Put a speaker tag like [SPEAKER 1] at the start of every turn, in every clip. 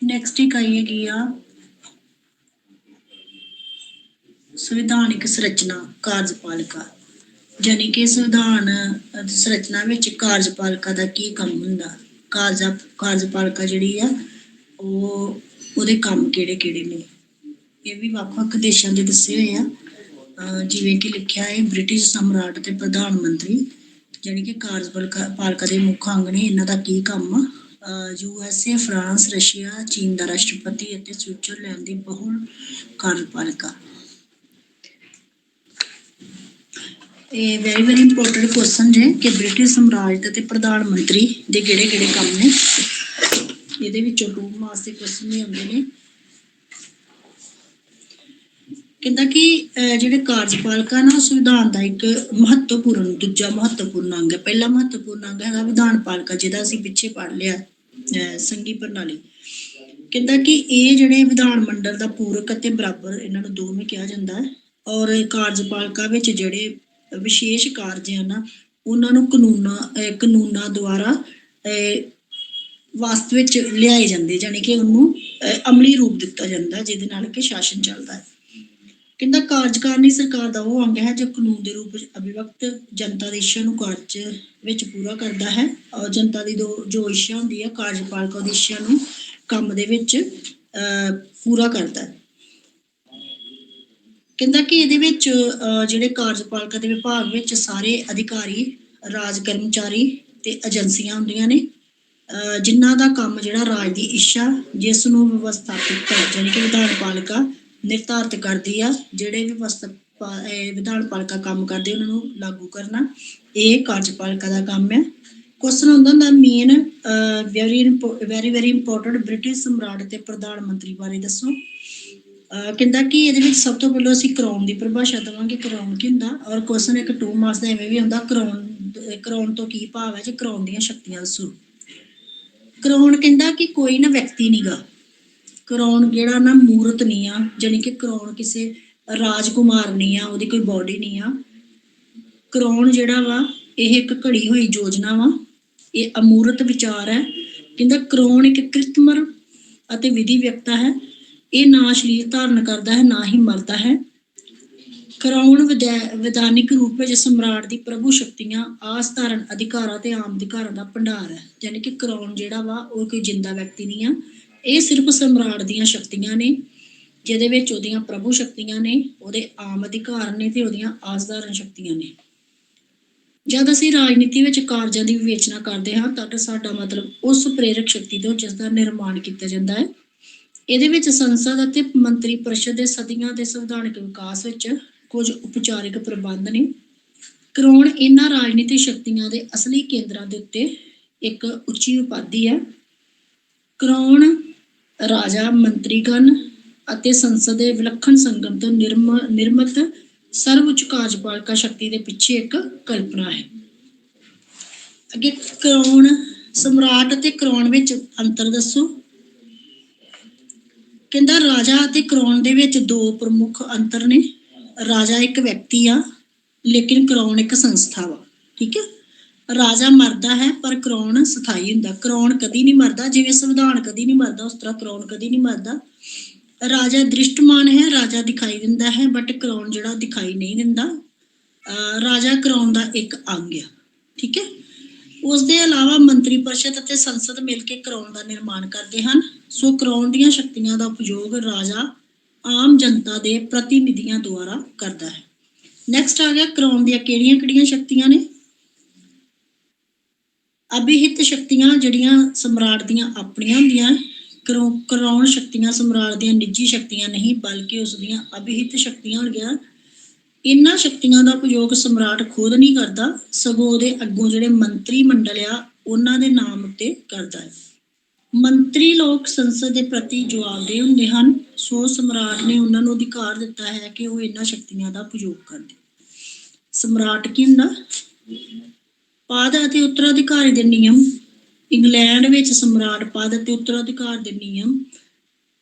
[SPEAKER 1] Next ਇਕਾਈ ਹੈਗੀ ਆ ਸੰਵਿਧਾਨਿਕ ਸੰਰਚਨਾ ਕਾਰਜਪਾਲਿਕਾ, ਜਾਨੀ ਕਿ ਸੰਵਿਧਾਨ ਸੰਰਚਨਾ ਵਿੱਚ ਕਾਰਜਪਾਲਿਕਾ ਦਾ ਕੀ ਕੰਮ ਹੁੰਦਾ। ਕਾਰਜਪਾਲਿਕਾ ਜਿਹੜੀ ਆ ਉਹਦੇ ਕੰਮ ਕਿਹੜੇ ਕਿਹੜੇ ਨੇ, ਇਹ ਵੀ ਵੱਖ ਵੱਖ ਦੇਸ਼ਾਂ ਦੇ ਦੱਸੇ ਹੋਏ ਆ। ਜਿਵੇਂ ਕਿ ਲਿਖਿਆ ਹੈ ਬ੍ਰਿਟਿਸ਼ ਸਮਰਾਟ ਅਤੇ ਪ੍ਰਧਾਨ ਮੰਤਰੀ ਜਾਨੀ ਕਿ ਕਾਰਜਪਾਲਿਕਾ ਦੇ ਮੁੱਖ ਅੰਗ ਨੇ, ਇਹਨਾਂ ਦਾ ਕੀ ਕੰਮ ਆ। USA, ਫਰਾਂਸ, ਰਸ਼ੀਆ, ਚੀਨ ਦਾ ਰਾਸ਼ਟਰਪਤੀ ਅਤੇ ਸਵਿਟਜ਼ਰਲੈਂਡ ਦੀ ਬਹੁ ਕਾਰਜਪਾਲਿਕਾ। ਇਹ ਵੈਰੀ ਇੰਪੋਰਟੈਂਟ ਕੁਐਸਚਨ ਜੇ ਕਿ ਬ੍ਰਿਟਿਸ਼ ਸਮਰਾਜ ਅਤੇ ਪ੍ਰਧਾਨ ਮੰਤਰੀ ਦੇ ਕਿਹੜੇ ਕਿਹੜੇ ਕੰਮ ਨੇ। ਇਹਦੇ ਵਿੱਚੋਂ 2 ਮਾਰਕਸ ਦੇ ਕੁਐਸਚਨ ਵੀ ਆਉਂਦੇ ਨੇ। ਕਹਿੰਦਾ ਕਿ ਜਿਹੜੇ ਕਾਰਜਪਾਲਿਕਾ ਨਾ ਸੰਵਿਧਾਨ ਦਾ ਇੱਕ ਦੂਜਾ ਮਹੱਤਵਪੂਰਨ ਅੰਗ ਹੈ। ਪਹਿਲਾ ਮਹੱਤਵਪੂਰਨ ਅੰਗ ਹੈਗਾ ਵਿਧਾਨ ਪਾਲਿਕਾ, ਜਿਹਦਾ ਅਸੀਂ ਪਿੱਛੇ ਪੜ੍ਹ ਲਿਆ ਸੰਘੀ ਪ੍ਰਣਾਲੀ। ਕਹਿੰਦਾ ਕਿ ਇਹ ਜਿਹੜੇ ਵਿਧਾਨ ਮੰਡਲ ਦਾ ਪੂਰਕ ਅਤੇ ਬਰਾਬਰ, ਇਹਨਾਂ ਨੂੰ ਦੋਵੇਂ ਕਿਹਾ ਜਾਂਦਾ ਹੈ। ਔਰ ਕਾਰਜਪਾਲਿਕਾ ਵਿੱਚ ਜਿਹੜੇ ਵਿਸ਼ੇਸ਼ ਕਾਰਜ ਹਨ ਨਾ, ਉਹਨਾਂ ਨੂੰ ਕਾਨੂੰਨਾਂ ਦੁਆਰਾ ਵਾਸਤੇ ਵਿੱਚ ਲਿਆਏ ਜਾਂਦੇ, ਜਾਣੀ ਕਿ ਉਹਨੂੰ ਅਮਲੀ ਰੂਪ ਦਿੱਤਾ ਜਾਂਦਾ, ਜਿਹਦੇ ਨਾਲ ਕਿ ਸ਼ਾਸਨ ਚੱਲਦਾ ਹੈ। ਕਹਿੰਦਾ ਕਾਰਜਕਾਰਨੀ ਸਰਕਾਰ ਦਾ ਉਹ ਅੰਗ ਹੈ ਜੋ ਕਾਨੂੰਨ ਦੇ ਰੂਪ ਵਿੱਚ ਅਭਿਵਕਤ ਜਨਤਾ ਦੀ ਇੱਛਾ ਨੂੰ ਕਾਰਜ ਵਿੱਚ ਪੂਰਾ ਕਰਦਾ ਹੈ। ਔਰ ਜਨਤਾ ਦੀ ਜੋ ਇੱਛਾ ਹੁੰਦੀ ਹੈ, ਕਾਰਜਪਾਲਿਕਾ ਦੀ ਇੱਛਾ ਨੂੰ ਕੰਮ ਦੇ ਵਿੱਚ ਪੂਰਾ ਕਰਦਾ ਹੈ। ਕਹਿੰਦਾ ਕਿ ਇਹਦੇ ਵਿੱਚ ਜਿਹੜੇ ਕਾਰਜਪਾਲਿਕਾ ਦੇ ਵਿਭਾਗ ਵਿੱਚ ਸਾਰੇ ਅਧਿਕਾਰੀ, ਰਾਜ ਕਰਮਚਾਰੀ ਤੇ ਏਜੰਸੀਆਂ ਹੁੰਦੀਆਂ ਨੇ, ਜਿਨ੍ਹਾਂ ਦਾ ਕੰਮ ਜਿਹੜਾ ਰਾਜ ਦੀ ਇੱਛਾ ਜਿਸ ਨੂੰ ਵਿਵਸਥਾਪਿਤ ਜਾਣੀ ਕਿ ਵਿਧਾਨ ਪਾਲਿਕਾ ਨਿਰਧਾਰਿਤ ਕਰਦੀ ਆ, ਜਿਹੜੇ ਵੀ ਵਿਧਾਨ ਪਾਲਿਕਾ ਕੰਮ ਕਰਦੇ ਉਹਨਾਂ ਨੂੰ ਲਾਗੂ ਕਰਨਾ, ਇਹ ਕਾਰਜਪਾਲਿਕਾ ਦਾ ਕੰਮ ਹੈ। ਕੁਐਸਚਨ ਹੁੰਦਾ ਮੇਨ ਵੈਰੀ ਇੰਪੋਰਟੈਂਟ ਬ੍ਰਿਟਿਸ਼ ਸਮਰਾਟ ਤੇ ਪ੍ਰਧਾਨ ਮੰਤਰੀ ਬਾਰੇ ਦੱਸੋ। ਕਹਿੰਦਾ ਕਿ ਇਹਦੇ ਵਿੱਚ ਸਭ ਤੋਂ ਪਹਿਲਾਂ ਅਸੀਂ ਕਰਾਊਨ ਦੀ ਪਰਿਭਾਸ਼ਾ ਦੇਵਾਂਗੇ, ਕਰਾਊਨ ਕੀ ਹੁੰਦਾ। ਔਰ ਕੁਐਸਚਨ ਇੱਕ 2 ਮਾਰਕਸ ਦਾ ਐਵੇਂ ਵੀ ਹੁੰਦਾ, ਕਰਾਊਨ ਤੋਂ ਕੀ ਭਾਵ ਹੈ, ਜੇ ਕਰਾਊਨ ਦੀਆਂ ਸ਼ਕਤੀਆਂ ਦੱਸੋ। ਕਰਾਊਨ ਕਹਿੰਦਾ ਕਿ ਕੋਈ ਨਾ ਵਿਅਕਤੀ ਨੀ ਗਾ, ਕਰਾਊਨ ਜਿਹੜਾ ਨਾ ਮੂਰਤ ਨਹੀਂ ਆ, ਜਾਣੀ ਕਿ ਕਰਾਊਨ ਕਿਸੇ ਰਾਜਕੁਮਾਰ ਨਹੀਂ ਆ, ਉਹਦੀ ਕੋਈ ਬੋਡੀ ਨਹੀਂ ਆ। ਕਰਾਊਨ ਜਿਹੜਾ ਵਾ ਇਹ ਇੱਕ ਘੜੀ ਹੋਈ ਯੋਜਨਾ ਵਾ, ਇਹ ਅਮੂਰਤ ਵਿਚਾਰ ਹੈ। ਕਹਿੰਦਾ ਕਰਾਊਨ ਇੱਕ ਕ੍ਰਿਤਮਰ ਅਤੇ ਵਿਧੀ ਵਿਅਕਤਾ ਹੈ, ਇਹ ਨਾ ਸਰੀਰ ਧਾਰਨ ਕਰਦਾ ਹੈ ਨਾ ਹੀ ਮਰਦਾ ਹੈ। ਕਰਾਊਨ ਵਿਧਾਨਿਕ ਰੂਪ ਵਿੱਚ ਸਮਰਾਟ ਦੀ ਪ੍ਰਭੂ ਸ਼ਕਤੀਆਂ, ਅਸਾਧਾਰਨ ਅਧਿਕਾਰਾਂ ਤੇ ਆਮ ਅਧਿਕਾਰਾਂ ਦਾ ਭੰਡਾਰ ਹੈ। ਯਾਨੀ ਕਿ ਕਰਾਊਨ ਜਿਹੜਾ ਵਾ ਉਹ ਕੋਈ ਜਿੰਦਾ ਵਿਅਕਤੀ ਨਹੀਂ ਆ, ਇਹ ਸਿਰਫ ਸਮਰਾਟ ਦੀਆਂ ਸ਼ਕਤੀਆਂ ਨੇ, ਜਿਹਦੇ ਵਿੱਚ ਉਹਦੀਆਂ ਪ੍ਰਭੂ ਸ਼ਕਤੀਆਂ ਨੇ, ਉਹਦੇ ਆਮ ਅਧਿਕਾਰ ਨੇ ਤੇ ਉਹਦੀਆਂ ਅਸਾਧਾਰਨ ਸ਼ਕਤੀਆਂ ਨੇ। ਜਦ ਅਸੀਂ ਰਾਜਨੀਤੀ ਵਿੱਚ ਕਾਰਜਾਂ ਦੀ ਵਿਵੇਚਨਾ ਕਰਦੇ ਹਾਂ ਤਾਂ ਸਾਡਾ ਮਤਲਬ ਉਸ ਪ੍ਰੇਰਕ ਸ਼ਕਤੀ ਤੋਂ ਜਿਸ ਦਾ ਨਿਰਮਾਣ ਕੀਤਾ ਜਾਂਦਾ ਹੈ। ਇਹਦੇ ਵਿੱਚ ਸੰਸਦ ਅਤੇ ਮੰਤਰੀ ਪਰਿਸ਼ਦ ਦੇ ਸਦੀਆਂ ਦੇ ਸੰਵਿਧਾਨਕ ਵਿਕਾਸ ਵਿੱਚ ਕੁਝ ਉਪਚਾਰਿਕ ਪ੍ਰਬੰਧ ਨੇ। ਕਰਾਊਨ ਇਹਨਾਂ ਰਾਜਨੀਤਿਕ ਸ਼ਕਤੀਆਂ ਦੇ ਅਸਲੀ ਕੇਂਦਰਾਂ ਦੇ ਉੱਤੇ ਇੱਕ ਉੱਚੀ ਉਪਾਧੀ ਹੈ। ਕਰਾਊਨ ਰਾਜਾ, ਮੰਤਰੀਗਣ ਅਤੇ ਸੰਸਦ ਦੇ ਵਿਲੱਖਣ ਸੰਗਮ ਤੋਂ ਨਿਰਮਿਤ ਸਰਵਉੱਚ ਕਾਰਜਪਾਲਿਕਾ ਸ਼ਕਤੀ ਦੇ ਪਿੱਛੇ ਇੱਕ ਕਲਪਨਾ ਹੈ। ਅੱਗੇ ਕਰਾਊਨ ਸਮਰਾਟ ਅਤੇ ਕਰਾਊਨ ਵਿੱਚ ਅੰਤਰ ਦੱਸੋ। ਕਹਿੰਦਾ ਰਾਜਾ ਅਤੇ ਕਰਾਊਨ ਦੇ ਵਿੱਚ 2 ਪ੍ਰਮੁੱਖ ਅੰਤਰ ਨੇ। ਰਾਜਾ ਇੱਕ ਵਿਅਕਤੀ ਆ, ਲੇਕਿਨ ਕਰਾਊਨ ਇੱਕ ਸੰਸਥਾ ਵਾ। ਠੀਕ ਹੈ, ਰਾਜਾ ਮਰਦਾ ਹੈ ਪਰ ਕਰਾਊਨ ਸਥਾਈ ਹੁੰਦਾ। ਕਰਾਊਨ ਕਦੀ ਨਹੀਂ ਮਰਦਾ, ਜਿਵੇਂ ਸੰਵਿਧਾਨ ਕਦੀ ਨਹੀਂ ਮਰਦਾ ਉਸ ਤਰ੍ਹਾਂ ਕਰਾਊਨ ਕਦੀ ਨਹੀਂ ਮਰਦਾ। ਰਾਜਾ ਦ੍ਰਿਸ਼ਟਮਾਨ ਹੈ, ਰਾਜਾ ਦਿਖਾਈ ਦਿੰਦਾ ਹੈ, ਬਟ ਕਰਾਊਨ ਜਿਹੜਾ ਦਿਖਾਈ ਨਹੀਂ ਦਿੰਦਾ। ਰਾਜਾ ਕਰਾਊਨ ਦਾ ਇੱਕ ਅੰਗ ਆ। ਠੀਕ ਹੈ, ਉਸ ਦੇ ਇਲਾਵਾ ਮੰਤਰੀ ਪਰਿਸ਼ਦ ਅਤੇ ਸੰਸਦ ਮਿਲ ਕੇ ਕਰਾਊਨ ਦਾ ਨਿਰਮਾਣ ਕਰਦੇ ਹਨ। ਸੋ ਕਰਾਊਨ ਦੀਆਂ ਸ਼ਕਤੀਆਂ ਦਾ ਉਪਯੋਗ ਰਾਜਾ ਆਮ ਜਨਤਾ ਦੇ ਪ੍ਰਤੀਨਿਧੀਆਂ ਦੁਆਰਾ ਕਰਦਾ ਹੈ। ਨੈਕਸਟ ਆ ਗਿਆ ਕਰਾਊਨ ਦੀਆਂ ਕਿਹੜੀਆਂ ਸ਼ਕਤੀਆਂ ਨੇ। ਅਭਿਹਿਤ ਸ਼ਕਤੀਆਂ ਜਿਹੜੀਆਂ ਸਮਰਾਟ ਦੀਆਂ ਆਪਣੀਆਂ ਹੁੰਦੀਆਂ। ਕਰਾਊਨ ਸ਼ਕਤੀਆਂ ਸਮਰਾਟ ਦੀਆਂ ਨਿੱਜੀ ਸ਼ਕਤੀਆਂ ਨਹੀਂ, ਬਲਕਿ ਉਸ ਦੀਆਂ ਅਭਿਹਿਤ ਸ਼ਕਤੀਆਂ ਹੋਣਗੀਆਂ। ਇਹਨਾਂ ਸ਼ਕਤੀਆਂ ਦਾ ਉਪਯੋਗ ਸਮਰਾਟ ਖੁਦ ਨਹੀਂ ਕਰਦਾ, ਸਗੋਂ ਉਹਦੇ ਅੱਗੋਂ ਜਿਹੜੇ ਮੰਤਰੀ ਮੰਡਲ ਆ ਉਹਨਾਂ ਦੇ ਨਾਮ ਉੱਤੇ ਕਰਦਾ ਹੈ। ਮੰਤਰੀ ਲੋਕ ਸੰਸਦ ਦੇ ਪ੍ਰਤੀ ਜਵਾਬਦੇਹ ਹੁੰਦੇ ਹਨ, ਸੋ ਸਮਰਾਟ ਨੇ ਉਹਨਾਂ ਨੂੰ ਅਧਿਕਾਰ ਦਿੱਤਾ ਹੈ ਕਿ ਉਹ ਇਹਨਾਂ ਸ਼ਕਤੀਆਂ ਦਾ ਉਪਯੋਗ ਕਰਦੇ। ਸਮਰਾਟ ਕੀ ਹੁੰਦਾ। ਪਦ ਅਤੇ ਉੱਤਰਾਧਿਕਾਰੀ ਦੇ ਨਿਯਮ। ਇੰਗਲੈਂਡ ਵਿੱਚ ਸਮਰਾਟ ਪਦ ਅਤੇ ਉੱਤਰਾਧਿਕਾਰ ਦੇ ਨਿਯਮ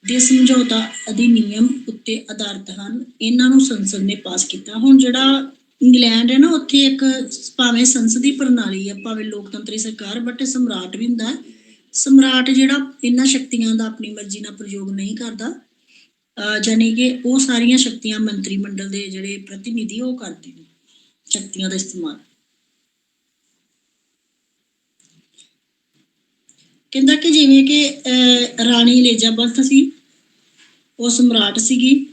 [SPEAKER 1] ਦੇ ਸਮਝੌਤਾ ਅਧਿਨਿਯਮ ਉੱਤੇ ਆਧਾਰਿਤ ਹਨ। ਇਹਨਾਂ ਨੂੰ ਸੰਸਦ ਨੇ ਪਾਸ ਕੀਤਾ। ਹੁਣ ਜਿਹੜਾ ਇੰਗਲੈਂਡ ਹੈ ਨਾ, ਉੱਥੇ ਇੱਕ ਭਾਵੇਂ ਸੰਸਦੀ ਪ੍ਰਣਾਲੀ ਹੈ, ਭਾਵੇਂ ਲੋਕਤੰਤਰੀ ਸਰਕਾਰ, ਬਟ ਸਮਰਾਟ ਵੀ ਹੁੰਦਾ ਸਮਰਾਟ ਜਿਹੜਾ ਇਹਨਾਂ ਸ਼ਕਤੀਆਂ ਦਾ ਆਪਣੀ ਮਰਜ਼ੀ ਨਾਲ ਪ੍ਰਯੋਗ ਨਹੀਂ ਕਰਦਾ, ਜਾਣੀ ਕਿ ਉਹ ਸਾਰੀਆਂ ਸ਼ਕਤੀਆਂ ਮੰਤਰੀ ਮੰਡਲ ਦੇ ਜਿਹੜੇ ਪ੍ਰਤੀਨਿਧੀ ਉਹ ਕਰਦੇ ਨੇ ਸ਼ਕਤੀਆਂ ਦਾ ਇਸਤੇਮਾਲ। ਕਹਿੰਦਾ ਕਿ ਜਿਵੇਂ ਕਿ ਰਾਣੀ ਇਲਿਜ਼ਾਬeth ਸੀ, ਉਹ ਸਮਰਾਟ ਸੀਗੀ।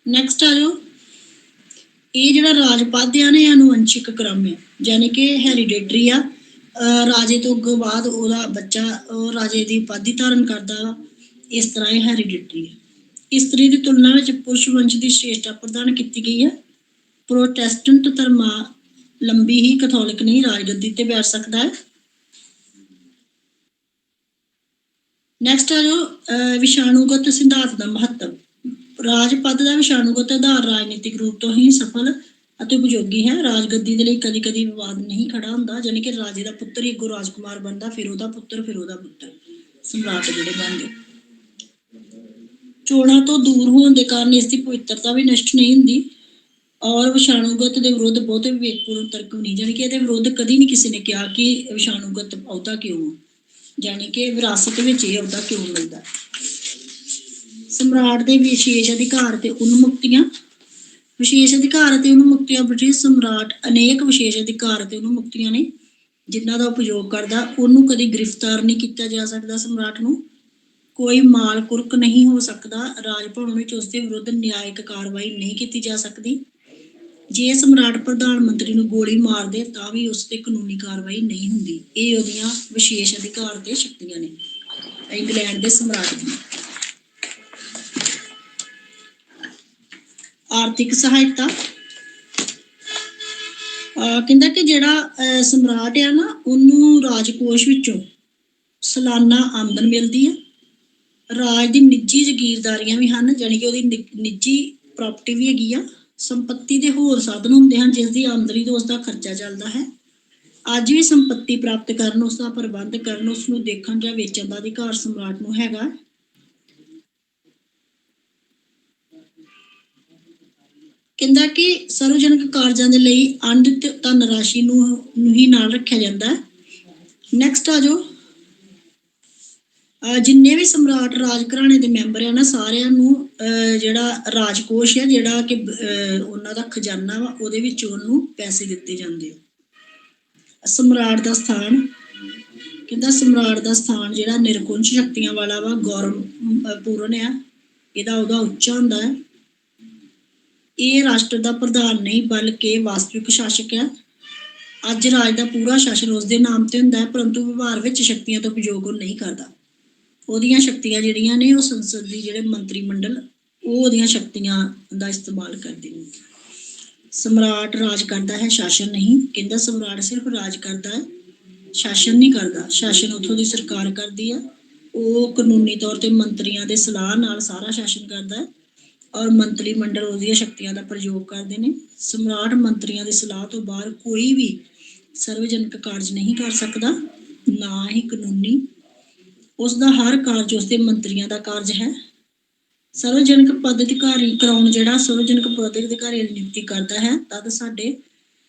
[SPEAKER 1] ਨੈਕਸਟ ਆ ਜਾਓ, ਇਹ ਜਿਹੜਾ ਰਾਜ ਪਦ ਆ ਨਾ ਅਨੁਵੰਸ਼ਿਕ ਕ੍ਰਮ ਹੈ, ਯਾਨੀ ਕਿ ਹੈਰੀਡੇਟਰੀ ਆ। ਰਾਜੇ ਤੋਂ ਅੱਗੋਂ ਬਾਅਦ ਉਹਦਾ ਬੱਚਾ ਉਹ ਰਾਜੇ ਦੀ ਉਪਾਧੀ ਧਾਰਨ ਕਰਦਾ ਵਾ, ਇਸ ਤਰ੍ਹਾਂ ਇਹ ਹੈਰੀਡੇਟਰੀ ਹੈ। ਇਸਤਰੀ ਦੀ ਤੁਲਨਾ ਵਿੱਚ ਪੁਰਸ਼ ਵੰਸ਼ ਦੀ ਸ਼੍ਰੇਸ਼ਟਤਾ ਪ੍ਰਦਾਨ ਕੀਤੀ ਗਈ ਹੈ। ਪ੍ਰੋਟੈਸਟੈਂਟ ਧਰਮਾਵਲੰਬੀ ਹੀ ਕੈਥੋਲਿਕ ਨਹੀਂ ਰਾਜਗੱਦੀ ਤੇ ਬੈਠ ਸਕਦਾ ਹੈ। ਨੈਕਸਟ ਆ ਜੋ ਵਿਸ਼ਾਣੂਗਤ ਸਿਧਾਂਤ ਦਾ ਮਹੱਤਵ। ਰਾਜ ਪਦ ਦਾ ਵਿਸ਼ਾਣੂਗਤ ਆਧਾਰ ਰਾਜਨੀਤਿਕ ਰੂਪ ਤੋਂ ਹੀ ਸਫਲ ਅਤੇ ਉਪਯੋਗੀ ਹੈ। ਰਾਜਗੱਦੀ ਦੇ ਲਈ ਕਦੀ ਕਦੀ ਵਿਵਾਦ ਨਹੀਂ ਖੜਾ ਹੁੰਦਾ, ਯਾਨੀ ਕਿ ਰਾਜੇ ਦਾ ਪੁੱਤਰ ਹੀ ਅੱਗੋਂ ਰਾਜਕੁਮਾਰ ਬਣਦਾ, ਫਿਰ ਉਹਦਾ ਪੁੱਤਰ, ਫਿਰ ਉਹਦਾ ਪੁੱਤਰ ਸਮਰਾਟ ਜਿਹੜੇ ਬਣਦੇ। ਚੋਣਾਂ ਤੋਂ ਦੂਰ ਹੋਣ ਦੇ ਕਾਰਨ ਇਸ ਦੀ ਪਵਿੱਤਰਤਾ ਵੀ ਨਸ਼ਟ ਨਹੀਂ ਹੁੰਦੀ। ਔਰ ਵਿਸ਼ਾਣੂਗਤ ਦੇ ਵਿਰੁੱਧ ਬਹੁਤੇ ਵਿਵੇਕਪੂਰਨ ਤਰਕ ਨਹੀਂ, ਜਾਣੀ ਕਿ ਇਹਦੇ ਵਿਰੁੱਧ ਕਦੀ ਨਹੀਂ ਕਿਸੇ ਨੇ ਕਿਹਾ ਕਿ ਵਿਸ਼ਾਣੂਗਤ ਅਹੁਦਾ ਕਿਉਂ, ਜਾਣੀ ਕਿ ਵਿਰਾਸਤ ਵਿੱਚ ਇਹ ਅਹੁਦਾ ਕਿਉਂ ਮਿਲਦਾ। ਸਮਰਾਟ ਦੇ ਵਿਸ਼ੇਸ਼ ਅਧਿਕਾਰ ਤੇ ਉਨਮੁਕਤੀਆਂ। ਵਿਸ਼ੇਸ਼ ਅਧਿਕਾਰ ਅਤੇ ਉਨਮੁਕਤੀਆਂ। ਬ੍ਰਿਟਿਸ਼ ਸਮਰਾਟ ਅਨੇਕ ਵਿਸ਼ੇਸ਼ ਅਧਿਕਾਰ ਅਤੇ ਉਨਮੁਕਤੀਆਂ ਨੇ ਜਿਨ੍ਹਾਂ ਦਾ ਉਪਯੋਗ ਕਰਦਾ। ਉਹਨੂੰ ਕਦੀ ਗ੍ਰਿਫਤਾਰ ਨਹੀਂ ਕੀਤਾ ਜਾ ਸਕਦਾ। ਸਮਰਾਟ ਨੂੰ ਕੋਈ ਮਾਲ ਕੁਰਕ ਨਹੀਂ ਹੋ ਸਕਦਾ। ਰਾਜ ਭਵਨ ਵਿੱਚ ਉਸਦੇ ਵਿਰੁੱਧ ਨਿਆਇਕ ਕਾਰਵਾਈ ਨਹੀਂ ਕੀਤੀ ਜਾ ਸਕਦੀ। ਜੇ ਸਮਰਾਟ ਪ੍ਰਧਾਨ ਮੰਤਰੀ ਨੂੰ ਗੋਲੀ ਮਾਰਦੇ ਤਾਂ ਵੀ ਉਸ ਤੇ ਕਾਨੂੰਨੀ ਕਾਰਵਾਈ ਨਹੀਂ ਹੁੰਦੀ। ਇਹ ਉਹਦੀਆਂ ਵਿਸ਼ੇਸ਼ ਅਧਿਕਾਰ ਤੇ ਸ਼ਕਤੀਆਂ ਨੇ ਇੰਗਲੈਂਡ ਦੇ ਸਮਰਾਟ ਦੀਆਂ। ਆਰਥਿਕ ਸਹਾਇਤਾ। ਕਹਿੰਦਾ ਕਿ ਜਿਹੜਾ ਸਮਰਾਟ ਆ ਨਾ, ਉਹਨੂੰ ਰਾਜਕੋਸ਼ ਵਿੱਚੋਂ ਸਾਲਾਨਾ ਆਮਦਨ ਮਿਲਦੀ ਹੈ। ਰਾਜ ਦੀ ਨਿੱਜੀ ਜ਼ਗੀਰਦਾਰੀਆਂ ਵੀ ਹਨ, ਜਾਣੀ ਕਿ ਉਹਦੀ ਨਿੱਜੀ ਪ੍ਰਾਪਰਟੀ ਵੀ ਹੈਗੀ ਆ। ਸੰਪੱਤੀ ਦੇ ਹੋਰ ਸਾਧਨ ਹੁੰਦੇ ਹਨ ਜਿਸ ਦੀ ਆਮਦਨੀ ਤੋਂ ਉਸਦਾ ਖਰਚਾ ਚੱਲਦਾ ਹੈ। ਅੱਜ ਵੀ ਸੰਪੱਤੀ ਪ੍ਰਾਪਤ ਕਰਨ, ਉਸਦਾ ਪ੍ਰਬੰਧ ਕਰਨ, ਉਸਨੂੰ ਦੇਖਣ ਜਾਂ ਵੇਚਣ ਦਾ ਅਧਿਕਾਰ ਸਮਰਾਟ ਨੂੰ ਹੈਗਾ। ਕਹਿੰਦਾ ਕਿ ਸਰਵਜਨਕ ਕਾਰਜਾਂ ਦੇ ਲਈ ਅਣਡਿੱਠ ਧਨ ਰਾਸ਼ੀ ਨੂੰ ਹੀ ਨਾਲ ਰੱਖਿਆ ਜਾਂਦਾ ਹੈ। ਨੈਕਸਟ ਆ ਜਾਓ, ਜਿੰਨੇ ਵੀ ਸਮਰਾਟ ਰਾਜ ਘਰਾਣੇ ਦੇ ਮੈਂਬਰ ਆ ਨਾ, ਸਾਰਿਆਂ ਨੂੰ ਜਿਹੜਾ ਰਾਜਕੋਸ਼ ਹੈ, ਜਿਹੜਾ ਕਿ ਉਹਨਾਂ ਦਾ ਖਜ਼ਾਨਾ ਵਾ, ਉਹਦੇ ਵਿੱਚ ਉਹਨੂੰ ਪੈਸੇ ਦਿੱਤੇ ਜਾਂਦੇ ਆ। ਸਮਰਾਟ ਦਾ ਸਥਾਨ। ਕਹਿੰਦਾ ਸਮਰਾਟ ਦਾ ਸਥਾਨ ਜਿਹੜਾ ਨਿਰੰਕੁਸ਼ ਸ਼ਕਤੀਆਂ ਵਾਲਾ ਵਾ, ਗੌਰਵਪੂਰਨ ਆ, ਇਹਦਾ ਉਹਦਾ ਉੱਚਾ ਹੁੰਦਾ ਹੈ। ਇਹ ਰਾਸ਼ਟਰ ਦਾ ਪ੍ਰਧਾਨ ਨਹੀਂ ਬਲਕਿ ਵਾਸਤਵਿਕ ਸ਼ਾਸਕ ਹੈ। ਅੱਜ ਰਾਜ ਦਾ ਪੂਰਾ ਸ਼ਾਸਨ ਉਸਦੇ ਨਾਮ ਤੇ ਹੁੰਦਾ ਹੈ, ਪਰੰਤੂ ਵਿਵਹਾਰ ਵਿੱਚ ਸ਼ਕਤੀਆਂ ਤੋਂ ਉਪਯੋਗ ਉਹ ਨਹੀਂ ਕਰਦਾ। ਉਹਦੀਆਂ ਸ਼ਕਤੀਆਂ ਜਿਹੜੀਆਂ ਨੇ ਉਹ ਸੰਸਦ ਦੀ ਜਿਹੜੇ ਮੰਤਰੀ ਮੰਡਲ ਉਹ ਉਹਦੀਆਂ ਸ਼ਕਤੀਆਂ ਦਾ ਇਸਤੇਮਾਲ ਕਰਦੇ ਨੇ। ਸਮਰਾਟ ਰਾਜ ਕਰਦਾ ਹੈ, ਸ਼ਾਸਨ ਨਹੀਂ। ਕਹਿੰਦਾ ਸਮਰਾਟ ਸਿਰਫ ਰਾਜ ਕਰਦਾ ਹੈ, ਸ਼ਾਸਨ ਨਹੀਂ ਕਰਦਾ। ਸ਼ਾਸਨ ਉੱਥੋਂ ਦੀ ਸਰਕਾਰ ਕਰਦੀ ਹੈ। ਉਹ ਕਾਨੂੰਨੀ ਤੌਰ ਤੇ ਮੰਤਰੀਆਂ ਦੇ ਸਲਾਹ ਨਾਲ ਸਾਰਾ ਸ਼ਾਸਨ ਕਰਦਾ ਹੈ ਔਰ ਮੰਤਰੀ ਮੰਡਲ ਉਹਦੀਆਂ ਸ਼ਕਤੀਆਂ ਦਾ ਪ੍ਰਯੋਗ ਕਰਦੇ ਨੇ। ਸਮਰਾਟ ਮੰਤਰੀਆਂ ਦੀ ਸਲਾਹ ਤੋਂ ਬਾਹਰ ਕੋਈ ਵੀ ਸਰਵਜਨਕ ਕਾਰਜ ਨਹੀਂ ਕਰ ਸਕਦਾ, ਨਾ ਹੀ ਕਾਨੂੰਨੀ। ਉਸਦਾ ਹਰ ਕਾਰਜ ਉਸਦੇ ਮੰਤਰੀਆਂ ਦਾ ਕਾਰਜ ਹੈ। ਸਰਵਜਨਕ ਪਦ ਅਧਿਕਾਰੀ ਕਰਾਉਣ, ਜਿਹੜਾ ਸਰਵਜਨਕ ਪਦ ਅਧਿਕਾਰੀ ਦੀ ਨਿਯੁਕਤੀ ਕਰਦਾ ਹੈ, ਤਦ ਸਾਡੇ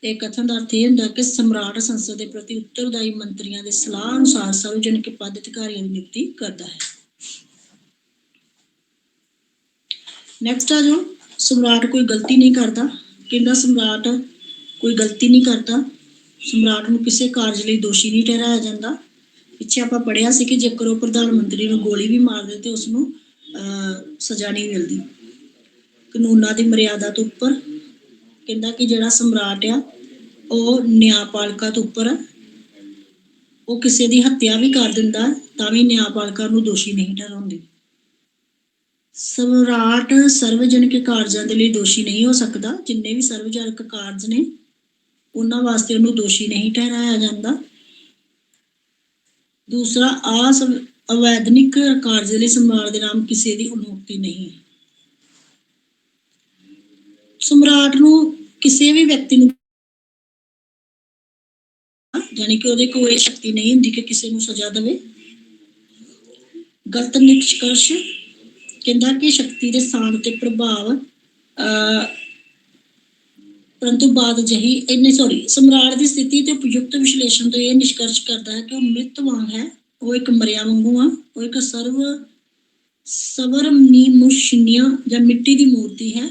[SPEAKER 1] ਇਹ ਕਥਨ ਦਾ ਅਰਥ ਇਹ ਹੁੰਦਾ ਕਿ ਸਮਰਾਟ ਸੰਸਦ ਦੇ ਪ੍ਰਤੀ ਉੱਤਰਦਾਈ ਮੰਤਰੀਆਂ ਦੇ ਸਲਾਹ ਅਨੁਸਾਰ ਸਰਵਜਨਕ ਪਦ ਅਧਿਕਾਰੀਆਂ ਦੀ ਨਿਯੁਕਤੀ ਕਰਦਾ ਹੈ। ਨੈਕਸਟ ਆ ਜੋ, ਸਮਰਾਟ ਕੋਈ ਗਲਤੀ ਨਹੀਂ ਕਰਦਾ। ਕਹਿੰਦਾ ਸਮਰਾਟ ਕੋਈ ਗਲਤੀ ਨਹੀਂ ਕਰਦਾ। ਸਮਰਾਟ ਨੂੰ ਕਿਸੇ ਕਾਰਜ ਲਈ ਦੋਸ਼ੀ ਨਹੀਂ ਠਹਿਰਾਇਆ ਜਾਂਦਾ। ਪਿੱਛੇ ਆਪਾਂ ਪੜ੍ਹਿਆ ਸੀ ਕਿ ਜੇਕਰ ਉਹ ਪ੍ਰਧਾਨ ਮੰਤਰੀ ਨੂੰ ਗੋਲੀ ਵੀ ਮਾਰਦੇ ਤੇ ਉਸਨੂੰ ਸਜ਼ਾ ਨਹੀਂ ਮਿਲਦੀ। ਕਾਨੂੰਨਾਂ ਦੀ ਮਰਿਆਦਾ ਤੋਂ ਉੱਪਰ। ਕਹਿੰਦਾ ਕਿ ਜਿਹੜਾ ਸਮਰਾਟ ਆ ਉਹ ਨਿਆਂਪਾਲਿਕਾ ਤੋਂ ਉੱਪਰ ਹੈ। ਉਹ ਕਿਸੇ ਦੀ ਹੱਤਿਆ ਵੀ ਕਰ ਦਿੰਦਾ ਤਾਂ ਵੀ ਨਿਆਂਪਾਲਿਕਾ ਨੂੰ ਦੋਸ਼ੀ ਨਹੀਂ ਠਹਿਰਾਉਂਦੀ। ਸਮਰਾਟ ਸਰਵਜਨਕ ਕਾਰਜਾਂ ਦੇ ਲਈ ਦੋਸ਼ੀ ਨਹੀਂ ਹੋ ਸਕਦਾ। ਜਿੰਨੇ ਵੀ ਸਰਵਜਨਕ ਕਾਰਜ ਨੇ ਉਹਨਾਂ ਵਾਸਤੇ ਉਹਨੂੰ ਦੋਸ਼ੀ ਨਹੀਂ ਠਹਿਰਾਇਆ ਜਾਂਦਾ। ਦੂਸਰਾ, ਅਵੈਧਨਿਕ ਕਾਰਜ ਲਈ ਸਮਰਾਟ ਦੇ ਨਾਮ ਕਿਸੇ ਦੀ ਉਨਮੁਕਤੀ ਨਹੀਂ। ਸਮਰਾਟ ਨੂੰ ਕਿਸੇ ਵੀ ਵਿਅਕਤੀ ਨੂੰ, ਯਾਨੀ ਕਿ ਉਹਦੇ ਕੋਲ ਇਹ ਸ਼ਕਤੀ ਨਹੀਂ ਹੁੰਦੀ ਕਿ ਕਿਸੇ ਨੂੰ ਸਜ਼ਾ ਦੇਵੇ। ਗਲਤ ਨਿਸ਼ਕਰਸ਼। ਕਹਿੰਦਾ ਕਿ ਸ਼ਕਤੀ ਦੇ ਸਥਾਨ ਤੇ ਪ੍ਰਭਾਵ ਪਰੰਤੂ ਬਾਅਦ ਜਹੀ ਇੰਨੇ ਸਮਰਾਟ ਦੀ ਸਥਿਤੀ ਤੇ ਉਪਯੁਕਤ ਵਿਸ਼ਲੇਸ਼ਣ ਤੋਂ ਇਹ ਨਿਸ਼ਕਰਸ਼ ਕਰਦਾ ਹੈ ਕਿ ਉਹ ਮ੍ਰਿਤ ਵਾਂਗ ਹੈ, ਉਹ ਇੱਕ ਮਰਿਆ ਵਾਂਗੂ ਆ, ਉਹ ਇੱਕ ਸਵਰਮਨੀਮੁਸ਼ਨੀਆ ਜਾਂ ਮਿੱਟੀ ਦੀ ਮੂਰਤੀ ਹੈ।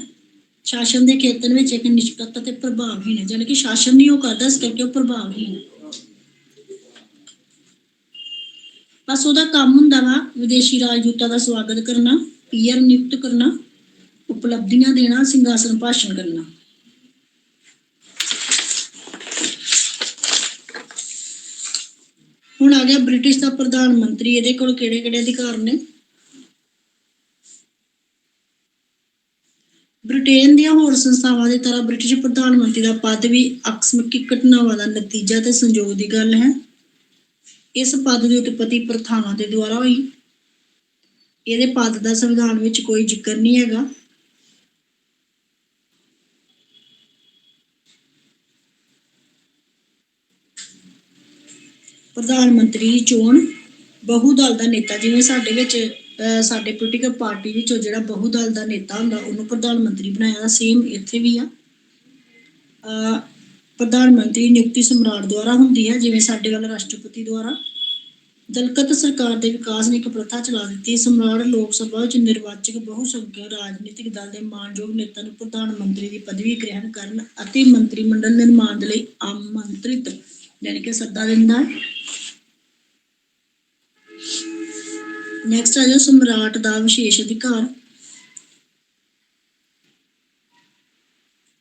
[SPEAKER 1] ਸ਼ਾਸਨ ਦੇ ਖੇਤਰ ਵਿੱਚ ਇੱਕ ਨਿਸ਼ਪੱਤ ਅਤੇ ਪ੍ਰਭਾਵਹੀਨ ਹੈ, ਜਾਣੀ ਕਿ ਸ਼ਾਸਨ ਨਹੀਂ ਉਹ ਕਰਦਾ, ਇਸ ਕਰਕੇ ਉਹ ਪ੍ਰਭਾਵਹੀਨ ਹੈ। ਬਸ ਉਹਦਾ ਕੰਮ ਹੁੰਦਾ ਵਾ ਵਿਦੇਸ਼ੀ ਰਾਜਦੂਤਾਂ ਦਾ ਸਵਾਗਤ ਕਰਨਾ, ਪੀਆਰ ਨਿਯੁਕਤ ਕਰਨਾ, ਉਪਲਬਧੀਆਂ ਦੇਣਾ, ਸਿੰਘਾਸਨ ਭਾਸ਼ਣ ਕਰਨਾ। ਹੁਣ ਆ ਗਿਆ ਬ੍ਰਿਟਿਸ਼ ਦਾ ਪ੍ਰਧਾਨ ਮੰਤਰੀ। ਇਹਦੇ ਕੋਲ ਕਿਹੜੇ ਕਿਹੜੇ ਅਧਿਕਾਰ ਨੇ? ਬ੍ਰਿਟੇਨ ਦੀਆਂ ਹੋਰ ਸੰਸਥਾਵਾਂ ਦੀ ਤਰ੍ਹਾਂ ਬ੍ਰਿਟਿਸ਼ ਪ੍ਰਧਾਨ ਮੰਤਰੀ ਦਾ ਪਦ ਵੀ ਅਕਸਮਿਕ ਘਟਨਾਵਾਂ ਦਾ ਨਤੀਜਾ ਤੇ ਸੰਯੋਗ ਦੀ ਗੱਲ ਹੈ। ਇਸ ਪਦ ਦੀ ਉਤਪਤੀ ਪ੍ਰਥਾਵਾਂ ਦੇ ਦੁਆਰਾ ਹੋਈ। ਇਹਦੇ ਪਦ ਦਾ ਸੰਵਿਧਾਨ ਵਿੱਚ ਕੋਈ ਜ਼ਿਕਰ ਨਹੀਂ ਹੈਗਾ। ਪ੍ਰਧਾਨ ਮੰਤਰੀ ਦੀ ਚੋਣ ਬਹੁ ਦਲ ਦਾ ਨੇਤਾ, ਜਿਵੇਂ ਸਾਡੇ ਵਿੱਚ ਸਾਡੇ ਪੋਲੀਟੀਕਲ ਪਾਰਟੀ ਵਿੱਚੋਂ ਜਿਹੜਾ ਬਹੁ ਦਲ ਦਾ ਨੇਤਾ ਹੁੰਦਾ ਉਹਨੂੰ ਪ੍ਰਧਾਨ ਮੰਤਰੀ ਬਣਾਇਆ, ਸੇਮ ਇੱਥੇ ਵੀ ਆ। ਪ੍ਰਧਾਨ ਮੰਤਰੀ ਨਿਯੁਕਤੀ ਸਮਰਾਟ ਦੁਆਰਾ ਹੁੰਦੀ ਹੈ, ਜਿਵੇਂ ਸਾਡੇ ਵੱਲ ਰਾਸ਼ਟਰਪਤੀ ਦੁਆਰਾ। ਦਲਕਤ ਸਰਕਾਰ ਦੇ ਵਿਕਾਸ ਨੇ ਇੱਕ ਪ੍ਰਥਾ ਚਲਾ ਦਿੱਤੀ। ਸਮਰਾਟ ਲੋਕ ਸਭਾ ਵਿੱਚ ਨਿਰਵਾਚਕ ਬਹੁ ਸੰਖਿਅਕ ਰਾਜਨੀਤਿਕ ਦਲ ਦੇ ਮਾਣਯੋਗ ਨੇਤਾ ਨੂੰ ਪ੍ਰਧਾਨ ਮੰਤਰੀ ਦੀ ਪਦਵੀ ਗ੍ਰਹਿਣ ਕਰਨ ਅਤੇ ਮੰਤਰੀ ਮੰਡਲ ਨਿਰਮਾਣ ਦੇ ਲਈ ਆਮੰਤਰਿਤ, ਯਾਨੀ ਕਿ ਸੱਦਾ ਦਿੰਦਾ ਹੈ। ਨੈਕਸਟ ਆ ਜਾਓ ਸਮਰਾਟ ਦਾ ਵਿਸ਼ੇਸ਼ ਅਧਿਕਾਰ।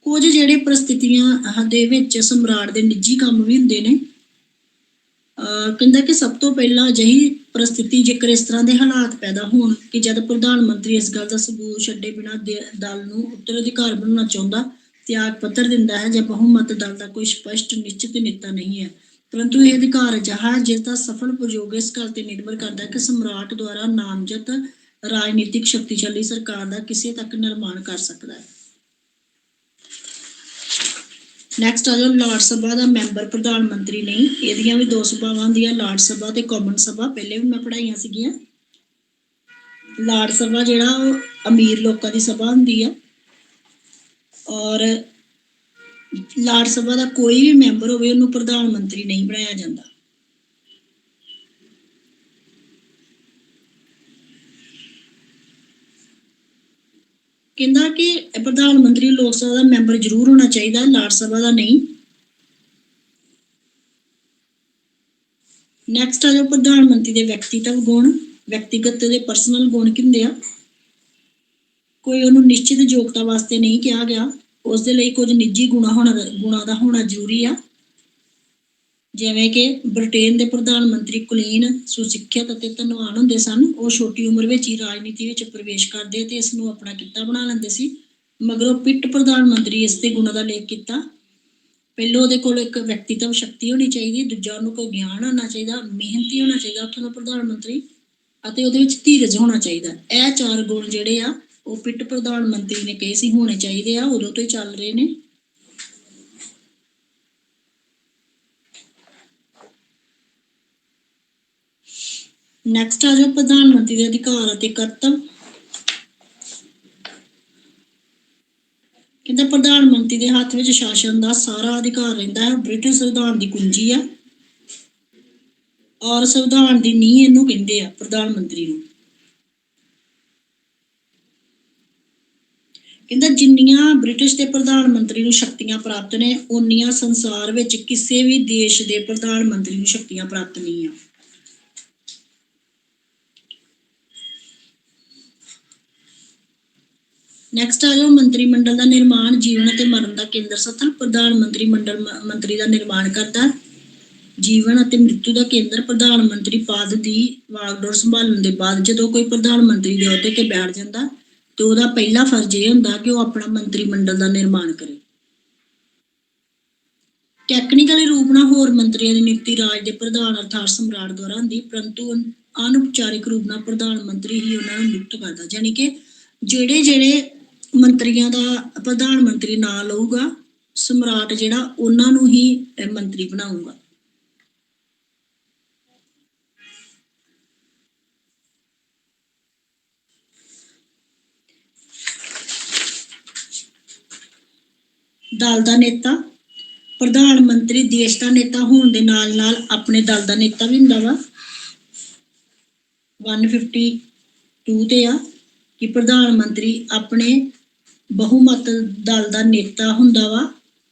[SPEAKER 1] ਕੁਝ ਜਿਹੜੇ ਪਰਿਸਥਿਤੀਆਂ ਦੇ ਵਿੱਚ ਸਮਰਾਟ ਦੇ ਨਿੱਜੀ ਕੰਮ ਵੀ ਹੁੰਦੇ ਨੇ। ਕਹਿੰਦਾ ਕਿ ਸਭ ਤੋਂ ਪਹਿਲਾਂ ਅਜਿਹੀ ਪਰਿਸਥਿਤੀ ਜੇਕਰ ਇਸ ਤਰ੍ਹਾਂ ਦੇ ਹਾਲਾਤ ਪੈਦਾ ਹੋਣ ਕਿ ਜਦ ਪ੍ਰਧਾਨ ਮੰਤਰੀ ਇਸ ਗੱਲ ਦਾ ਸਬੂਤ ਛੱਡੇ ਬਿਨਾਂ ਦਲ ਨੂੰ ਉੱਤਰਾਧਿਕਾਰ ਬਣਾਉਣਾ ਚਾਹੁੰਦਾ, ਤਿਆਗ ਪੱਤਰ ਦਿੰਦਾ ਹੈ ਜਾਂ ਬਹੁਮਤ ਦਲ ਦਾ ਕੋਈ ਸਪਸ਼ਟ ਨਿਸ਼ਚਿਤ ਨੇਤਾ ਨਹੀਂ ਹੈ, ਪਰੰਤੂ ਇਹ ਅਧਿਕਾਰ ਅਜਿਹਾ ਹੈ ਜਿਸ ਦਾ ਸਫਲ ਪ੍ਰਯੋਗ ਇਸ ਗੱਲ ਤੇ ਨਿਰਭਰ ਕਰਦਾ ਹੈ ਕਿ ਸਮਰਾਟ ਦੁਆਰਾ ਨਾਮਜ਼ਦ ਰਾਜਨੀਤਿਕ ਸ਼ਕਤੀਸ਼ਾਲੀ ਸਰਕਾਰ ਦਾ ਕਿਸੇ ਤੱਕ ਨਿਰਮਾਣ ਕਰ ਸਕਦਾ ਹੈ। ਨੈਕਸਟ ਆ ਜਾਓ ਲਾਟ ਸਭਾ ਦਾ ਮੈਂਬਰ ਪ੍ਰਧਾਨ ਮੰਤਰੀ ਨਹੀਂ। ਇਹਦੀਆਂ ਵੀ ਦੋ ਸਭਾਵਾਂ ਹੁੰਦੀਆਂ, ਲਾਟ ਸਭਾ ਤੇ ਕਾਮਨ ਸਭਾ। ਪਹਿਲੇ ਵੀ ਮੈਂ ਪੜ੍ਹਾਈਆਂ ਸੀਗੀਆਂ। ਲਾਟ ਸਭਾ ਜਿਹੜਾ ਉਹ ਅਮੀਰ ਲੋਕਾਂ ਦੀ ਸਭਾ ਹੁੰਦੀ ਆ, ਔਰ ਲਾਟ ਸਭਾ ਦਾ ਕੋਈ ਵੀ ਮੈਂਬਰ ਹੋਵੇ ਉਹਨੂੰ ਪ੍ਰਧਾਨ ਮੰਤਰੀ ਨਹੀਂ ਬਣਾਇਆ ਜਾਂਦਾ। ਕਹਿੰਦਾ ਕਿ ਪ੍ਰਧਾਨ ਮੰਤਰੀ ਲੋਕ ਸਭਾ ਦਾ ਮੈਂਬਰ ਜ਼ਰੂਰ ਹੋਣਾ ਚਾਹੀਦਾ, ਲਾਟ ਸਭਾ ਦਾ ਨਹੀਂ। ਨੈਕਸਟ ਆ ਜਾਓ ਪ੍ਰਧਾਨ ਮੰਤਰੀ ਦੇ ਵਿਅਕਤੀਤਵ ਗੁਣ। ਵਿਅਕਤੀਗਤ ਦੇ ਪਰਸਨਲ ਗੁਣ ਕੀ ਹੁੰਦੇ ਆ? ਕੋਈ ਉਹਨੂੰ ਨਿਸ਼ਚਿਤ ਯੋਗਤਾ ਵਾਸਤੇ ਨਹੀਂ ਕਿਹਾ ਗਿਆ, ਉਸ ਦੇ ਲਈ ਕੁਝ ਨਿੱਜੀ ਗੁਣਾਂ ਦਾ ਹੋਣਾ ਜ਼ਰੂਰੀ ਆ। ਜਿਵੇਂ ਕਿ ਬ੍ਰਿਟੇਨ ਦੇ ਪ੍ਰਧਾਨ ਮੰਤਰੀ ਕੁਲੀਨ, ਸੁਸਿੱਖਿਅਤ ਅਤੇ ਧਨਵਾਨ ਹੁੰਦੇ ਸਨ। ਉਹ ਛੋਟੀ ਉਮਰ ਵਿੱਚ ਹੀ ਰਾਜਨੀਤੀ ਵਿੱਚ ਪ੍ਰਵੇਸ਼ ਕਰਦੇ ਅਤੇ ਇਸ ਨੂੰ ਆਪਣਾ ਕਿੱਤਾ ਬਣਾ ਲੈਂਦੇ ਸੀ। ਮਗਰੋਂ ਪਿੱਟ ਪ੍ਰਧਾਨ ਮੰਤਰੀ ਇਸ ਦੇ ਗੁਣਾਂ ਦਾ ਲੇਖ ਕੀਤਾ। ਪਹਿਲੋਂ ਉਹਦੇ ਕੋਲ ਇੱਕ ਵਿਅਕਤੀਤਵ ਸ਼ਕਤੀ ਹੋਣੀ ਚਾਹੀਦੀ, ਦੂਜਾ ਉਹਨੂੰ ਕੋਈ ਗਿਆਨ ਹੋਣਾ ਚਾਹੀਦਾ, ਮਿਹਨਤੀ ਹੋਣਾ ਚਾਹੀਦਾ ਉੱਥੋਂ ਦਾ ਪ੍ਰਧਾਨ ਮੰਤਰੀ, ਅਤੇ ਉਹਦੇ ਵਿੱਚ ਧੀਰਜ ਹੋਣਾ ਚਾਹੀਦਾ। ਇਹ 4 ਗੁਣ ਜਿਹੜੇ ਆ ਉਹ ਪਿੱਟ ਪ੍ਰਧਾਨ ਮੰਤਰੀ ਨੇ ਕਹੇ ਸੀ ਹੋਣੇ ਚਾਹੀਦੇ ਆ, ਉਦੋਂ ਤੋਂ ਹੀ ਚੱਲ ਰਹੇ ਨੇ। ਨੈਕਸਟ ਆ ਜਾਓ ਪ੍ਰਧਾਨ ਮੰਤਰੀ ਦੇ ਅਧਿਕਾਰ ਅਤੇ ਕਰਤੱਵ। ਕਹਿੰਦੇ ਪ੍ਰਧਾਨ ਮੰਤਰੀ ਦੇ ਹੱਥ ਵਿੱਚ ਸ਼ਾਸਨ ਦਾ ਸਾਰਾ ਅਧਿਕਾਰ ਰਹਿੰਦਾ ਹੈ। ਬ੍ਰਿਟਿਸ਼ ਸੰਵਿਧਾਨ ਦੀ ਕੁੰਜੀ ਆ, ਔਰ ਸੰਵਿਧਾਨ ਦੀ ਨੀਂਹ ਇਹਨੂੰ ਕਹਿੰਦੇ ਆ ਪ੍ਰਧਾਨ ਮੰਤਰੀ ਨੂੰ। ਕਹਿੰਦਾ ਜਿੰਨੀਆਂ ਬ੍ਰਿਟਿਸ਼ ਦੇ ਪ੍ਰਧਾਨ ਮੰਤਰੀ ਨੂੰ ਸ਼ਕਤੀਆਂ ਪ੍ਰਾਪਤ ਨੇ, ਓਨੀਆਂ ਸੰਸਾਰ ਵਿੱਚ ਕਿਸੇ ਵੀ ਦੇਸ਼ ਦੇ ਪ੍ਰਧਾਨ ਮੰਤਰੀ ਨੂੰ ਸ਼ਕਤੀਆਂ ਪ੍ਰਾਪਤ ਨਹੀਂ ਆ। ਨੈਕਸਟ ਆ ਜਾਓ ਮੰਤਰੀ ਮੰਡਲ ਦਾ ਨਿਰਮਾਣ। ਜੀਵਨ ਅਤੇ ਮਰਨ ਦਾ ਕੇਂਦਰ ਸਥਲ ਪ੍ਰਧਾਨ ਮੰਤਰੀ ਦਾ ਨਿਰਮਾਣ ਕਰਦਾ। ਜੀਵਨ ਅਤੇ ਮ੍ਰਿਤੂ ਦਾ ਕੇਂਦਰ ਪ੍ਰਧਾਨ ਮੰਤਰੀ ਪਦ ਦੀ ਵਾਗਡੋਰ ਸੰਭਾਲਣ ਦੇ ਬਾਅਦ ਜਦੋਂ ਕੋਈ ਪ੍ਰਧਾਨ ਮੰਤਰੀ ਦੇ ਅਹੁਦੇ ਤੇ ਬੈਠ ਜਾਂਦਾ ਤੇ ਉਹਦਾ ਪਹਿਲਾ ਫਰਜ਼ ਇਹ ਹੁੰਦਾ ਕਿ ਉਹ ਆਪਣਾ ਮੰਤਰੀ ਮੰਡਲ ਦਾ ਨਿਰਮਾਣ ਕਰੇ। ਟੈਕਨੀਕਲੀ ਰੂਪ ਨਾਲ ਹੋਰ ਮੰਤਰੀਆਂ ਦੀ ਨਿਯੁਕਤੀ ਰਾਜ ਦੇ ਪ੍ਰਧਾਨ ਅਰਥਾਤ ਸਮਰਾਟ ਦੁਆਰਾ ਹੁੰਦੀ, ਪਰੰਤੂ ਅਨੁਪਚਾਰਿਕ ਰੂਪ ਨਾਲ ਪ੍ਰਧਾਨ ਮੰਤਰੀ ਹੀ ਉਹਨਾਂ ਨੂੰ ਨਿਯੁਕਤ ਕਰਦਾ। ਜਾਣੀ ਕਿ ਜਿਹੜੇ ਮੰਤਰੀਆਂ ਦਾ ਪ੍ਰਧਾਨ ਮੰਤਰੀ ਨਾਂ ਲਊਗਾ, ਸਮਰਾਟ ਜਿਹੜਾ ਉਹਨਾਂ ਨੂੰ ਹੀ ਮੰਤਰੀ ਬਣਾਊਗਾ। ਦਲ ਦਾ ਨੇਤਾ। ਪ੍ਰਧਾਨ ਮੰਤਰੀ ਦੇਸ਼ ਦਾ ਨੇਤਾ ਹੋਣ ਦੇ ਨਾਲ ਆਪਣੇ ਦਲ ਦਾ ਨੇਤਾ ਵੀ ਹੁੰਦਾ ਵਾ। 152 ਤੇ ਆ ਕਿ ਪ੍ਰਧਾਨ ਮੰਤਰੀ ਆਪਣੇ ਬਹੁਮਤ ਦਲ ਦਾ ਨੇਤਾ ਹੁੰਦਾ ਵਾ।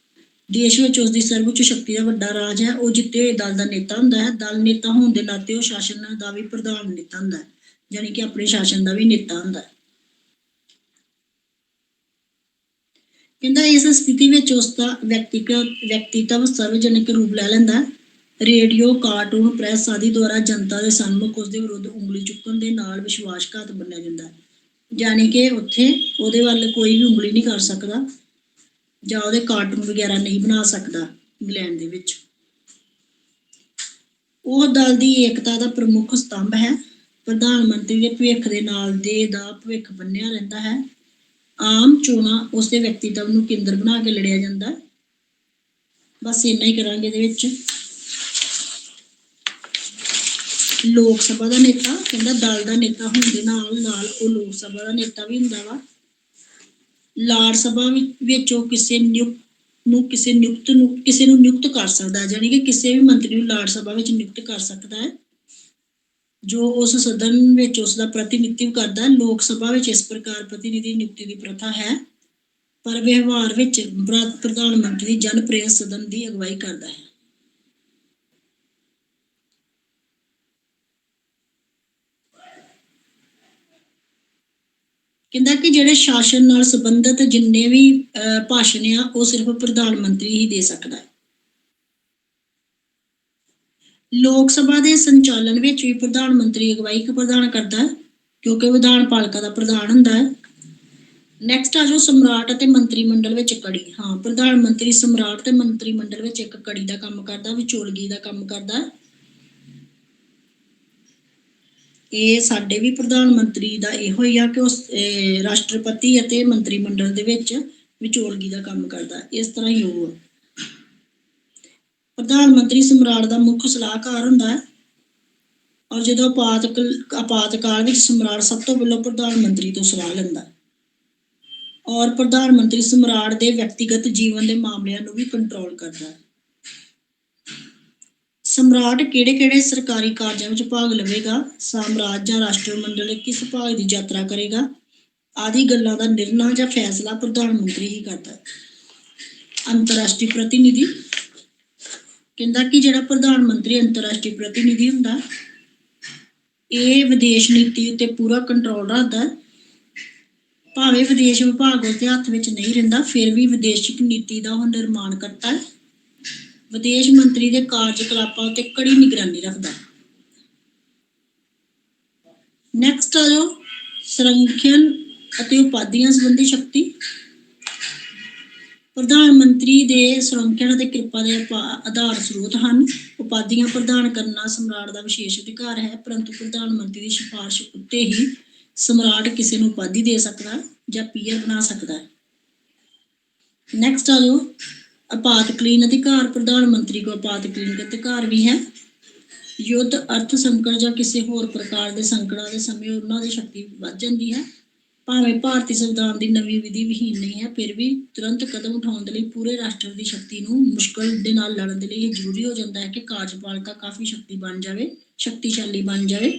[SPEAKER 1] ਦੇਸ਼ ਵਿੱਚ ਉਸਦੀ ਸਰਵਉੱਚ ਸ਼ਕਤੀ ਦਾ ਵੱਡਾ ਰਾਜ ਹੈ। ਉਹ ਜਿੱਤੇ ਹੋਏ ਦਲ ਦਾ ਨੇਤਾ ਹੁੰਦਾ ਹੈ। ਦਲ ਨੇਤਾ ਹੋਣ ਦੇ ਨਾਤੇ ਉਹ ਸ਼ਾਸਨ ਦਾ ਵੀ ਪ੍ਰਧਾਨ ਨੇਤਾ ਹੁੰਦਾ ਹੈ, ਯਾਨੀ ਕਿ ਆਪਣੇ ਸ਼ਾਸਨ ਦਾ ਵੀ ਨੇਤਾ ਹੁੰਦਾ ਹੈ। ਕਹਿੰਦਾ ਇਸ ਸਥਿਤੀ ਵਿੱਚ ਉਸਦਾ ਵਿਅਕਤੀਤਵ ਸਰਵਜਨਕ ਰੂਪ ਲੈ ਲੈਂਦਾ। ਰੇਡੀਓ, ਕਾਰਟੂਨ, ਪ੍ਰੈਸ ਆਦਿ ਦੁਆਰਾ ਜਨਤਾ ਦੇ ਸਨਮੁਖ ਉਸਦੇ ਵਿਰੁੱਧ ਉਂਗਲੀ ਚੁੱਕਣ ਦੇ ਨਾਲ ਵਿਸ਼ਵਾਸਘਾਤ ਮੰਨਿਆ ਜਾਂਦਾ, ਯਾਨੀ ਕਿ ਉੱਥੇ ਉਹਦੇ ਵੱਲ ਕੋਈ ਵੀ ਉਂਗਲੀ ਨਹੀਂ ਕਰ ਸਕਦਾ ਜਾਂ ਉਹਦੇ ਕਾਰਟੂਨ ਵਗੈਰਾ ਨਹੀਂ ਬਣਾ ਸਕਦਾ। ਇੰਗਲੈਂਡ ਦੇ ਵਿੱਚ ਉਹ ਦਲ ਦੀ ਏਕਤਾ ਦਾ ਪ੍ਰਮੁੱਖ ਸਤੰਭ ਹੈ। ਪ੍ਰਧਾਨ ਮੰਤਰੀ ਦੇ ਭਵਿੱਖ ਦੇ ਨਾਲ ਦਾ ਭਵਿੱਖ ਬੰਨਿਆ ਰਹਿੰਦਾ ਹੈ। ਆਮ ਚੋਣਾਂ ਉਸਦੇ ਵਿਅਕਤੀਤਵ ਨੂੰ ਕੇਂਦਰ ਬਣਾ ਕੇ ਲੜਿਆ ਜਾਂਦਾ। ਬਸ ਇੰਨਾ ਹੀ ਕਰਾਂਗੇ ਇਹਦੇ ਵਿੱਚ। ਲੋਕ ਸਭਾ ਦਾ ਨੇਤਾ, ਕਹਿੰਦਾ ਦਲ ਦਾ ਨੇਤਾ ਹੋਣ ਦੇ ਨਾਲ ਉਹ ਲੋਕ ਸਭਾ ਦਾ ਨੇਤਾ ਵੀ ਹੁੰਦਾ ਵਾ। ਲਾੜ ਸਭਾ ਵਿੱਚ ਉਹ ਕਿਸੇ ਨੂੰ ਨਿਯੁਕਤ ਕਰ ਸਕਦਾ ਹੈ, ਯਾਨੀ ਕਿ ਕਿਸੇ ਵੀ ਮੰਤਰੀ ਨੂੰ ਲਾੜ ਸਭਾ ਵਿੱਚ ਨਿਯੁਕਤ ਕਰ ਸਕਦਾ ਹੈ ਜੋ ਉਸ ਸਦਨ ਵਿੱਚ ਉਸ ਦਾ ਪ੍ਰਤੀਨਿਧਿਤਵ ਕਰਦਾ। ਲੋਕ ਸਭਾ ਵਿੱਚ ਇਸ ਪ੍ਰਕਾਰ ਪ੍ਰਤੀਨਿਧੀ ਨਿਯੁਕਤੀ ਦੀ ਪ੍ਰਥਾ ਹੈ, ਪਰ ਵਿਵਹਾਰ ਵਿੱਚ ਪ੍ਰਧਾਨ ਮੰਤਰੀ ਜਨਪ੍ਰਿਯ ਸਦਨ ਦੀ ਅਗਵਾਈ ਕਰਦਾ ਹੈ। ਕਹਿੰਦਾ ਕਿ ਜਿਹੜੇ ਸ਼ਾਸਨ ਨਾਲ ਸੰਬੰਧਿਤ ਜਿੰਨੇ ਵੀ ਭਾਸ਼ਣ ਆ ਉਹ ਸਿਰਫ ਪ੍ਰਧਾਨ ਮੰਤਰੀ ਹੀ ਦੇ ਸਕਦਾ ਹੈ। ਲੋਕ ਸਭਾ ਦੇ ਸੰਚਾਲਨ ਵਿੱਚ ਵੀ ਪ੍ਰਧਾਨ ਮੰਤਰੀ ਅਗਵਾਈ ਪ੍ਰਦਾਨ ਕਰਦਾ ਹੈ, ਕਿਉਂਕਿ ਵਿਧਾਨ ਪਾਲਿਕਾ ਦਾ ਪ੍ਰਧਾਨ ਹੁੰਦਾ ਹੈ। ਨੈਕਸਟ ਆ ਜਾਓ ਸਮਰਾਟ ਅਤੇ ਮੰਤਰੀ ਮੰਡਲ ਵਿੱਚ ਕੜੀ। ਹਾਂ, ਪ੍ਰਧਾਨ ਮੰਤਰੀ ਸਮਰਾਟ ਤੇ ਮੰਤਰੀ ਮੰਡਲ ਵਿੱਚ ਇੱਕ ਕੜੀ ਦਾ ਕੰਮ ਕਰਦਾ, ਵਿਚੋਲਗੀ ਦਾ ਕੰਮ ਕਰਦਾ। ਇਹ ਸਾਡੇ ਵੀ ਪ੍ਰਧਾਨ ਮੰਤਰੀ ਦਾ ਇਹੋ ਹੀ ਆ ਕਿ ਉਸ ਰਾਸ਼ਟਰਪਤੀ ਅਤੇ ਮੰਤਰੀ ਮੰਡਲ ਦੇ ਵਿੱਚ ਵਿਚੋਲਗੀ ਦਾ ਕੰਮ ਕਰਦਾ। ਇਸ ਤਰ੍ਹਾਂ ਹੀ ਉਹ ਪ੍ਰਧਾਨ ਮੰਤਰੀ ਸਮਰਾਟ ਦਾ ਮੁੱਖ ਸਲਾਹਕਾਰ ਹੁੰਦਾ ਹੈ, ਔਰ ਜਦੋਂ ਆਪਾਤਕਾਲ ਵਿੱਚ ਸਮਰਾਟ ਸਭ ਤੋਂ ਪਹਿਲਾਂ ਪ੍ਰਧਾਨ ਮੰਤਰੀ ਤੋਂ ਸਲਾਹ ਲੈਂਦਾ, ਔਰ ਪ੍ਰਧਾਨ ਮੰਤਰੀ ਸਮਰਾਟ ਦੇ ਵਿਅਕਤੀਗਤ ਜੀਵਨ ਦੇ ਮਾਮਲਿਆਂ ਨੂੰ ਵੀ ਕੰਟਰੋਲ ਕਰਦਾ ਹੈ। ਸਮਰਾਟ ਕਿਹੜੇ ਸਰਕਾਰੀ ਕਾਰਜਾਂ ਵਿੱਚ ਭਾਗ ਲਵੇਗਾ, ਸਾਮਰਾਜ ਜਾਂ ਰਾਸ਼ਟਰਮੰਡਲ ਕਿਸ ਭਾਗ ਦੀ ਯਾਤਰਾ ਕਰੇਗਾ ਆਦਿ ਗੱਲਾਂ ਦਾ ਨਿਰਣਾ ਜਾਂ ਫੈਸਲਾ ਪ੍ਰਧਾਨ ਮੰਤਰੀ ਹੀ ਕਰਦਾ ਹੈ। ਅੰਤਰਰਾਸ਼ਟਰੀ ਪ੍ਰਤੀਨਿਧੀ, ਕਹਿੰਦਾ ਕਿ ਜਿਹੜਾ ਪ੍ਰਧਾਨ ਮੰਤਰੀ ਅੰਤਰਰਾਸ਼ਟਰੀ ਪ੍ਰਤੀਨਿਧੀ ਹੁੰਦਾ, ਇਹ ਵਿਦੇਸ਼ ਨੀਤੀ ਉੱਤੇ ਪੂਰਾ ਕੰਟਰੋਲ ਰੱਖਦਾ। ਭਾਵੇਂ ਵਿਦੇਸ਼ ਵਿਭਾਗ ਉਸਦੇ ਹੱਥ ਵਿੱਚ ਨਹੀਂ ਰਹਿੰਦਾ, ਫਿਰ ਵੀ ਵਿਦੇਸ਼ਿਕ ਨੀਤੀ ਦਾ ਉਹ ਨਿਰਮਾਣ ਕਰਤਾ ਹੈ। ਵਿਦੇਸ਼ ਮੰਤਰੀ ਦੇ ਕਾਰਜਕਲਾਪਾਂ ਉੱਤੇ ਕੜੀ ਨਿਗਰਾਨੀ ਰੱਖਦਾ। ਨੈਕਸਟ ਆ ਜਾਓ ਸੰਰਖਣ ਅਤੇ ਉਪਾਧੀਆਂ ਸੰਬੰਧੀ ਸ਼ਕਤੀ। ਪ੍ਰਧਾਨ ਮੰਤਰੀ ਦੇ ਸੰਰਖਣ ਅਤੇ ਕਿਰਪਾ ਦੇ ਆਧਾਰ ਸਰੋਤ ਹਨ। ਉਪਾਧੀਆਂ ਪ੍ਰਦਾਨ ਕਰਨਾ ਸਮਰਾਟ ਦਾ ਵਿਸ਼ੇਸ਼ ਅਧਿਕਾਰ ਹੈ, ਪਰੰਤੂ ਪ੍ਰਧਾਨ ਮੰਤਰੀ ਦੀ ਸਿਫਾਰਿਸ਼ ਉੱਤੇ ਹੀ ਸਮਰਾਟ ਕਿਸੇ ਨੂੰ ਉਪਾਧੀ ਦੇ ਸਕਦਾ ਜਾਂ ਪੀਅਰ ਬਣਾ ਸਕਦਾ ਹੈ। ਨੈਕਸਟ ਆ ਜਾਓ ਆਪਾਤਕਾਲੀਨ ਅਧਿਕਾਰ। ਪ੍ਰਧਾਨ ਮੰਤਰੀ ਕੋਲ ਆਪਾਤਕਾਲੀਨ ਅਧਿਕਾਰ ਵੀ ਹੈ। ਯੁੱਧ, ਅਰਥ ਸੰਕਟ ਜਾਂ ਕਿਸੇ ਹੋਰ ਪ੍ਰਕਾਰ ਦੇ ਸੰਕਟਾਂ ਦੇ ਸਮੇਂ ਉਹਨਾਂ ਦੀ ਸ਼ਕਤੀ ਵੱਧ ਜਾਂਦੀ ਹੈ। ਭਾਵੇਂ ਭਾਰਤੀ ਸੰਵਿਧਾਨ ਦੀ ਨਵੀਂ ਵਿਧੀ ਵਿਹੀਨ ਨਹੀਂ ਹੈ, ਫਿਰ ਵੀ ਤੁਰੰਤ ਕਦਮ ਉਠਾਉਣ ਦੇ ਲਈ ਪੂਰੇ ਰਾਸ਼ਟਰ ਦੀ ਸ਼ਕਤੀ ਨੂੰ ਮੁਸ਼ਕਲ ਦੇ ਨਾਲ ਲੜਨ ਦੇ ਲਈ ਇਹ ਜ਼ਰੂਰੀ ਹੋ ਜਾਂਦਾ ਹੈ ਕਿ ਕਾਰਜਪਾਲਿਕਾ ਕਾਫੀ ਸ਼ਕਤੀਸ਼ਾਲੀ ਬਣ ਜਾਵੇ।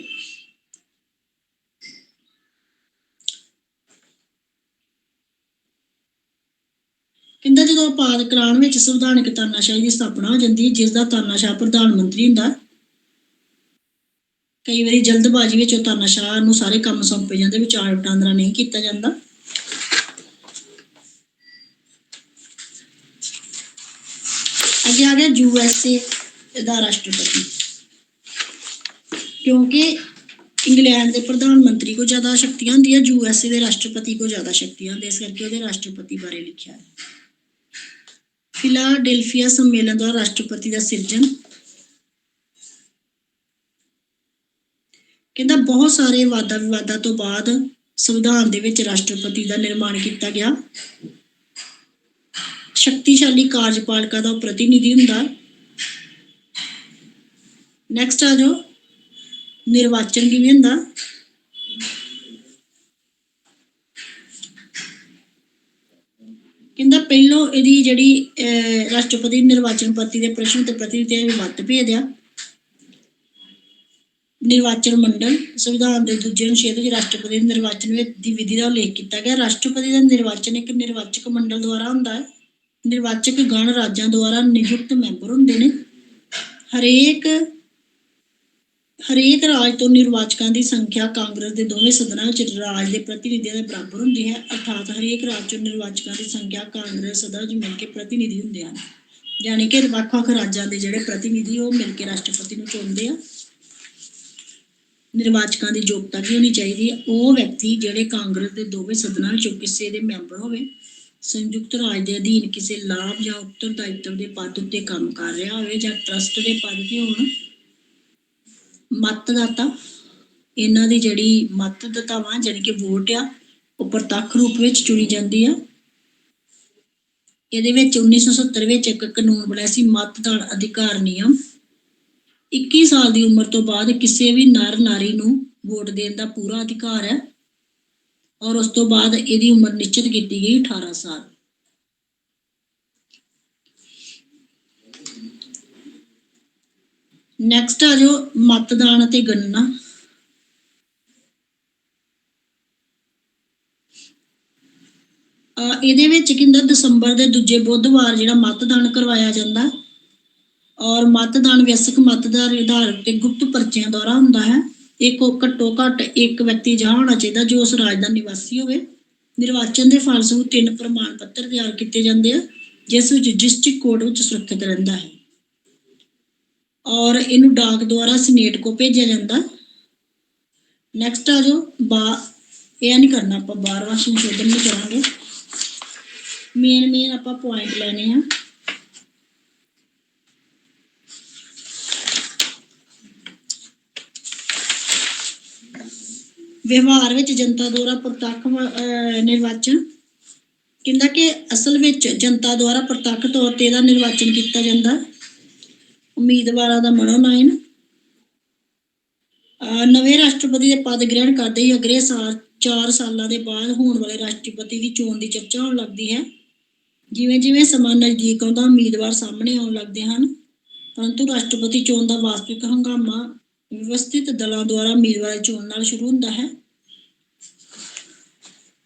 [SPEAKER 1] ਕਹਿੰਦਾ ਜਦੋਂ ਆਪਾਤਕਾਲ ਵਿੱਚ ਸੰਵਿਧਾਨਕ ਤਾਨਾਸ਼ਾਹੀ ਦੀ ਸਥਾਪਨਾ ਹੋ ਜਾਂਦੀ ਹੈ, ਜਿਸ ਦਾ ਤਾਨਾਸ਼ਾਹ ਪ੍ਰਧਾਨ ਮੰਤਰੀ ਹੁੰਦਾ। ਕਈ ਵਾਰੀ ਜਲਦਬਾਜ਼ੀ ਵਿੱਚ ਉਹ ਤਾਨਾਸ਼ਾਹ ਨੂੰ ਸਾਰੇ ਕੰਮ ਸੌਂਪੇ ਜਾਂਦੇ, ਵਿਚਾਰ ਵਟਾਂਦਰਾ ਨਹੀਂ ਕੀਤਾ ਜਾਂਦਾ। ਅੱਗੇ ਆ ਗਿਆ USA ਦਾ ਰਾਸ਼ਟਰਪਤੀ। ਕਿਉਂਕਿ ਇੰਗਲੈਂਡ ਦੇ ਪ੍ਰਧਾਨ ਮੰਤਰੀ ਕੋਲ ਜ਼ਿਆਦਾ ਸ਼ਕਤੀਆਂ ਹੁੰਦੀਆਂ, USA ਦੇ ਰਾਸ਼ਟਰਪਤੀ ਕੋਲ ਜ਼ਿਆਦਾ ਸ਼ਕਤੀਆਂ ਹੁੰਦੀਆਂ, ਇਸ ਕਰਕੇ ਉਹਦੇ ਰਾਸ਼ਟਰਪਤੀ ਬਾਰੇ ਲਿਖਿਆ ਹੈ। ਫਿਲਾਡੈਲਫੀਆ ਸੰਮੇਲਨ ਦਾ ਰਾਸ਼ਟਰਪਤੀ ਦਾ ਸਿਰਜਣ। ਕਹਿੰਦਾ ਬਹੁਤ ਸਾਰੇ ਵਾਦਾ ਵਿਵਾਦਾਂ ਤੋਂ ਬਾਅਦ ਸੰਵਿਧਾਨ ਦੇ ਵਿੱਚ ਰਾਸ਼ਟਰਪਤੀ ਦਾ ਨਿਰਮਾਣ ਕੀਤਾ ਗਿਆ। ਸ਼ਕਤੀਸ਼ਾਲੀ ਕਾਰਜਪਾਲਿਕਾ ਦਾ ਪ੍ਰਤੀਨਿਧੀ ਹੁੰਦਾ। ਨੈਕਸਟ ਆ ਜਾਓ ਨਿਰਵਾਚਨ ਕਿਵੇਂ ਹੁੰਦਾ। ਕਹਿੰਦਾ ਪਹਿਲੋਂ ਇਹਦੀ ਜਿਹੜੀ ਰਾਸ਼ਟਰਪਤੀ ਨਿਰਵਾਚਨ ਪੱਤੀ ਦੇ ਪ੍ਰਸ਼ਨ ਤੇ ਪ੍ਰਤੀਨਿਧੀ ਦੇ ਮਤਭੇਦ ਆ। ਨਿਰਵਾਚਨ ਮੰਡਲ ਸੰਵਿਧਾਨ ਦੇ ਦੂਜੇ ਅਨੁਛੇਦ ਵਿੱਚ ਰਾਸ਼ਟਰਪਤੀ ਦੇ ਨਿਰਵਾਚਨ ਦੀ ਵਿਧੀ ਦਾ ਉਲੇਖ ਕੀਤਾ ਗਿਆ। ਰਾਸ਼ਟਰਪਤੀ ਦਾ ਨਿਰਵਾਚਨ ਇੱਕ ਨਿਰਵਾਚਕ ਮੰਡਲ ਦੁਆਰਾ ਹੁੰਦਾ ਹੈ। ਨਿਰਵਾਚਕ ਗਣ ਰਾਜਾਂ ਦੁਆਰਾ ਨਿਯੁਕਤ ਮੈਂਬਰ ਹੁੰਦੇ ਨੇ। ਹਰੇਕ ਰਾਜ ਤੋਂ ਨਿਰਵਾਚਕਾਂ ਦੀ ਸੰਖਿਆ ਕਾਂਗਰਸ ਦੇ ਦੋਵੇਂ ਸਦਨਾਂ ਵਿੱਚ ਰਾਜ ਦੇ ਪ੍ਰਤੀਨਿਧੀਆਂ ਦੇ ਬਰਾਬਰ ਹੁੰਦੀ ਹੈ। ਅਰਥਾਤ ਹਰੇਕ ਰਾਜ ਚੋਂ ਨਿਰਵਾਚਕਾਂ ਦੀ ਸੰਖਿਆ ਕਾਂਗਰਸ ਸਦਨ ਵਿੱਚ ਮਿਲ ਕੇ ਪ੍ਰਤੀਨਿਧੀ ਹੁੰਦੇ ਹਨ। ਯਾਨੀ ਕਿ ਵੱਖ-ਵੱਖ ਰਾਜਾਂ ਦੇ ਜਿਹੜੇ ਪ੍ਰਤੀਨਿਧੀ ਉਹ ਮਿਲ ਕੇ ਰਾਸ਼ਟਰਪਤੀ ਨੂੰ ਚੁਣਦੇ ਆ। ਨਿਰਵਾਚਕਾਂ ਦੀ ਯੋਗਤਾ ਕੀ ਹੋਣੀ ਚਾਹੀਦੀ ਹੈ? ਉਹ ਵਿਅਕਤੀ ਜਿਹੜੇ ਕਾਂਗਰਸ ਦੇ ਦੋਵੇਂ ਸਦਨਾਂ ਵਿੱਚੋਂ ਕਿਸੇ ਦੇ ਮੈਂਬਰ ਹੋਵੇ, ਸੰਯੁਕਤ ਰਾਜ ਦੇ ਅਧੀਨ ਕਿਸੇ ਲਾਭ ਜਾਂ ਉੱਤਰਦਾਇਤਵ ਦੇ ਪਦ ਉੱਤੇ ਕੰਮ ਕਰ ਰਿਹਾ ਹੋਵੇ ਜਾਂ ਟਰਸਟ ਦੇ ਪਦ ਤੇ ਹੋਣ। ਮਤਦਾਤਾ, ਇਹਨਾਂ ਦੀ ਜਿਹੜੀ ਮਤਦਾਤਾਵਾਂ ਜਾਣੀ ਕਿ ਵੋਟ ਆ ਉਹ ਪ੍ਰਤੱਖ ਰੂਪ ਵਿੱਚ ਚੁਣੀ ਜਾਂਦੀ ਆ। ਇਹਦੇ ਵਿੱਚ 1970 ਵਿੱਚ ਇੱਕ ਕਾਨੂੰਨ ਬਣਿਆ ਸੀ, ਮਤਦਾਨ ਅਧਿਕਾਰ ਨਿਯਮ। 21 ਸਾਲ ਦੀ ਉਮਰ ਤੋਂ ਬਾਅਦ ਕਿਸੇ ਵੀ ਨਰ ਨਾਰੀ ਨੂੰ ਵੋਟ ਦੇਣ ਦਾ ਪੂਰਾ ਅਧਿਕਾਰ ਹੈ ਔਰ ਉਸ ਤੋਂ ਬਾਅਦ ਇਹਦੀ ਉਮਰ ਨਿਸ਼ਚਿਤ ਕੀਤੀ ਗਈ 18 ਸਾਲ। ਨੈਕਸਟ ਆ ਜੋ ਮਤਦਾਨ ਅਤੇ ਗਣਨਾ। ਇਹਦੇ ਵਿੱਚ ਕੀ ਹੁੰਦਾ, ਦਸੰਬਰ ਦੇ ਦੂਜੇ ਬੁੱਧਵਾਰ ਜਿਹੜਾ ਮਤਦਾਨ ਕਰਵਾਇਆ ਜਾਂਦਾ ਔਰ ਮਤਦਾਨ ਵਿਅਸਕ ਮਤਦਾਰ ਆਧਾਰ ਤੇ ਗੁਪਤ ਪਰਚੀਆਂ ਦੁਆਰਾ ਹੁੰਦਾ ਹੈ। ਘੱਟੋ ਘੱਟ ਇੱਕ ਵਿਅਕਤੀ ਅਜਿਹਾ ਹੋਣਾ ਚਾਹੀਦਾ ਜੋ ਉਸ ਰਾਜ ਦਾ ਨਿਵਾਸੀ ਹੋਵੇ। ਨਿਰਵਾਚਨ ਦੇ ਫਲਸਰੂਪ 3 ਪ੍ਰਮਾਣ ਪੱਤਰ ਤਿਆਰ ਕੀਤੇ ਜਾਂਦੇ ਆ ਜਿਸ ਵਿੱਚ ਡਿਸਟ੍ਰਿਕਟ ਕੋਰਟ ਵਿੱਚ ਸੁਰੱਖਿਅਤ ਰਹਿੰਦਾ ਹੈ ਔਰ ਇਹਨੂੰ ਡਾਕ ਦੁਆਰਾ ਸੀਨੇਟ ਕੋ ਭੇਜਿਆ ਜਾਂਦਾ। ਨੈਕਸਟ ਆ ਜੋ ਇਹ ਨਹੀਂ ਕਰਨਾ ਆਪਾਂ 12ਵਾਂ ਸੰਸ਼ੋਧਨ ਨਹੀਂ ਕਰਾਂਗੇ। ਮੇਨ ਆਪਾਂ ਪੁਆਇੰਟ ਲੈਣੇ ਆ। ਵਿਵਹਾਰ ਵਿੱਚ ਜਨਤਾ ਦੁਆਰਾ ਪ੍ਰਤੱਖ ਨਿਰਵਾਚਨ ਕਹਿੰਦਾ ਕਿ ਅਸਲ ਵਿੱਚ ਜਨਤਾ ਦੁਆਰਾ ਪ੍ਰਤੱਖ ਤੌਰ ਤੇ ਇਹਦਾ ਨਿਰਵਾਚਨ ਕੀਤਾ ਜਾਂਦਾ। ਉਮੀਦਵਾਰਾਂ ਦਾ ਮਨੋਨਇਨ। ਨਵੇਂ ਰਾਸ਼ਟਰਪਤੀ ਦੇ ਪਦ ਗ੍ਰਹਿਣ ਕਰਦੇ ਹੀ ਅਗਲੇ ਸਾਲ 4 ਸਾਲਾਂ ਦੇ ਬਾਅਦ ਹੋਣ ਵਾਲੇ ਰਾਸ਼ਟਰਪਤੀ ਦੀ ਚੋਣ ਦੀ ਚਰਚਾ ਹੋਣ ਲੱਗਦੀ ਹੈ। ਜਿਵੇਂ ਜਿਵੇਂ ਸਮਾਂ ਨਜ਼ਦੀਕ ਆਉਂਦਾ ਉਮੀਦਵਾਰ ਸਾਹਮਣੇ ਆਉਣ ਲੱਗਦੇ ਹਨ, ਪਰੰਤੂ ਰਾਸ਼ਟਰਪਤੀ ਚੋਣ ਦਾ ਵਾਸਤਵਿਕ ਹੰਗਾਮਾ ਵਿਵਸਥਿਤ ਦਲਾਂ ਦੁਆਰਾ ਉਮੀਦਵਾਰ ਚੋਣ ਨਾਲ ਸ਼ੁਰੂ ਹੁੰਦਾ ਹੈ।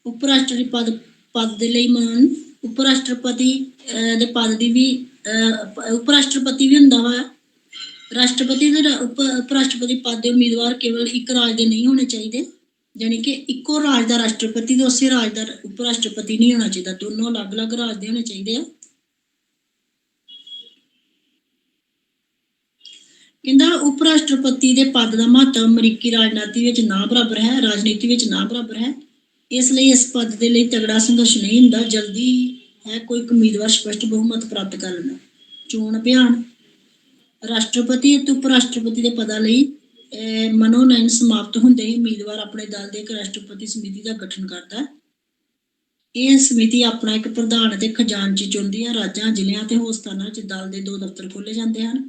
[SPEAKER 1] ਉਪ ਰਾਸ਼ਟਰਪਤੀ ਪਦ ਦੇ ਲਈ ਉਪ ਰਾਸ਼ਟਰਪਤੀ ਦੇ ਪਦ ਦੀ ਵੀ ਉਪ ਰਾਸ਼ਟਰਪਤੀ ਵੀ ਹੁੰਦਾ ਵਾ। ਰਾਸ਼ਟਰਪਤੀ ਦੇ ਉਪ ਰਾਸ਼ਟਰਪਤੀ ਪਦ ਦੇ ਉਮੀਦਵਾਰ ਕੇਵਲ ਇੱਕ ਰਾਜ ਦੇ ਨਹੀਂ ਹੋਣੇ ਚਾਹੀਦੇ, ਜਾਣੀ ਕਿ ਇੱਕੋ ਰਾਜ ਦਾ ਰਾਸ਼ਟਰਪਤੀ ਤੇ ਉਸੇ ਰਾਜ ਦਾ ਉਪ ਰਾਸ਼ਟਰਪਤੀ ਨਹੀਂ ਹੋਣਾ ਚਾਹੀਦਾ, ਦੋਨੋਂ ਅਲੱਗ-ਅਲੱਗ ਰਾਜ ਦੇ ਹੋਣੇ ਚਾਹੀਦੇ ਆ। ਕਹਿੰਦਾ ਉਪ ਰਾਸ਼ਟਰਪਤੀ ਦੇ ਪਦ ਦਾ ਮਹੱਤਵ ਅਮਰੀਕੀ ਰਾਜਨੀਤੀ ਵਿੱਚ ਨਾ ਬਰਾਬਰ ਹੈ, ਰਾਜਨੀਤੀ ਵਿੱਚ ਨਾ ਬਰਾਬਰ ਹੈ। ਇਸ ਲਈ ਇਸ ਪਦ ਦੇ ਲਈ ਤਗੜਾ ਸੰਘਰਸ਼ ਨਹੀਂ ਹੁੰਦਾ, ਜਲਦੀ ਹੈ ਕੋਈ ਉਮੀਦਵਾਰ ਸਪਸ਼ਟ ਬਹੁਮਤ ਪ੍ਰਾਪਤ ਕਰ ਲੈਂਦਾ। ਚੋਣ ਅਭਿਆਨ। ਰਾਸ਼ਟਰਪਤੀ ਅਤੇ ਉਪ ਰਾਸ਼ਟਰਪਤੀ ਦੇ ਪਦਾਂ ਲਈ ਮਨੋਨਇਨ ਸਮਾਪਤ ਹੁੰਦੇ ਹੀ ਉਮੀਦਵਾਰ ਆਪਣੇ ਦਲ ਦੇ ਇੱਕ ਰਾਸ਼ਟਰਪਤੀ ਸਮਿਤੀ ਦਾ ਗਠਨ ਕਰਦਾ। ਇਹ ਸਮਿਤੀ ਆਪਣਾ ਇੱਕ ਪ੍ਰਧਾਨ ਅਤੇ ਖਜ਼ਾਨਚੀ ਚੁਣਦੀ ਹੈ। ਰਾਜਾਂ, ਜ਼ਿਲ੍ਹਿਆਂ ਤੇ ਹੋਰ ਸਥਾਨਾਂ ਵਿੱਚ ਦਲ ਦੇ 2 ਦਫ਼ਤਰ ਖੋਲ੍ਹੇ ਜਾਂਦੇ ਹਨ।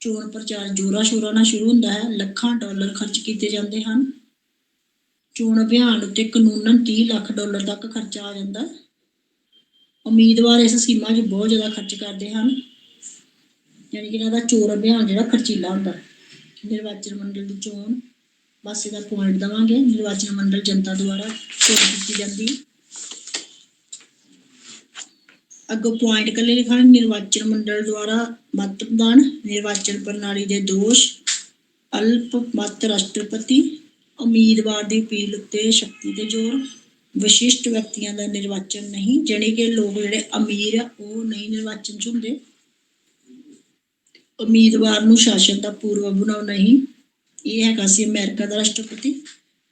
[SPEAKER 1] ਚੋਣ ਪ੍ਰਚਾਰ ਜ਼ੋਰਾਂ ਸ਼ੋਰਾਂ ਨਾਲ ਸ਼ੁਰੂ ਹੁੰਦਾ ਹੈ। ਲੱਖਾਂ ਡਾਲਰ ਖਰਚ ਕੀਤੇ ਜਾਂਦੇ ਹਨ। ਚੋਣ ਅਭਿਆਨ ਉੱਤੇ ਕਾਨੂੰਨਨ $30 ਲੱਖ ਤੱਕ ਖਰਚਾ ਆ ਜਾਂਦਾ। ਉਮੀਦਵਾਰ ਇਸ ਸੀਮਾ 'ਚ ਬਹੁਤ ਜ਼ਿਆਦਾ ਖਰਚ ਕਰਦੇ ਹਨ, ਯਾਨੀ ਕਿ ਇਹਨਾਂ ਦਾ ਚੋਣ ਅਭਿਆਨ ਜਿਹੜਾ ਖਰਚੀਲਾ ਹੁੰਦਾ। ਨਿਰਵਾਚਨ ਮੰਡਲ ਦੀ ਚੋਣ, ਬਸ ਇਹਦਾ ਪੁਆਇੰਟ ਦੇਵਾਂਗੇ। ਨਿਰਵਾਚਨ ਮੰਡਲ ਜਨਤਾ ਦੁਆਰਾ ਚੋਣ ਕੀਤੀ ਜਾਂਦੀ। ਅੱਗੋਂ ਪੁਆਇੰਟ ਇਕੱਲੇ ਲਿਖਾਂਗੇ। ਨਿਰਵਾਚਨ ਮੰਡਲ ਦੁਆਰਾ ਮਤਦਾਨ, ਨਿਰਵਾਚਨ ਪ੍ਰਣਾਲੀ ਦੇ ਦੋਸ਼, ਅਲਪ ਮਤ ਰਾਸ਼ਟਰਪਤੀ, ਉਮੀਦਵਾਰ ਦੀ ਅਪੀਲ ਉੱਤੇ ਸ਼ਕਤੀ ਤੇ ਜ਼ੋਰ, ਵਿਸ਼ਿਸ਼ਟ ਵਿਅਕਤੀਆਂ ਦਾ ਨਿਰਵਾਚਨ ਨਹੀਂ, ਜਾਣੀ ਕਿ ਲੋਕ ਜਿਹੜੇ ਅਮੀਰ ਆ ਉਹ ਨਹੀਂ ਨਿਰਵਾਚਨ 'ਚ ਹੁੰਦੇ। ਉਮੀਦਵਾਰ ਨੂੰ ਸ਼ਾਸਨ ਦਾ ਪੂਰਵ ਬਣਾਉ ਨਹੀਂ। ਇਹ ਹੈਗਾ ਸੀ ਅਮਰੀਕਾ ਦਾ ਰਾਸ਼ਟਰਪਤੀ।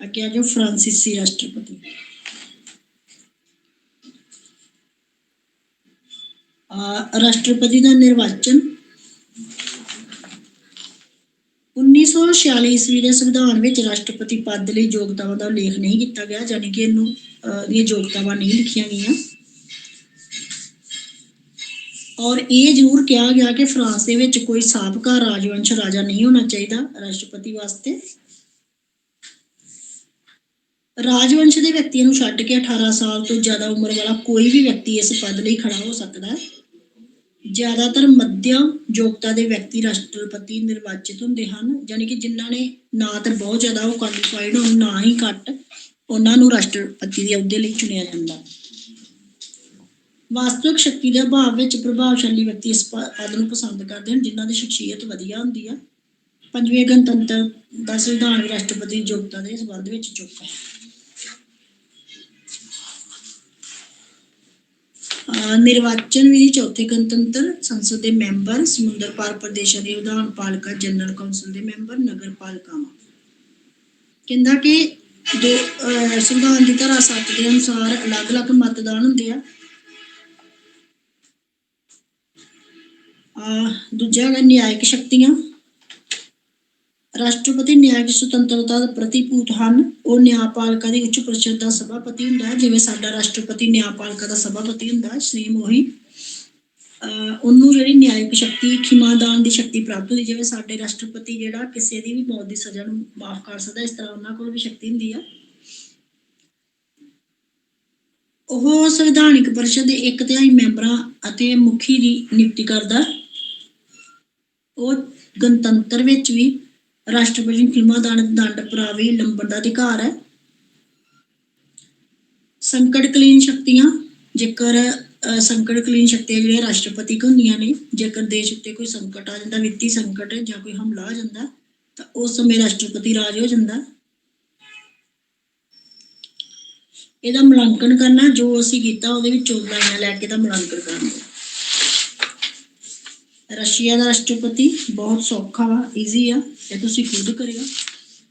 [SPEAKER 1] ਅੱਗੇ ਆ ਜੋ ਫਰਾਂਸੀਸੀ ਰਾਸ਼ਟਰਪਤੀ। ਰਾਸ਼ਟਰਪਤੀ ਦਾ ਨਿਰਵਾਚਨ 1946 ਈਸਵੀ ਦੇ ਸੰਵਿਧਾਨ ਵਿੱਚ ਰਾਸ਼ਟਰਪਤੀ ਪਦ ਲਈ ਯੋਗਤਾਵਾਂ ਦਾ ਉਲੇਖ ਨਹੀਂ ਕੀਤਾ ਗਿਆ, ਜਾਣੀ ਕਿ ਇਹਦੀਆਂ ਯੋਗਤਾਵਾਂ ਨਹੀਂ ਲਿਖੀਆਂ ਗਈਆਂ। ਔਰ ਇਹ ਜ਼ਰੂਰ ਕਿਹਾ ਗਿਆ ਕਿ ਫਰਾਂਸ ਦੇ ਵਿੱਚ ਕੋਈ ਸਾਬਕਾ ਰਾਜਵੰਸ਼ ਰਾਜਾ ਨਹੀਂ ਹੋਣਾ ਚਾਹੀਦਾ ਰਾਸ਼ਟਰਪਤੀ ਵਾਸਤੇ। ਰਾਜਵੰਸ਼ ਦੇ ਵਿਅਕਤੀਆਂ ਨੂੰ ਛੱਡ ਕੇ 18 ਸਾਲ ਤੋਂ ਜ਼ਿਆਦਾ ਉਮਰ ਵਾਲਾ ਕੋਈ ਵੀ ਵਿਅਕਤੀ ਇਸ ਪਦ ਲਈ ਖੜਾ ਹੋ ਸਕਦਾ ਹੈ। ਜ਼ਿਆਦਾਤਰ ਮੱਧਮ ਯੋਗਤਾ ਦੇ ਵਿਅਕਤੀ ਰਾਸ਼ਟਰਪਤੀ ਨਿਰਵਾਚਿਤ ਹੁੰਦੇ ਹਨ, ਜਾਣੀ ਕਿ ਜਿਨ੍ਹਾਂ ਨੇ ਨਾ ਤਾਂ ਬਹੁਤ ਜ਼ਿਆਦਾ ਉਹ ਕੁਆਲੀਫਾਈਡ ਹੋਣ, ਨਾ ਹੀ ਘੱਟ, ਉਹਨਾਂ ਨੂੰ ਰਾਸ਼ਟਰਪਤੀ ਦੇ ਅਹੁਦੇ ਲਈ ਚੁਣਿਆ ਜਾਂਦਾ। ਵਾਸਤਵਿਕ ਸ਼ਕਤੀ ਦੇ ਅਭਾਵ ਵਿੱਚ ਪ੍ਰਭਾਵਸ਼ਾਲੀ ਵਿਅਕਤੀ ਇਸ ਪਦ ਨੂੰ ਪਸੰਦ ਕਰਦੇ ਹਨ, ਜਿਨ੍ਹਾਂ ਦੀ ਸ਼ਖਸੀਅਤ ਵਧੀਆ ਹੁੰਦੀ ਆ। ਪੰਜਵੇਂ ਗਣਤੰਤਰ ਦਾ ਸੰਵਿਧਾਨ ਵੀ ਰਾਸ਼ਟਰਪਤੀ ਦੀ ਯੋਗਤਾ ਦੇ ਸੰਬੰਧ ਵਿੱਚ ਚੁੱਕਾ ਹੈ। ਨਿਰਵਾਚਨ ਵਿਧੀ ਚੌਥੇ ਗਣਤੰਤਰ ਸੰਸਦ ਦੇ ਮੈਂਬਰ, ਸਮੁੰਦਰ ਪਾਰ ਪ੍ਰਦੇਸ਼ਾਂ ਦੇ ਵਿਧਾਨ ਪਾਲਿਕਾ, ਜਨਰਲ ਕੌਂਸਲ ਦੇ ਮੈਂਬਰ, ਨਗਰ ਪਾਲਿਕਾਵਾਂ। ਕਹਿੰਦਾ ਕਿ ਸੰਵਿਧਾਨ ਦੀ ਧਾਰਾ 7 ਦੇ ਅਨੁਸਾਰ ਅਲੱਗ-ਅਲੱਗ ਮਤਦਾਨ ਹੁੰਦੇ ਆ। ਦੂਜਾ ਹੈਗਾ ਨਿਆਇਕ ਸ਼ਕਤੀਆਂ। ਰਾਸ਼ਟਰਪਤੀ ਨਿਆਇਕ ਸੁਤੰਤਰਤਾ ਦੇ ਪ੍ਰਤੀਭੂਤ ਹਨ। ਉਹ ਨਿਆਂਪਾਲਿਕਾ ਦੀ ਉੱਚ ਪਰਿਸ਼ਦ ਦਾ ਸਭਾਪਤੀ ਹੁੰਦਾ ਹੈ, ਜਿਵੇਂ ਸਾਡਾ ਰਾਸ਼ਟਰਪਤੀ ਨਿਆਂਪਾਲਿਕਾ ਦਾ ਸਭਾਪਤੀ ਹੁੰਦਾ, ਸੇਮ ਉਹੀ। ਉਹਨੂੰ ਜਿਹੜੀ ਨਿਆਇਕ ਸ਼ਕਤੀ, ਖਿਮਾਦਾਨ ਦੀ ਸ਼ਕਤੀ ਪ੍ਰਾਪਤ ਹੁੰਦੀ, ਜਿਵੇਂ ਸਾਡੇ ਰਾਸ਼ਟਰਪਤੀ ਜਿਹੜਾ ਕਿਸੇ ਦੀ ਵੀ ਮੌਤ ਦੀ ਸਜ਼ਾ ਨੂੰ ਮਾਫ ਕਰ ਸਕਦਾ, ਇਸ ਤਰ੍ਹਾਂ ਉਹਨਾਂ ਕੋਲ ਵੀ ਸ਼ਕਤੀ ਹੁੰਦੀ ਆ। ਉਹ ਸੰਵਿਧਾਨਿਕ ਪਰਿਸ਼ਦ ਦੇ 1/3 ਮੈਂਬਰਾਂ ਅਤੇ ਮੁਖੀ ਦੀ ਨਿਯੁਕਤੀ ਕਰਦਾ। ਉਹ ਗਣਤੰਤਰ ਵਿੱਚ ਵੀ ਰਾਸ਼ਟਰਪਤੀ ਨੂੰ ਖਿਮਾਦਾਨ, ਦੰਡ, ਪਰਾਵੀ, ਲੰਬਣ ਦਾ ਅਧਿਕਾਰ ਹੈ। ਸੰਕਟਕਾਲੀਨ ਸ਼ਕਤੀਆਂ। ਜੇਕਰ ਸੰਕਟਕਾਲੀਨ ਸ਼ਕਤੀਆਂ ਜਿਹੜੀਆਂ ਰਾਸ਼ਟਰਪਤੀ ਕੋਲ ਹੁੰਦੀਆਂ ਨੇ, ਜੇਕਰ ਦੇਸ਼ ਉੱਤੇ ਕੋਈ ਸੰਕਟ ਆ ਜਾਂਦਾ, ਵਿੱਤੀ ਸੰਕਟ ਜਾਂ ਕੋਈ ਹਮਲਾ ਆ ਜਾਂਦਾ, ਤਾਂ ਉਸ ਸਮੇਂ ਰਾਸ਼ਟਰਪਤੀ ਰਾਜ ਹੋ ਜਾਂਦਾ। ਇਹਦਾ ਮੁਲਾਂਕਣ ਕਰਨਾ, ਜੋ ਅਸੀਂ ਕੀਤਾ ਉਹਦੇ ਵਿੱਚੋਂ ਲਾਈਨਾਂ ਲੈ ਕੇ ਇਹਦਾ ਮੁਲਾਂਕਣ ਕਰਨਾ। ਰਸ਼ੀਆ ਦਾ ਰਾਸ਼ਟਰਪਤੀ ਬਹੁਤ ਸੌਖਾ ਵਾ, ਈਜ਼ੀ ਆ, ਇਹ ਤੁਸੀਂ ਖੁਦ ਕਰਿਓ।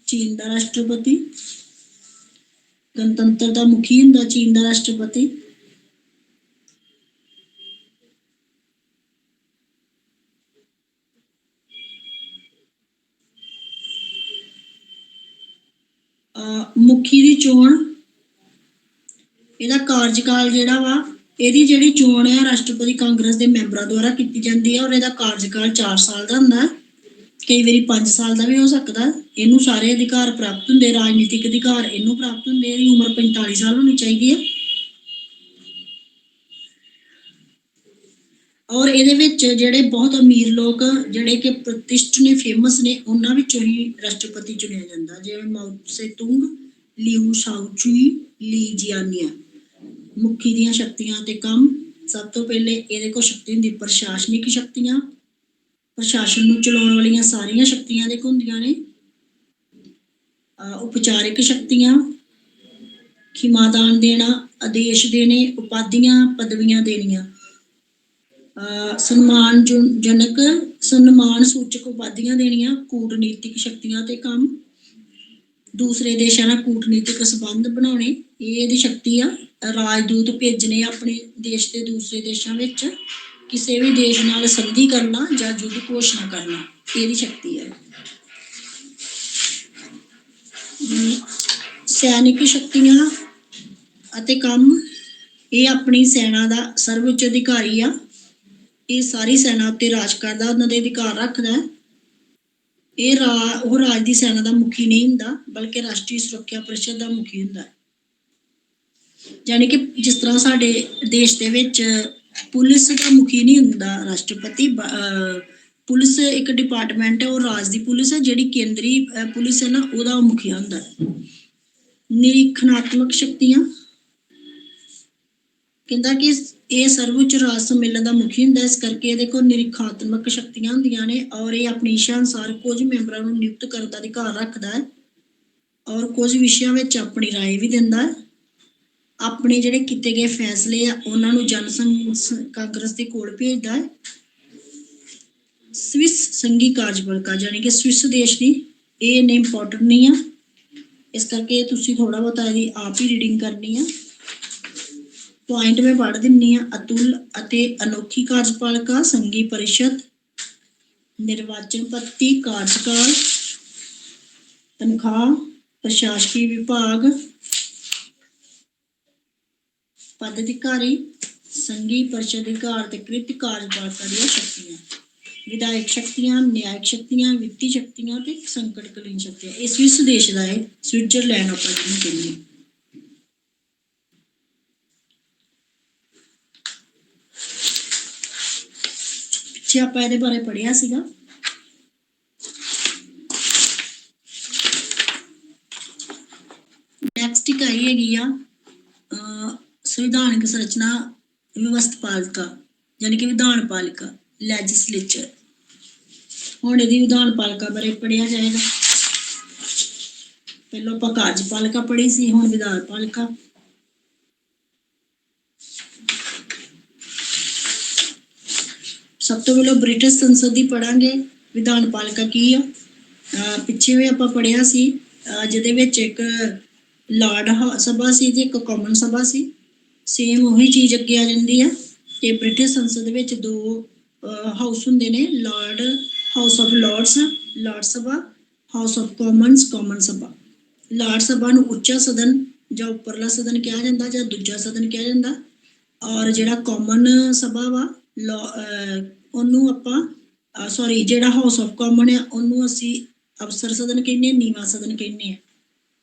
[SPEAKER 1] ਚੀਨ ਦਾ ਰਾਸ਼ਟਰਪਤੀ, ਗਣਤੰਤਰ ਦਾ ਮੁਖੀ ਹੁੰਦਾ ਚੀਨ ਦਾ ਰਾਸ਼ਟਰਪਤੀ। ਮੁਖੀ ਦੀ ਚੋਣ, ਇਹਦਾ ਕਾਰਜਕਾਲ ਜਿਹੜਾ ਵਾ, ਇਹਦੀ ਜਿਹੜੀ ਚੋਣ ਹੈ ਰਾਸ਼ਟਰਪਤੀ ਕਾਂਗਰਸ ਦੇ ਮੈਂਬਰਾਂ ਦੁਆਰਾ ਕੀਤੀ ਜਾਂਦੀ ਹੈ, ਔਰ ਇਹਦਾ ਕਾਰਜਕਾਲ 4 ਸਾਲ ਦਾ ਹੁੰਦਾ, ਕਈ ਵਾਰੀ 5 ਸਾਲ ਦਾ ਵੀ ਹੋ ਸਕਦਾ। ਇਹਨੂੰ ਸਾਰੇ ਅਧਿਕਾਰ ਪ੍ਰਾਪਤ ਹੁੰਦੇ, ਰਾਜਨੀਤਿਕ ਅਧਿਕਾਰ ਇਹਨੂੰ ਪ੍ਰਾਪਤ ਹੁੰਦੇ। ਇਹਦੀ ਉਮਰ 45 ਸਾਲ ਹੋਣੀ ਚਾਹੀਦੀ ਹੈ। ਔਰ ਇਹਦੇ ਵਿੱਚ ਜਿਹੜੇ ਬਹੁਤ ਅਮੀਰ ਲੋਕ, ਜਿਹੜੇ ਕਿ ਪ੍ਰਤਿਸ਼ਠ ਨੇ, ਫੇਮਸ ਨੇ, ਉਹਨਾਂ ਵਿੱਚੋਂ ਹੀ ਰਾਸ਼ਟਰਪਤੀ ਚੁਣਿਆ ਜਾਂਦਾ, ਜਿਵੇਂ ਮਾਓ ਤਸੇ-ਤੁੰਗ, ਲਿਊ ਸ਼ਾਓਚੁਈ, ਲੀ ਜਿਆਨਿਆ। ਮੁਖੀ ਦੀਆਂ ਸ਼ਕਤੀਆਂ ਤੇ ਕੰਮ। ਸਭ ਤੋਂ ਪਹਿਲੇ ਇਹਦੇ ਕੋਲ ਸ਼ਕਤੀ ਹੁੰਦੀ ਪ੍ਰਸ਼ਾਸਨਿਕ ਸ਼ਕਤੀਆਂ, ਪ੍ਰਸ਼ਾਸਨ ਨੂੰ ਚਲਾਉਣ ਵਾਲੀਆਂ ਸਾਰੀਆਂ ਸ਼ਕਤੀਆਂ ਇਹਦੇ ਕੋਲ ਹੁੰਦੀਆਂ ਨੇ। ਉਪਚਾਰਿਕ ਸ਼ਕਤੀਆਂ, ਖਿਮਾਦਾਨ ਦੇਣਾ, ਆਦੇਸ਼ ਦੇਣੇ, ਉਪਾਧੀਆਂ, ਪਦਵੀਆਂ ਦੇਣੀਆਂ। ਸਨਮਾਨਜਨਕ, ਸਨਮਾਨ ਸੂਚਕ ਉਪਾਧੀਆਂ ਦੇਣੀਆਂ। ਕੂਟਨੀਤਿਕ ਸ਼ਕਤੀਆਂ ਤੇ ਕੰਮ, ਦੂਸਰੇ ਦੇਸ਼ਾਂ ਨਾਲ ਕੂਟਨੀਤਿਕ ਸੰਬੰਧ ਬਣਾਉਣੇ, ਇਹ ਇਹਦੀ ਸ਼ਕਤੀ ਆ। ਰਾਜਦੂਤ ਭੇਜਣੇ ਆਪਣੇ ਦੇਸ਼ ਦੇ ਦੂਸਰੇ ਦੇਸ਼ਾਂ ਵਿੱਚ, ਕਿਸੇ ਵੀ ਦੇਸ਼ ਨਾਲ ਸੰਧੀ ਕਰਨਾ ਜਾਂ ਯੁੱਧ ਘੋਸ਼ਣਾ ਕਰਨਾ, ਇਹਦੀ ਸ਼ਕਤੀ ਹੈ। ਸੈਨਿਕ ਸ਼ਕਤੀਆਂ ਅਤੇ ਕੰਮ, ਇਹ ਆਪਣੀ ਸੈਨਾ ਦਾ ਸਰਵਉੱਚ ਅਧਿਕਾਰੀ ਆ। ਇਹ ਸਾਰੀ ਸੈਨਾ ਉੱਤੇ ਰਾਜ ਕਰਦਾ, ਉਹਨਾਂ ਦੇ ਅਧਿਕਾਰ ਰੱਖਦਾ। ਉਹ ਰਾਜ ਦੀ ਸੈਨਾ ਦਾ ਮੁਖੀ ਨਹੀਂ ਹੁੰਦਾ, ਬਲਕਿ ਰਾਸ਼ਟਰੀ ਸੁਰੱਖਿਆ ਪਰਿਸ਼ਦ ਦਾ ਮੁਖੀ ਹੁੰਦਾ। ਯਾਨੀ ਕਿ ਜਿਸ ਤਰ੍ਹਾਂ ਸਾਡੇ ਦੇਸ਼ ਦੇ ਵਿੱਚ ਪੁਲਿਸ ਦਾ ਮੁਖੀ ਨਹੀਂ ਹੁੰਦਾ ਰਾਸ਼ਟਰਪਤੀ, ਪੁਲਿਸ ਇੱਕ ਡਿਪਾਰਟਮੈਂਟ ਹੈ, ਉਹ ਰਾਜ ਦੀ ਪੁਲਿਸ ਹੈ। ਜਿਹੜੀ ਕੇਂਦਰੀ ਪੁਲਿਸ ਹੈ ਨਾ, ਉਹਦਾ ਮੁਖੀਆ ਹੁੰਦਾ। ਨਿਰੀਖਣਾਤਮਕ ਸ਼ਕਤੀਆਂ, ਕਹਿੰਦਾ ਕਿ ਇਹ ਸਰਵਉੱਚ ਰਾਜ ਸੰਮੇਲਨ ਦਾ ਮੁਖੀ ਹੁੰਦਾ, ਇਸ ਕਰਕੇ ਇਹਦੇ ਕੋਲ ਨਿਰੀਖਣਾਤਮਕ ਸ਼ਕਤੀਆਂ ਹੁੰਦੀਆਂ ਨੇ, ਔਰ ਇਹ ਆਪਣੀ ਇੱਛਾ ਅਨੁਸਾਰ ਕੁਝ ਮੈਂਬਰਾਂ ਨੂੰ ਨਿਯੁਕਤ ਕਰਨ ਦਾ ਅਧਿਕਾਰ ਰੱਖਦਾ ਹੈ, ਔਰ ਕੁਝ ਵਿਸ਼ਿਆਂ ਵਿੱਚ ਆਪਣੀ ਰਾਏ ਵੀ ਦਿੰਦਾ ਹੈ। ਆਪਣੇ ਜਿਹੜੇ ਕੀਤੇ ਗਏ ਫੈਸਲੇ ਆ ਉਹਨਾਂ ਨੂੰ ਜਨਸੰਘ ਕਾਂਗਰਸ ਦੇ ਕੋਲ ਭੇਜਦਾ ਹੈ। ਸਵਿਸ ਸੰਘੀ ਕਾਰਜਪਾਲਿਕਾ, ਯਾਨੀ ਕਿ ਸਵਿਸ ਦੇਸ਼ ਦੀ, ਇਹ ਇੰਨੇ ਇੰਪੋਰਟੈਂਟ ਨਹੀਂ ਆ, ਇਸ ਕਰਕੇ ਤੁਸੀਂ ਥੋੜਾ ਬਹੁਤਾ ਇਹਦੀ ਆਪ ਹੀ ਰੀਡਿੰਗ ਕਰਨੀ ਆ। ਪੁਆਇੰਟ ਮੈਂ ਪੜ੍ਹ ਦਿੰਨੀ ਆ। ਅਤੁਲ ਅਤੇ ਅਨੋਖੀ ਕਾਰਜਪਾਲਿਕਾ, ਸੰਘੀ ਪਰਿਸ਼ਦ, ਨਿਰਵਾਚਨ ਪੱਤੀ, ਕਾਰਜਕਾਲ, ਤਨਖਾਹ, ਪ੍ਰਸ਼ਾਸਕੀ ਵਿਭਾਗ, ਪਦ ਅਧਿਕਾਰੀ, ਸੰਘੀ ਪਰਿਸ਼ਦ ਅਧਿਕਾਰ ਤੇ ਕ੍ਰਿਤ ਕਾਰਜਪਾਲਿਕਾ ਦੀਆਂ ਸ਼ਕਤੀਆਂ। ਵਿਧਾਇਕ ਸ਼ਕਤੀਆਂ, ਨਿਆਇਕ ਸ਼ਕਤੀਆਂ, ਵਿੱਤੀ ਸ਼ਕਤੀਆਂ ਤੇ ਸੰਕਟਕਾਲੀਨ ਸ਼ਕਤੀਆਂ। ਇਹ ਸਵਿਸ ਦੇਸ਼ ਦਾ ਹੈ, ਸਵਿਟਜ਼ਰਲੈਂਡ ਆਪਾਂ ਜਿਹਨੂੰ ਕਹਿੰਦੇ। ਪਿੱਛੇ ਆਪਾਂ ਇਹਦੇ ਬਾਰੇ ਪੜ੍ਹਿਆ ਸੀਗਾ। ਨੈਕਸਟ ਇੱਕ ਆਈ ਹੈਗੀ ਆ ਸੰਵਿਧਾਨਕ ਸੰਰਚਨਾ ਵਿਵਸਥਾਪਾਲਿਕਾ, ਯਾਨੀ ਕਿ ਵਿਧਾਨ ਪਾਲਿਕਾ, ਲੈਜਿਸਲੇਚਰ। ਹੁਣ ਇਹਦੀ ਵਿਧਾਨ ਪਾਲਿਕਾ ਬਾਰੇ ਪੜ੍ਹਿਆ ਜਾਏਗਾ। ਪਹਿਲਾਂ ਆਪਾਂ ਕਾਰਜਪਾਲਿਕਾ ਪੜ੍ਹੀ ਸੀ, ਹੁਣ ਵਿਧਾਨ ਪਾਲਿਕਾ। ਸਭ ਤੋਂ ਪਹਿਲਾਂ ਬ੍ਰਿਟਿਸ਼ ਸੰਸਦ ਦੀ ਪੜਾਂਗੇ, ਵਿਧਾਨ ਪਾਲਿਕਾ ਕੀ ਆ। ਪਿੱਛੇ ਵੀ ਆਪਾਂ ਪੜ੍ਹਿਆ ਸੀ, ਜਿਹਦੇ ਵਿੱਚ ਇੱਕ ਲਾਰਡ ਸਭਾ ਸੀ ਤੇ ਇੱਕ ਕਾਮਨ ਸਭਾ ਸੀ। ਸੇਮ ਉਹੀ ਚੀਜ਼ ਅੱਗੇ ਆ ਜਾਂਦੀ ਆ। ਤੇ ਬ੍ਰਿਟਿਸ਼ ਸੰਸਦ ਵਿੱਚ 2 ਹਾਊਸ ਹੁੰਦੇ ਨੇ, ਹਾਊਸ ਆਫ ਲਾਰਡਸ, ਲਾਰਡ ਸਭਾ, ਹਾਊਸ ਆਫ ਕਾਮਨਸ, ਕਾਮਨ ਸਭਾ। ਲਾਰਡ ਸਭਾ ਨੂੰ ਉੱਚਾ ਸਦਨ ਜਾਂ ਉੱਪਰਲਾ ਸਦਨ ਕਿਹਾ ਜਾਂਦਾ, ਜਾਂ ਦੂਜਾ ਸਦਨ ਕਿਹਾ ਜਾਂਦਾ। ਔਰ ਜਿਹੜਾ ਕਾਮਨ ਸਭਾ ਵਾ ਉਹਨੂੰ ਆਪਾਂ ਜਿਹੜਾ ਹਾਊਸ ਆਫ ਕਾਮਨ ਆ ਉਹਨੂੰ ਅਸੀਂ ਅਫਸਰ ਸਦਨ ਕਹਿੰਦੇ, ਨੀਵਾਂ ਸਦਨ ਕਹਿੰਦੇ ਆ।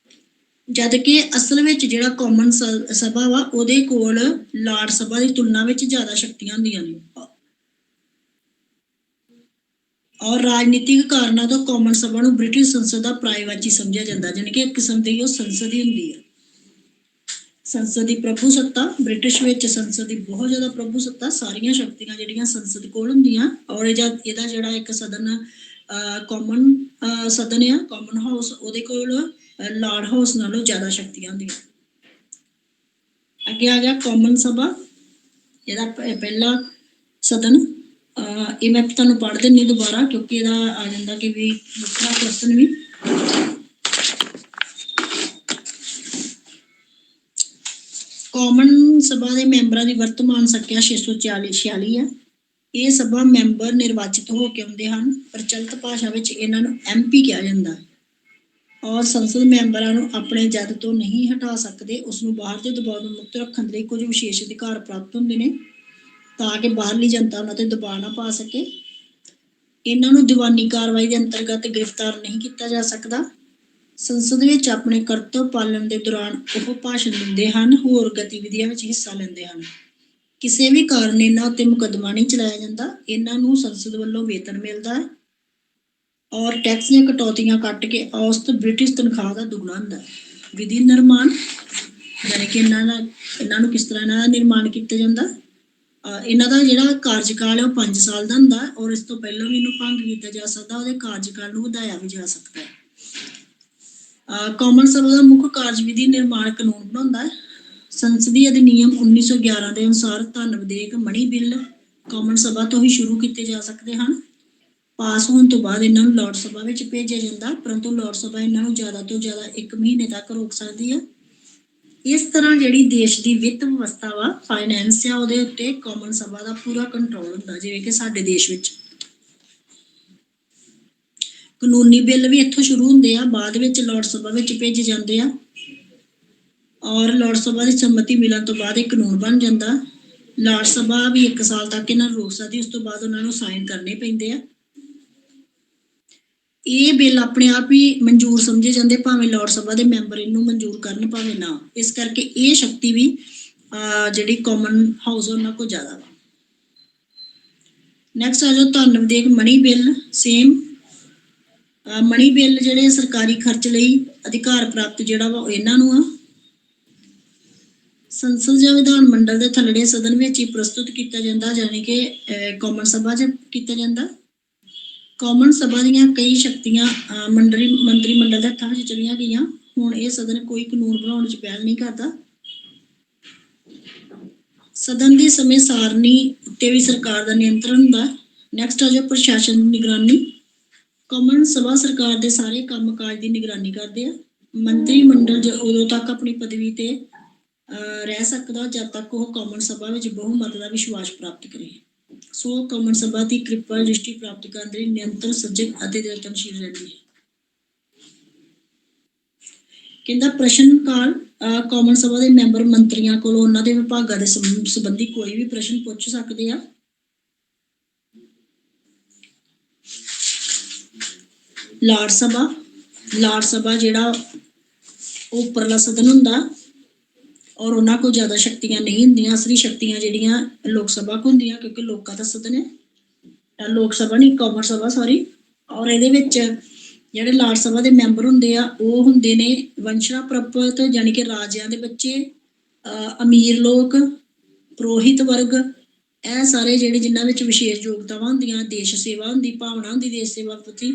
[SPEAKER 1] ਜਦ ਕਿ ਅਸਲ ਵਿੱਚ ਜਿਹੜਾ ਕਾਮਨ ਸਭਾ ਵਾ ਉਹਦੇ ਕੋਲ ਲਾਰਡ ਸਭਾ ਦੀ ਤੁਲਨਾ ਵਿੱਚ ਜ਼ਿਆਦਾ ਸ਼ਕਤੀਆਂ ਹੁੰਦੀਆਂ ਨੇ। ਔਰ ਰਾਜਨੀਤਿਕ ਕਾਰਨਾਂ ਤੋਂ ਕਾਮਨ ਸਭਾ ਨੂੰ ਬ੍ਰਿਟਿਸ਼ ਸੰਸਦ ਦਾ ਪਰਾਇਵਾਚੀ ਸਮਝਿਆ ਜਾਂਦਾ, ਜਾਣੀ ਕਿ ਇੱਕ ਕਿਸਮ ਦੀ ਉਹ ਸੰਸਦ ਹੀ ਹੁੰਦੀ ਹੈ। ਸੰਸਦ ਦੀ ਪ੍ਰਭੂ ਸੱਤਾ, ਬ੍ਰਿਟਿਸ਼ ਵਿੱਚ ਸੰਸਦ ਦੀ ਬਹੁਤ ਜ਼ਿਆਦਾ ਪ੍ਰਭੂ ਸੱਤਾ, ਸਾਰੀਆਂ ਸ਼ਕਤੀਆਂ ਜਿਹੜੀਆਂ ਸੰਸਦ ਕੋਲ ਹੁੰਦੀਆਂ। ਔਰ ਇਹਦਾ ਜਿਹੜਾ ਇੱਕ ਸਦਨ ਕਾਮਨ ਸਦਨ ਆ, ਕਾਮਨ ਹਾਊਸ, ਉਹਦੇ ਕੋਲ ਲਾਰਡ ਹਾਊਸ ਨਾਲੋਂ ਜ਼ਿਆਦਾ ਸ਼ਕਤੀਆਂ ਹੁੰਦੀਆਂ। ਅੱਗੇ ਆ ਗਿਆ ਕਾਮਨ ਸਭਾ, ਇਹਦਾ ਪਹਿਲਾ ਸਦਨ। ਇਹ ਮੈਂ ਤੁਹਾਨੂੰ ਪੜ੍ਹ ਦਿੰਦੀ ਦੁਬਾਰਾ, ਕਿਉਂਕਿ ਇਹਦਾ ਆ ਜਾਂਦਾ ਕਿ ਵੀ ਵੱਖਰਾ ਕੁਐਸਚਨ ਵੀ। ਕਾਮਨ ਸਭਾ ਦੇ ਮੈਂਬਰਾਂ ਦੀ ਵਰਤਮਾਨ ਸੰਖਿਆ 646 ਆ। ਇਹ ਸਭਾ ਮੈਂਬਰ ਨਿਰਵਾਚਿਤ ਹੋ ਕੇ ਆਉਂਦੇ ਹਨ। ਪ੍ਰਚਲਿਤ ਭਾਸ਼ਾ ਵਿੱਚ ਇਹਨਾਂ ਨੂੰ MP ਕਿਹਾ ਜਾਂਦਾ। ਔਰ ਸੰਸਦ ਮੈਂਬਰਾਂ ਨੂੰ ਆਪਣੇ ਜਦ ਤੋਂ ਨਹੀਂ ਹਟਾ ਸਕਦੇ, ਉਸ ਨੂੰ ਬਾਹਰ ਦੇ ਦਬਾਅ ਨੂੰ ਮੁਕਤ ਰੱਖਣ ਲਈ ਕੁਝ ਵਿਸ਼ੇਸ਼ ਅਧਿਕਾਰ ਪ੍ਰਾਪਤ ਹੁੰਦੇ ਨੇ, ਤਾਂ ਕਿ ਬਾਹਰਲੀ ਜਨਤਾ ਉਹਨਾਂ ਤੇ ਦਬਾਅ ਨਾ ਪਾ ਸਕੇ। ਇਹਨਾਂ ਨੂੰ ਦੀਵਾਨੀ ਕਾਰਵਾਈ ਦੇ ਅੰਤਰਗਤ ਗ੍ਰਿਫਤਾਰ ਨਹੀਂ ਕੀਤਾ ਜਾ ਸਕਦਾ। ਸੰਸਦ ਵਿੱਚ ਆਪਣੇ ਕਰਤੱਵ ਪਾਲਣ ਦੇ ਦੌਰਾਨ ਉਹ ਭਾਸ਼ਣ ਦਿੰਦੇ ਹਨ, ਹੋਰ ਗਤੀਵਿਧੀਆਂ ਵਿੱਚ ਹਿੱਸਾ ਲੈਂਦੇ ਹਨ। ਕਿਸੇ ਵੀ ਕਾਰਨ ਇਹਨਾਂ ਉੱਤੇ ਮੁਕੱਦਮਾ ਨਹੀਂ ਚਲਾਇਆ ਜਾਂਦਾ। ਇਹਨਾਂ ਨੂੰ ਸੰਸਦ ਵੱਲੋਂ ਵੇਤਨ ਮਿਲਦਾ ਹੈ ਔਰ ਟੈਕਸ ਦੀਆਂ ਕਟੌਤੀਆਂ ਕੱਟ ਕੇ ਔਸਤ ਬ੍ਰਿਟਿਸ਼ ਤਨਖਾਹ ਦਾ ਦੁੱਗਣਾ ਹੁੰਦਾ ਹੈ। ਵਿਧੀ ਨਿਰਮਾਣ, ਯਾਨੀ ਕਿ ਇਹਨਾਂ ਨੂੰ ਕਿਸ ਤਰ੍ਹਾਂ ਇਹਨਾਂ ਦਾ ਨਿਰਮਾਣ ਕੀਤਾ ਜਾਂਦਾ। ਇਹਨਾਂ ਦਾ ਜਿਹੜਾ ਕਾਰਜਕਾਲ ਹੈ ਉਹ 5 ਸਾਲ ਦਾ ਹੁੰਦਾ, ਔਰ ਇਸ ਤੋਂ ਪਹਿਲਾਂ ਵੀ ਇਹਨੂੰ ਭੰਗ ਕੀਤਾ ਜਾ ਸਕਦਾ, ਉਹਦੇ ਕਾਰਜਕਾਲ ਨੂੰ ਵਧਾਇਆ ਵੀ ਜਾ ਸਕਦਾ ਹੈ। ਕਾਮਨ ਸਭਾ ਦਾ ਮੁੱਖ ਕਾਰਜ ਵਿਧੀ ਨਿਰਮਾਣ ਕਾਨੂੰਨ ਬਣਾਉਂਦਾ ਹੈ। ਸੰਸਦੀ ਅਧਿਨਿਯਮ 1911 ਦੇ ਅਨੁਸਾਰ ਧਨ ਵਿਧੇਇਕ ਮਣੀ ਬਿੱਲ ਕਾਮਨ ਸਭਾ ਤੋਂ ਹੀ ਸ਼ੁਰੂ ਕੀਤੇ ਜਾ ਸਕਦੇ ਹਨ। ਪਾਸ ਹੋਣ ਤੋਂ ਬਾਅਦ ਇਹਨਾਂ ਨੂੰ ਲਾਰਡ ਸਭਾ ਵਿੱਚ ਭੇਜਿਆ ਜਾਂਦਾ, ਪਰੰਤੂ ਲਾਰਡ ਸਭਾ ਇਹਨਾਂ ਨੂੰ ਜ਼ਿਆਦਾ ਤੋਂ ਜ਼ਿਆਦਾ 1 ਮਹੀਨੇ ਤੱਕ ਰੋਕ ਸਕਦੀ ਹੈ। ਇਸ ਤਰ੍ਹਾਂ ਜਿਹੜੀ ਦੇਸ਼ ਦੀ ਵਿੱਤ ਵਿਵਸਥਾ ਵਾ, ਫਾਈਨੈਂਸ ਆ, ਉਹਦੇ ਉੱਤੇ ਕਾਮਨ ਸਭਾ ਦਾ ਪੂਰਾ ਕੰਟਰੋਲ ਹੁੰਦਾ, ਜਿਵੇਂ ਕਿ ਸਾਡੇ ਦੇਸ਼ ਵਿੱਚ। ਕਾਨੂੰਨੀ ਬਿੱਲ ਵੀ ਇੱਥੋਂ ਸ਼ੁਰੂ ਹੁੰਦੇ ਆ, ਬਾਅਦ ਵਿੱਚ ਲਾਰਡ ਸਭਾ ਵਿੱਚ ਭੇਜੇ ਜਾਂਦੇ ਆ, ਔਰ ਲਾਰਡ ਸਭਾ ਦੀ ਸੰਮਤੀ ਮਿਲਣ ਤੋਂ ਬਾਅਦ ਇਹ ਕਾਨੂੰਨ ਬਣ ਜਾਂਦਾ। ਲਾਰਡ ਸਭਾ ਵੀ 1 ਸਾਲ ਤੱਕ ਇਹਨਾਂ ਨੂੰ ਰੋਕ ਸਕਦੀ, ਉਸ ਤੋਂ ਬਾਅਦ ਉਹਨਾਂ ਨੂੰ ਸਾਈਨ ਕਰਨੇ ਪੈਂਦੇ ਆ। ਇਹ ਬਿੱਲ ਆਪਣੇ ਆਪ ਹੀ ਮਨਜ਼ੂਰ ਸਮਝੇ ਜਾਂਦੇ, ਭਾਵੇਂ ਲਾਰਡ ਸਭਾ ਦੇ ਮੈਂਬਰ ਇਹਨੂੰ ਮਨਜ਼ੂਰ ਕਰਨ ਭਾਵੇਂ ਨਾ। ਇਸ ਕਰਕੇ ਇਹ ਸ਼ਕਤੀ ਵੀ ਜਿਹੜੀ ਕਾਮਨ ਹਾਊਸ ਉਹਨਾਂ ਕੋਲ ਜ਼ਿਆਦਾ ਵਾ। ਨੈਕਸਟ ਆ ਜਾਓ ਧਨ ਵਿਧੇਇਕ ਮਣੀ ਬਿੱਲ। ਸੇਮ ਮਣੀ ਬਿੱਲ ਜਿਹੜੇ ਸਰਕਾਰੀ ਖਰਚ ਲਈ ਅਧਿਕਾਰ ਪ੍ਰਾਪਤ ਜਿਹੜਾ ਵਾ ਇਹਨਾਂ ਨੂੰ ਆ। ਸੰਸਦ ਜਾਂ ਵਿਧਾਨ ਮੰਡਲ ਦੇ ਥੱਲੜੇ ਸਦਨ ਵਿੱਚ ਹੀ ਪ੍ਰਸਤੁਤ ਕੀਤਾ ਜਾਂਦਾ, ਯਾਨੀ ਕਿ ਕਾਮਨ ਸਭਾ 'ਚ ਕੀਤਾ ਜਾਂਦਾ। ਕਾਮਨ ਸਭਾ ਦੀਆਂ ਕਈ ਸ਼ਕਤੀਆਂ ਮੰਤਰੀ ਮੰਡਲ ਦੇ ਹੱਥਾਂ ਵਿੱਚ ਚਲੀਆਂ ਗਈਆਂ। ਹੁਣ ਇਹ ਸਦਨ ਕੋਈ ਕਾਨੂੰਨ ਬਣਾਉਣ ਵਿੱਚ ਪਹਿਲ ਨਹੀਂ ਕਰਦਾ। ਸਦਨ ਦੀ ਸਮੇਂ ਸਾਰਣੀ ਉੱਤੇ ਵੀ ਸਰਕਾਰ ਦਾ ਨਿਯੰਤਰਣ ਹੁੰਦਾ। ਨੈਕਸਟ ਆ ਜਾਓ ਪ੍ਰਸ਼ਾਸਨ ਦੀ ਨਿਗਰਾਨੀ। ਕਾਮਨ ਸਭਾ ਸਰਕਾਰ ਦੇ ਸਾਰੇ ਕੰਮ ਕਾਜ ਦੀ ਨਿਗਰਾਨੀ ਕਰਦੇ ਆ। ਮੰਤਰੀ ਮੰਡਲ ਉਦੋਂ ਤੱਕ ਆਪਣੀ ਪਦਵੀ ਤੇ ਰਹਿ ਸਕਦਾ ਜਦ ਤੱਕ ਉਹ ਕਾਮਨ ਸਭਾ ਵਿੱਚ ਬਹੁਮਤ ਦਾ ਵਿਸ਼ਵਾਸ ਪ੍ਰਾਪਤ ਕਰੇ। ਸੋ ਕਾਮਨ ਸਭਾ ਦੀ ਕਿਰਪਾ ਦ੍ਰਿਸ਼ਟੀ ਪ੍ਰਾਪਤ ਕਰਨ ਲਈ ਨਿਯੰਤਰਣ ਸਜਗ ਅਤੇ ਯਤਨਸ਼ੀਲ ਰਹਿੰਦੀ ਹੈ। ਕਹਿੰਦਾ ਪ੍ਰਸ਼ਨ ਕਾਲ ਕਾਮਨ ਸਭਾ ਦੇ ਮੈਂਬਰ ਮੰਤਰੀਆਂ ਕੋਲੋਂ ਉਹਨਾਂ ਦੇ ਵਿਭਾਗਾਂ ਦੇ ਸੰਬੰਧੀ ਕੋਈ ਵੀ ਪ੍ਰਸ਼ਨ ਪੁੱਛ ਸਕਦੇ ਆ। ਲਾਰਡ ਸਭਾ ਜਿਹੜਾ ਉਹ ਉੱਪਰਲਾ ਸਦਨ ਹੁੰਦਾ, ਔਰ ਉਹਨਾਂ ਕੋਲ ਜ਼ਿਆਦਾ ਸ਼ਕਤੀਆਂ ਨਹੀਂ ਹੁੰਦੀਆਂ। ਅਸਲੀ ਸ਼ਕਤੀਆਂ ਜਿਹੜੀਆਂ ਲੋਕ ਸਭਾ ਕੋਲ ਹੁੰਦੀਆਂ, ਕਿਉਂਕਿ ਲੋਕਾਂ ਦਾ ਸਦਨ ਹੈ। ਲੋਕ ਸਭਾ ਨਹੀਂ, ਕਾਮਨ ਸਭਾ, ਸੌਰੀ। ਔਰ ਇਹਦੇ ਵਿੱਚ ਜਿਹੜੇ ਲਾਟ ਸਭਾ ਦੇ ਮੈਂਬਰ ਹੁੰਦੇ ਆ ਉਹ ਹੁੰਦੇ ਨੇ ਵੰਸ਼ਨਾ ਪ੍ਰਪਤ, ਯਾਨੀ ਕਿ ਰਾਜਿਆਂ ਦੇ ਬੱਚੇ, ਅਮੀਰ ਲੋਕ, ਪੁਰੋਹਿਤ ਵਰਗ, ਇਹ ਸਾਰੇ ਜਿਹੜੇ ਜਿਨ੍ਹਾਂ ਵਿੱਚ ਵਿਸ਼ੇਸ਼ ਯੋਗਤਾਵਾਂ ਹੁੰਦੀਆਂ, ਦੇਸ਼ ਸੇਵਾ ਹੁੰਦੀ, ਭਾਵਨਾ ਹੁੰਦੀ ਦੇਸ਼ ਸੇਵਾ ਪ੍ਰਤੀ,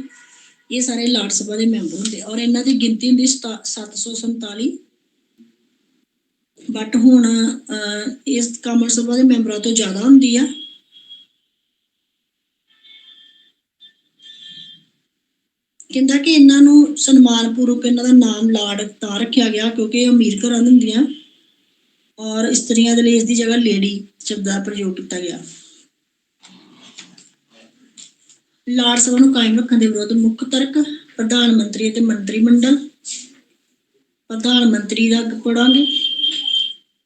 [SPEAKER 1] ਇਹ ਸਾਰੇ ਲਾਟ ਸਭਾ ਦੇ ਮੈਂਬਰ ਹੁੰਦੇ। ਔਰ ਇਹਨਾਂ ਦੀ ਗਿਣਤੀ ਹੁੰਦੀ 747। ਬਟ ਹੁਣ ਇਸ ਕਾਮਨ ਸਭਾ ਦੇ ਮੈਂਬਰਾਂ ਤੋਂ ਜ਼ਿਆਦਾ ਹੁੰਦੀ ਆ। ਕਹਿੰਦਾ ਕਿ ਇਹਨਾਂ ਨੂੰ ਸਨਮਾਨਪੂਰਵਕ ਇਹਨਾਂ ਦਾ ਨਾਮ ਲਾਡ ਤਾਂ ਰੱਖਿਆ ਗਿਆ ਕਿਉਂਕਿ ਇਹ ਅਮੀਰ ਘਰਾਂ ਦੀ ਹੁੰਦੀਆਂ, ਔਰ ਇਸਤਰੀਆਂ ਦੇ ਲਈ ਇਸ ਦੀ ਜਗ੍ਹਾ ਲੇਡੀ ਸ਼ਬਦ ਦਾ ਪ੍ਰਯੋਗ ਕੀਤਾ ਗਿਆ। ਲਾਟ ਸਭਾ ਨੂੰ ਕਾਇਮ ਰੱਖਣ ਦੇ ਵਿਰੁੱਧ ਮੁੱਖ ਤਰਕ ਪ੍ਰਧਾਨ ਮੰਤਰੀ ਅਤੇ ਮੰਤਰੀ ਮੰਡਲ। ਪ੍ਰਧਾਨ ਮੰਤਰੀ ਦਾ ਪੜਾਂਗੇ।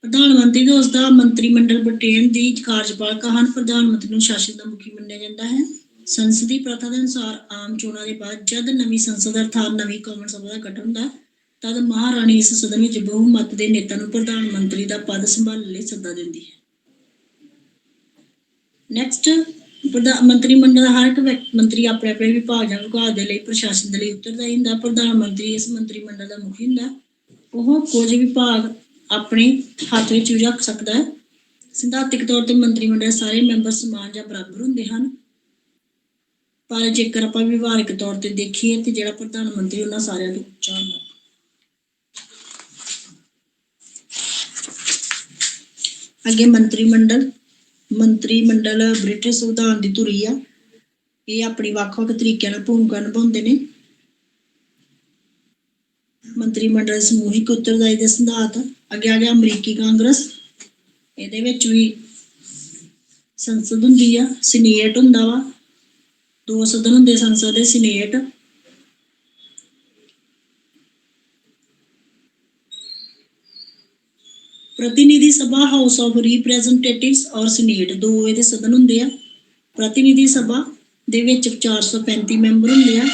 [SPEAKER 1] ਪ੍ਰਧਾਨ ਮੰਤਰੀ ਤੇ ਉਸਦਾ ਮੰਤਰੀ ਮੰਡਲ ਬ੍ਰਿਟੇਨ ਦੀ ਕਾਰਜਪਾਲਿਕਾ ਹਨ। ਪ੍ਰਧਾਨ ਮੰਤਰੀ ਨੂੰ ਸ਼ਾਸਨ ਦਾ ਮੁਖੀ ਮੰਨਿਆ ਜਾਂਦਾ ਹੈ। ਸੰਸਦੀ ਪ੍ਰਥਾ ਦੇ ਅਨੁਸਾਰ ਆਮ ਚੋਣਾਂ ਦੇ ਬਾਅਦ ਜਦ ਨਵੀਂ ਸੰਸਦ ਅਰਥਾਤ ਨਵੀਂ ਕਾਮਨ ਸਭਾ ਦਾ ਗਠਨ ਹੁੰਦਾ ਤਦ ਮਹਾਰਾਣੀ ਇਸ ਸਦਨ ਵਿੱਚ ਬਹੁਮਤ ਦੇ ਨੇਤਾ ਨੂੰ ਪ੍ਰਧਾਨ ਮੰਤਰੀ ਦਾ ਪਦ ਸੰਭਾਲਣ ਲਈ ਸੱਦਾ ਦਿੰਦੀ ਹੈ। ਨੈਕਸਟ, ਮੰਤਰੀ ਮੰਡਲ ਦਾ ਹਰ ਇੱਕ ਮੰਤਰੀ ਆਪਣੇ ਆਪਣੇ ਵਿਭਾਗ ਜਾਂ ਵਿਭਾਗ ਦੇ ਲਈ ਪ੍ਰਸ਼ਾਸਨ ਦੇ ਲਈ ਉੱਤਰਦਾਈ ਹੁੰਦਾ। ਪ੍ਰਧਾਨ ਮੰਤਰੀ ਇਸ ਮੰਤਰੀ ਮੰਡਲ ਦਾ ਮੁਖੀ ਹੁੰਦਾ। ਉਹ ਕੁਝ ਵਿਭਾਗ ਆਪਣੇ ਹੱਥ ਵਿੱਚ ਵੀ ਰੱਖ ਸਕਦਾ ਹੈ। ਸਿਧਾਂਤਕ ਤੌਰ ਤੇ ਮੰਤਰੀ ਮੰਡਲ ਸਾਰੇ ਮੈਂਬਰ ਸਮਾਨ ਜਾਂ ਬਰਾਬਰ ਹੁੰਦੇ ਹਨ, ਪਰ ਜੇਕਰ ਆਪਾਂ ਵਿਵਹਾਰਿਕ ਤੌਰ ਤੇ ਦੇਖੀਏ ਤੇ ਜਿਹੜਾ ਪ੍ਰਧਾਨ ਮੰਤਰੀ ਉਹਨਾਂ ਸਾਰਿਆਂ ਤੋਂ ਉੱਚਾ ਹੁੰਦਾ। ਅੱਗੇ ਮੰਤਰੀ ਮੰਡਲ। ਮੰਤਰੀ ਮੰਡਲ ਬ੍ਰਿਟਿਸ਼ ਸੰਵਿਧਾਨ ਦੀ ਧੁਰੀ ਆ। ਇਹ ਆਪਣੀ ਵੱਖ-ਵੱਖ ਤਰੀਕਿਆਂ ਨਾਲ ਭੂਮਿਕਾ ਨਿਭਾਉਂਦੇ ਨੇ। ਮੰਤਰੀ ਮੰਡਲ ਸਮੂਹਿਕ ਉੱਤਰਦਾਈ ਦੇ ਸਿਧਾਂਤ। ਅੱਗੇ ਆ ਗਿਆ ਅਮਰੀਕੀ ਕਾਂਗਰਸ। ਇਹਦੇ ਵਿੱਚ ਵੀ ਸੰਸਦ ਹੁੰਦੀ ਆ, ਸੀਨੇਟ ਹੁੰਦਾ ਵਾ, 2 ਸਦਨ ਹੁੰਦੇ ਸੰਸਦ ਦੇ, ਸੀਨੇਟ। ਪ੍ਰਤੀਨਿਧੀ ਸਭਾ ਹਾਊਸ ਆਫ ਰਿਪਰੈਜ਼ੈਂਟੇਟਿਵਸ ਔਰ ਸੀਨੇਟ, 2 ਇਹਦੇ ਸਦਨ ਹੁੰਦੇ ਆ। ਪ੍ਰਤੀਨਿਧੀ ਸਭਾ ਦੇ ਵਿੱਚ 435 ਮੈਂਬਰ ਹੁੰਦੇ ਆ।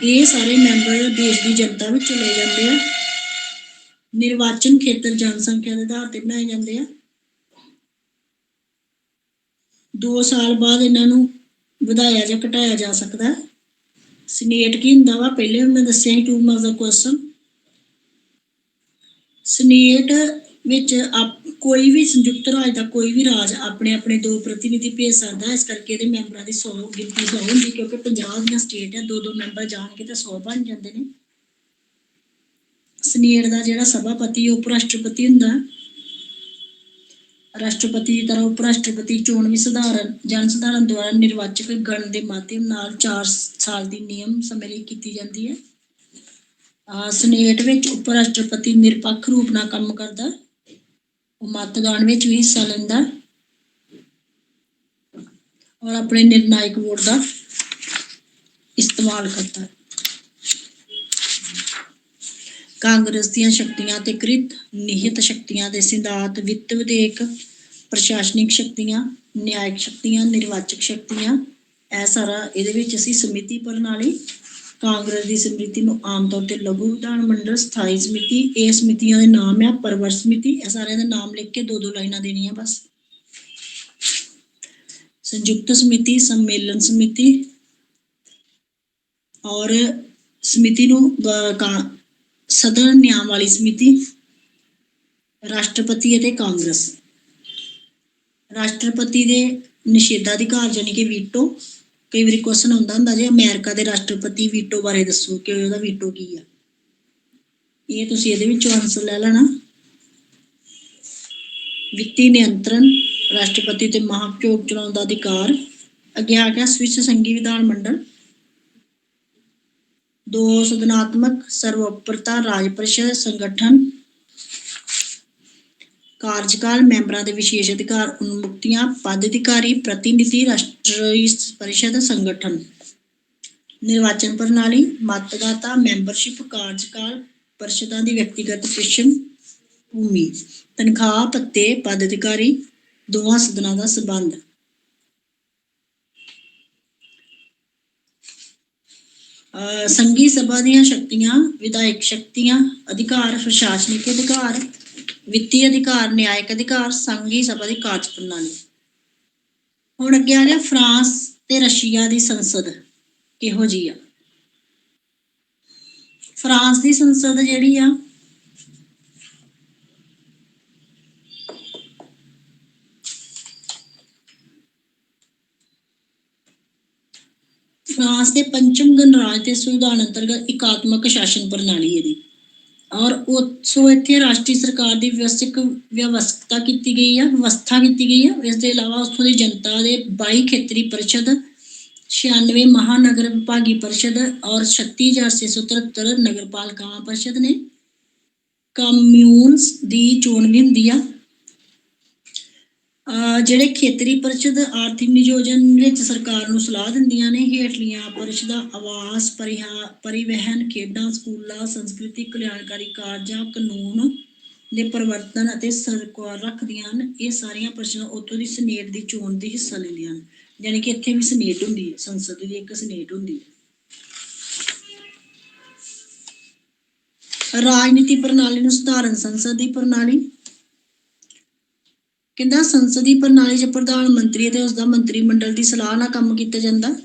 [SPEAKER 1] ਇਹ ਸਾਰੇ ਮੈਂਬਰ ਦੇਸ਼ ਦੀ ਜਨਤਾ ਵਿੱਚ ਚੁਣੇ ਜਾਂਦੇ ਆ। ਨਿਰਵਾਚਨ ਖੇਤਰ ਜਨਸੰਖਿਆ ਦੇ ਆਧਾਰ ਤੇ ਬਣਾਏ ਜਾਂਦੇ ਆ। 2 ਸਾਲ ਬਾਅਦ ਇਹਨਾਂ ਨੂੰ ਵਧਾਇਆ ਜਾਂ ਘਟਾਇਆ ਜਾ ਸਕਦਾ ਹੈ। ਸੀਨੇਟ ਕੀ ਹੁੰਦਾ ਵਾ, ਪਹਿਲੇ ਮੈਂ ਦੱਸਿਆ ਸੀ 2 ਮਾਰਕਸ ਦਾ ਕੁਐਸਚਨ। ਸੀਨੇਟ ਵਿੱਚ ਕੋਈ ਵੀ ਸੰਯੁਕਤ ਰਾਜ ਦਾ ਕੋਈ ਵੀ ਰਾਜ ਆਪਣੇ ਆਪਣੇ 2 ਪ੍ਰਤੀਨਿਧੀ ਭੇਜ ਸਕਦਾ। ਇਸ ਕਰਕੇ ਇਹਦੇ ਮੈਂਬਰਾਂ ਦੀ ਗਿਣਤੀ 100 ਹੁੰਦੀ ਕਿਉਂਕਿ 50 ਦੀਆਂ ਸਟੇਟ ਆ, 2-2 ਮੈਂਬਰ ਜਾਣਗੇ ਤਾਂ 100 ਬਣ ਜਾਂਦੇ ਨੇ। ਸੀਨੇਟ ਦਾ ਜਿਹੜਾ ਸਭਾਪਤੀ ਉਪ ਰਾਸ਼ਟਰਪਤੀ ਹੁੰਦਾ। ਰਾਸ਼ਟਰਪਤੀ ਦੀ ਤਰ੍ਹਾਂ ਉਪ ਰਾਸ਼ਟਰਪਤੀ ਚੋਣ ਵੀ ਜਨ ਸਧਾਰਨ ਦੁਆਰਾ ਨਿਰਵਾਚਕ ਗਣ ਦੇ ਮਾਧਿਅਮ ਨਾਲ 4 ਸਾਲ ਦੀ ਨਿਯਮ ਸਮੇਂ ਲਈ ਕੀਤੀ ਜਾਂਦੀ ਹੈ। ਸੀਨੇਟ ਵਿੱਚ ਉਪ ਰਾਸ਼ਟਰਪਤੀ ਨਿਰਪੱਖ ਰੂਪ ਨਾਲ ਕੰਮ ਕਰਦਾ। ਉਹ ਮਤਦਾਨ ਵਿੱਚ ਵੀ ਹਿੱਸਾ ਲੈਂਦਾ ਔਰ ਆਪਣੇ ਨਿਰਣਾਇਕ ਵੋਟ ਦਾ ਇਸਤੇਮਾਲ ਕਰਦਾ। ਕਾਂਗਰਸ ਦੀਆਂ ਸ਼ਕਤੀਆਂ ਅਤੇ ਕ੍ਰਿਤ ਨਿਹਿਤ ਸ਼ਕਤੀਆਂ ਦੇ ਸਿਧਾਂਤ। ਵਿੱਤ ਵਿਧੇਇਕ, ਪ੍ਰਸ਼ਾਸਨਿਕ ਸ਼ਕਤੀਆਂ, ਨਿਆਇਕ ਸ਼ਕਤੀਆਂ, ਨਿਰਵਾਚਕ ਸ਼ਕਤੀਆਂ, ਇਹ ਸਾਰਾ ਇਹਦੇ ਵਿੱਚ ਅਸੀਂ ਸਮਿਤੀ ਪ੍ਰਣਾਲੀ। ਕਾਂਗਰਸ ਦੀ ਸਮਿਤੀ ਨੂੰ ਆਮ ਤੌਰ ਤੇ ਲਘੂ ਵਿਧਾਨ ਮੰਡਲ, ਸਥਾਈ ਸਮਿਤੀ। ਇਹ ਸਮਿਤੀਆਂ ਦੇ ਨਾਮ ਆ ਪਰਵਰ ਸਮਿਤੀ। ਇਹ ਸਾਰਿਆਂ ਦੇ ਨਾਮ ਲਿਖ ਕੇ 2-2 ਲਾਈਨਾਂ ਦੇਣੀਆਂ ਬਸ। ਸੰਯੁਕਤ ਸਮਿਤੀ, ਸੰਮੇਲਨ ਸਮਿਤੀ ਔਰ ਸਮਿਤੀ ਨੂੰ ਸਦਨ ਨਿਯਮ ਵਾਲੀ ਸਮਿਤੀ। ਰਾਸ਼ਟਰਪਤੀ ਅਤੇ ਕਾਂਗਰਸ। ਰਾਸ਼ਟਰਪਤੀ ਦੇ ਨਿਸ਼ੇਧਾਧਿਕਾਰ ਯਾਨੀ ਕਿ ਵੀਟੋ। ਕਈ ਵਾਰੀ ਕੁਐਸਚਨ ਆਉਂਦਾ ਹੁੰਦਾ ਜੇ ਅਮਰੀਕਾ ਦੇ ਰਾਸ਼ਟਰਪਤੀ ਵੀਟੋ ਬਾਰੇ ਦੱਸੋ ਕਿ ਉਹਦਾ ਵੀਟੋ ਕੀ ਆ। ਇਹ ਤੁਸੀਂ ਇਹਦੇ ਵਿੱਚੋਂ ਆਨਸਰ ਲੈ ਲੈਣਾ। ਵਿੱਤੀ ਨਿਯੰਤਰਣ, ਰਾਸ਼ਟਰਪਤੀ ਤੇ ਮਹਾਭਿਯੋਗ ਚਲਾਉਣ ਦਾ ਅਧਿਕਾਰ। ਅੱਗੇ ਆ ਗਿਆ ਸਵਿਸ ਸੰਘੀ ਵਿਧਾਨ ਮੰਡਲ। 2 ਸਦਨਾਤਮਕ ਸਰਵਉੱਪਰਤਾ ਰਾਜ ਪਰਿਸ਼ਦ ਸੰਗਠਨ। ਕਾਰਜਕਾਲ, ਮੈਂਬਰਾਂ ਦੇ ਵਿਸ਼ੇਸ਼ ਅਧਿਕਾਰ, ਉਨਮੁਕਤੀਆਂ, ਪਦ ਅਧਿਕਾਰੀ, ਪ੍ਰਤੀਨਿਧੀ, ਰਾਸ਼ਟਰੀ ਪਰਿਸ਼ਦ ਸੰਗਠਨ। ਨਿਰਵਾਚਨ ਪ੍ਰਣਾਲੀ, ਮਤਦਾਤਾ, ਮੈਂਬਰਸ਼ਿਪ, ਕਾਰਜਕਾਲ, ਪਰਿਸ਼ਦਾਂ ਦੀ ਵਿਅਕਤੀਗਤ ਪਿਛਮ ਭੂਮੀ, ਤਨਖਾਹ, ਭੱਤੇ, ਪਦ ਅਧਿਕਾਰੀ, ਦੋਵਾਂ ਸਦਨਾਂ ਦਾ ਸਬੰਧ। ਸੰਘੀ ਸਭਾ ਦੀਆਂ ਸ਼ਕਤੀਆਂ, ਵਿਧਾਇਕ ਸ਼ਕਤੀਆਂ, ਅਧਿਕਾਰ, ਪ੍ਰਸ਼ਾਸਨਿਕ ਅਧਿਕਾਰ, ਵਿੱਤੀ ਅਧਿਕਾਰ, ਨਿਆਇਕ ਅਧਿਕਾਰ, ਸੰਘੀ ਸਭਾ ਦੀ ਕਾਰਜ ਪ੍ਰਣਾਲੀ। ਹੁਣ ਅੱਗੇ ਆ ਗਿਆ ਫਰਾਂਸ ਤੇ ਰਸ਼ੀਆ ਦੀ ਸੰਸਦ ਕਿਹੋ ਜਿਹੀ ਆ? ਫਰਾਂਸ ਦੀ ਸੰਸਦ ਜਿਹੜੀ ਆ ਫਰਾਂਸ ਦੇ ਪੰਚਮ ਗਣਰਾਜ ਤੇ ਸੰਵਿਧਾਨ ਅੰਤਰਗਤ ਇਕਾਤਮਕ ਸ਼ਾਸਨ ਪ੍ਰਣਾਲੀ ਇਹਦੀ। ਔਰ ਸੋ ਇੱਥੇ ਰਾਸ਼ਟਰੀ ਸਰਕਾਰ ਦੀ ਵਿਵਸਥਾ ਕੀਤੀ ਗਈ ਆ। ਇਸ ਦੇ ਇਲਾਵਾ ਉੱਥੋਂ ਦੀ ਜਨਤਾ ਦੇ 22 ਖੇਤਰੀ ਪਰਿਸ਼ਦ, 96 ਮਹਾਨਗਰ ਵਿਭਾਗੀ ਪਰਿਸ਼ਦ ਔਰ 36,673 ਨਗਰਪਾਲਿਕਾਵਾਂ ਪਰਿਸ਼ਦ ਨੇ। ਕਮਿਊਨਸ ਦੀ ਚੋਣ ਵੀ ਹੁੰਦੀ ਆ। ਜਿਹੜੇ ਖੇਤਰੀ ਪਰਿਸ਼ਦ ਆਰਥਿਕ ਨਿਯੋਜਨ ਵਿੱਚ ਸਰਕਾਰ ਨੂੰ ਸਲਾਹ ਦਿੰਦੀਆਂ ਨੇ। ਹੇਠਲੀਆਂ ਪਰਿਸ਼ਦਾਂ ਆਵਾਸ, ਪਰਿਵਹਿਨ, ਖੇਡਾਂ, ਸਕੂਲਾਂ, ਸੰਸਕ੍ਰਿਤਿਕ ਕਲਿਆਣਕਾਰੀ ਕਾਰਜਾਂ, ਕਾਨੂੰਨ ਦੇ ਪਰਿਵਰਤਨ ਅਤੇ ਸਰਕਾਰ ਰੱਖਦੀਆਂ ਹਨ। ਇਹ ਸਾਰੀਆਂ ਪਰਿਸ਼ਦਾਂ ਉੱਥੋਂ ਦੀ ਸਨੇਟ ਦੀ ਚੋਣ ਦੀ ਹਿੱਸਾ ਲੈਂਦੀਆਂ ਹਨ। ਯਾਨੀ ਕਿ ਇੱਥੇ ਵੀ ਸਨੇਟ ਹੁੰਦੀ ਹੈ, ਸੰਸਦ ਦੀ ਇੱਕ ਸਨੇਟ ਹੁੰਦੀ ਹੈ। ਰਾਜਨੀਤੀ ਪ੍ਰਣਾਲੀ ਨੂੰ ਸਧਾਰਨ ਸੰਸਦ ਦੀ ਪ੍ਰਣਾਲੀ ਕਹਿੰਦਾ। ਸੰਸਦੀ ਪ੍ਰਣਾਲੀ 'ਚ ਪ੍ਰਧਾਨ ਮੰਤਰੀ ਅਤੇ ਉਸਦਾ ਮੰਤਰੀ ਮੰਡਲ ਦੀ ਸਲਾਹ ਨਾਲ ਕੰਮ ਕੀਤਾ ਜਾਂਦਾ।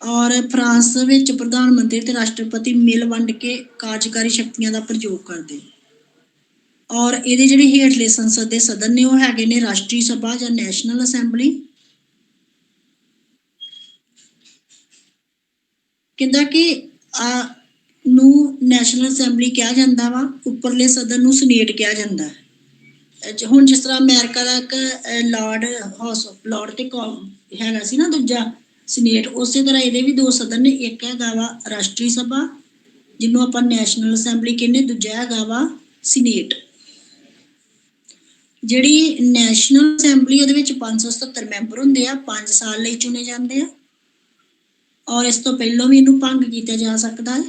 [SPEAKER 1] ਔਰ ਫਰਾਂਸ ਵਿੱਚ ਪ੍ਰਧਾਨ ਮੰਤਰੀ ਤੇ ਰਾਸ਼ਟਰਪਤੀ ਮਿਲ ਵੰਡ ਕੇ ਕਾਰਜਕਾਰੀ ਸ਼ਕਤੀਆਂ ਦਾ ਪ੍ਰਯੋਗ ਕਰਦੇ। ਔਰ ਇਹਦੇ ਜਿਹੜੇ ਹੇਠਲੇ ਸੰਸਦ ਦੇ ਸਦਨ ਨੇ ਉਹ ਹੈਗੇ ਨੇ ਰਾਸ਼ਟਰੀ ਸਭਾ ਜਾਂ ਨੈਸ਼ਨਲ ਅਸੈਂਬਲੀ। ਕਹਿੰਦਾ ਕਿ ਨੂੰ ਨੈਸ਼ਨਲ ਅਸੈਂਬਲੀ ਕਿਹਾ ਜਾਂਦਾ ਵਾ। ਉੱਪਰਲੇ ਸਦਨ ਨੂੰ ਸਨੇਟ ਕਿਹਾ ਜਾਂਦਾ। ਹੁਣ ਜਿਸ ਤਰ੍ਹਾਂ ਅਮਰੀਕਾ ਦਾ ਇੱਕ ਲਾਰਡ ਤੇ ਹੈਗਾ ਸੀ ਨਾ ਦੂਜਾ ਸਨੇਟ, ਉਸੇ ਤਰ੍ਹਾਂ ਇਹਦੇ ਵੀ 2 ਸਦਨ ਨੇ। ਇੱਕ ਹੈਗਾ ਵਾ ਰਾਸ਼ਟਰੀ ਸਭਾ ਜਿਹਨੂੰ ਆਪਾਂ ਨੈਸ਼ਨਲ ਅਸੈਂਬਲੀ ਕਹਿੰਦੇ, ਦੂਜਾ ਹੈਗਾ ਵਾ ਸਨੇਟ। ਜਿਹੜੀ ਨੈਸ਼ਨਲ ਅਸੈਂਬਲੀ ਉਹਦੇ ਵਿੱਚ 577 ਮੈਂਬਰ ਹੁੰਦੇ ਆ, 5 ਸਾਲ ਲਈ ਚੁਣੇ ਜਾਂਦੇ ਆ। ਔਰ ਇਸ ਤੋਂ ਪਹਿਲਾਂ ਵੀ ਇਹਨੂੰ ਭੰਗ ਕੀਤਾ ਜਾ ਸਕਦਾ ਹੈ।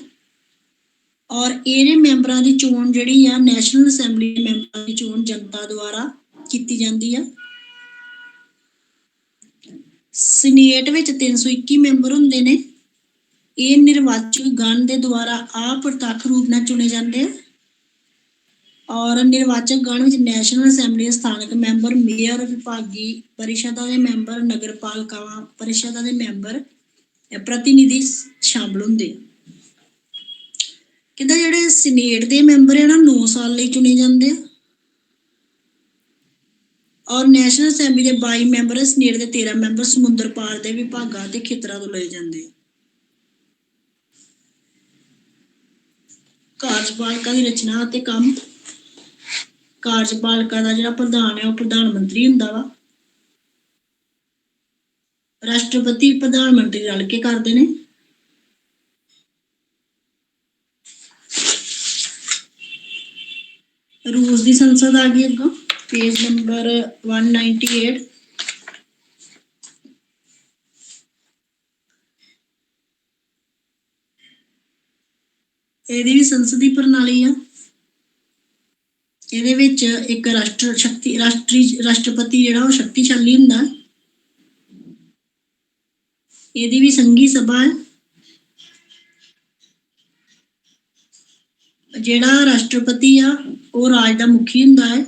[SPEAKER 1] ਔਰ ਇਹਦੇ ਮੈਂਬਰਾਂ ਦੀ ਚੋਣ ਜਿਹੜੀ ਆ ਨੈਸ਼ਨਲ ਅਸੈਂਬਲੀ ਦੇ ਮੈਂਬਰਾਂ ਦੀ ਚੋਣ ਜਨਤਾ ਦੁਆਰਾ ਕੀਤੀ ਜਾਂਦੀ ਆ। ਸਨੇਟ ਵਿੱਚ 321 ਮੈਂਬਰ ਹੁੰਦੇ ਨੇ। ਇਹ ਨਿਰਵਾਚਕ ਗਣ ਦੇ ਦੁਆਰਾ ਅਪ੍ਰਤੱਖ ਰੂਪ ਨਾਲ ਚੁਣੇ ਜਾਂਦੇ ਆ। ਔਰ ਨਿਰਵਾਚਕ ਗਣ ਵਿੱਚ ਨੈਸ਼ਨਲ ਅਸੈਂਬਲੀ ਦੇ ਸਥਾਨਕ ਮੈਂਬਰ, ਮੇਅਰ, ਵਿਭਾਗੀ ਪਰਿਸ਼ਦਾਂ ਦੇ ਮੈਂਬਰ, ਨਗਰਪਾਲਿਕਾਵਾਂ ਪਰਿਸ਼ਦਾਂ ਦੇ ਮੈਂਬਰ, ਪ੍ਰਤੀਨਿਧੀ ਸ਼ਾਮਲ ਹੁੰਦੇ। ਕਹਿੰਦਾ ਜਿਹੜੇ ਸਨੇਟ ਦੇ ਮੈਂਬਰ ਆ ਨਾ 9 ਸਾਲ ਲਈ ਚੁਣੇ ਜਾਂਦੇ ਆ। ਔਰ ਨੈਸ਼ਨਲ ਅਸੈਂਬਲੀ ਦੇ 22 ਮੈਂਬਰ, ਸਨੇਟ ਦੇ 13 ਮੈਂਬਰ ਸਮੁੰਦਰ ਪਾਰ ਦੇ ਵਿਭਾਗਾਂ ਤੇ ਖੇਤਰਾਂ ਤੋਂ ਲਏ ਜਾਂਦੇ ਆ। ਕਾਰਜਪਾਲਿਕਾ ਦੀ ਰਚਨਾ ਅਤੇ ਕੰਮ। ਕਾਰਜਪਾਲਿਕਾ ਦਾ ਜਿਹੜਾ ਪ੍ਰਧਾਨ ਹੈ ਉਹ ਪ੍ਰਧਾਨ ਮੰਤਰੀ ਹੁੰਦਾ ਵਾ। ਰਾਸ਼ਟਰਪਤੀ ਪ੍ਰਧਾਨ ਮੰਤਰੀ ਰਲ ਕੇ ਕਰਦੇ ਨੇ। ਰੂਸ ਦੀ ਸੰਸਦ ਆ ਗਈ ਅੱਗੋਂ, ਪੇਜ ਨੰਬਰ 198। ਇਹਦੀ ਵੀ ਸੰਸਦੀ ਪ੍ਰਣਾਲੀ ਆ। ਇਹਦੇ ਵਿੱਚ ਇੱਕ ਰਾਸ਼ਟਰਪਤੀ ਜਿਹੜਾ ਉਹ ਸ਼ਕਤੀਸ਼ਾਲੀ ਹੁੰਦਾ। ਇਹਦੀ ਵੀ ਸੰਘੀ ਸਭਾ ਹੈ। ਜਿਹੜਾ ਰਾਸ਼ਟਰਪਤੀ ਆ ਉਹ ਰਾਜ ਦਾ ਮੁਖੀ ਹੁੰਦਾ ਹੈ।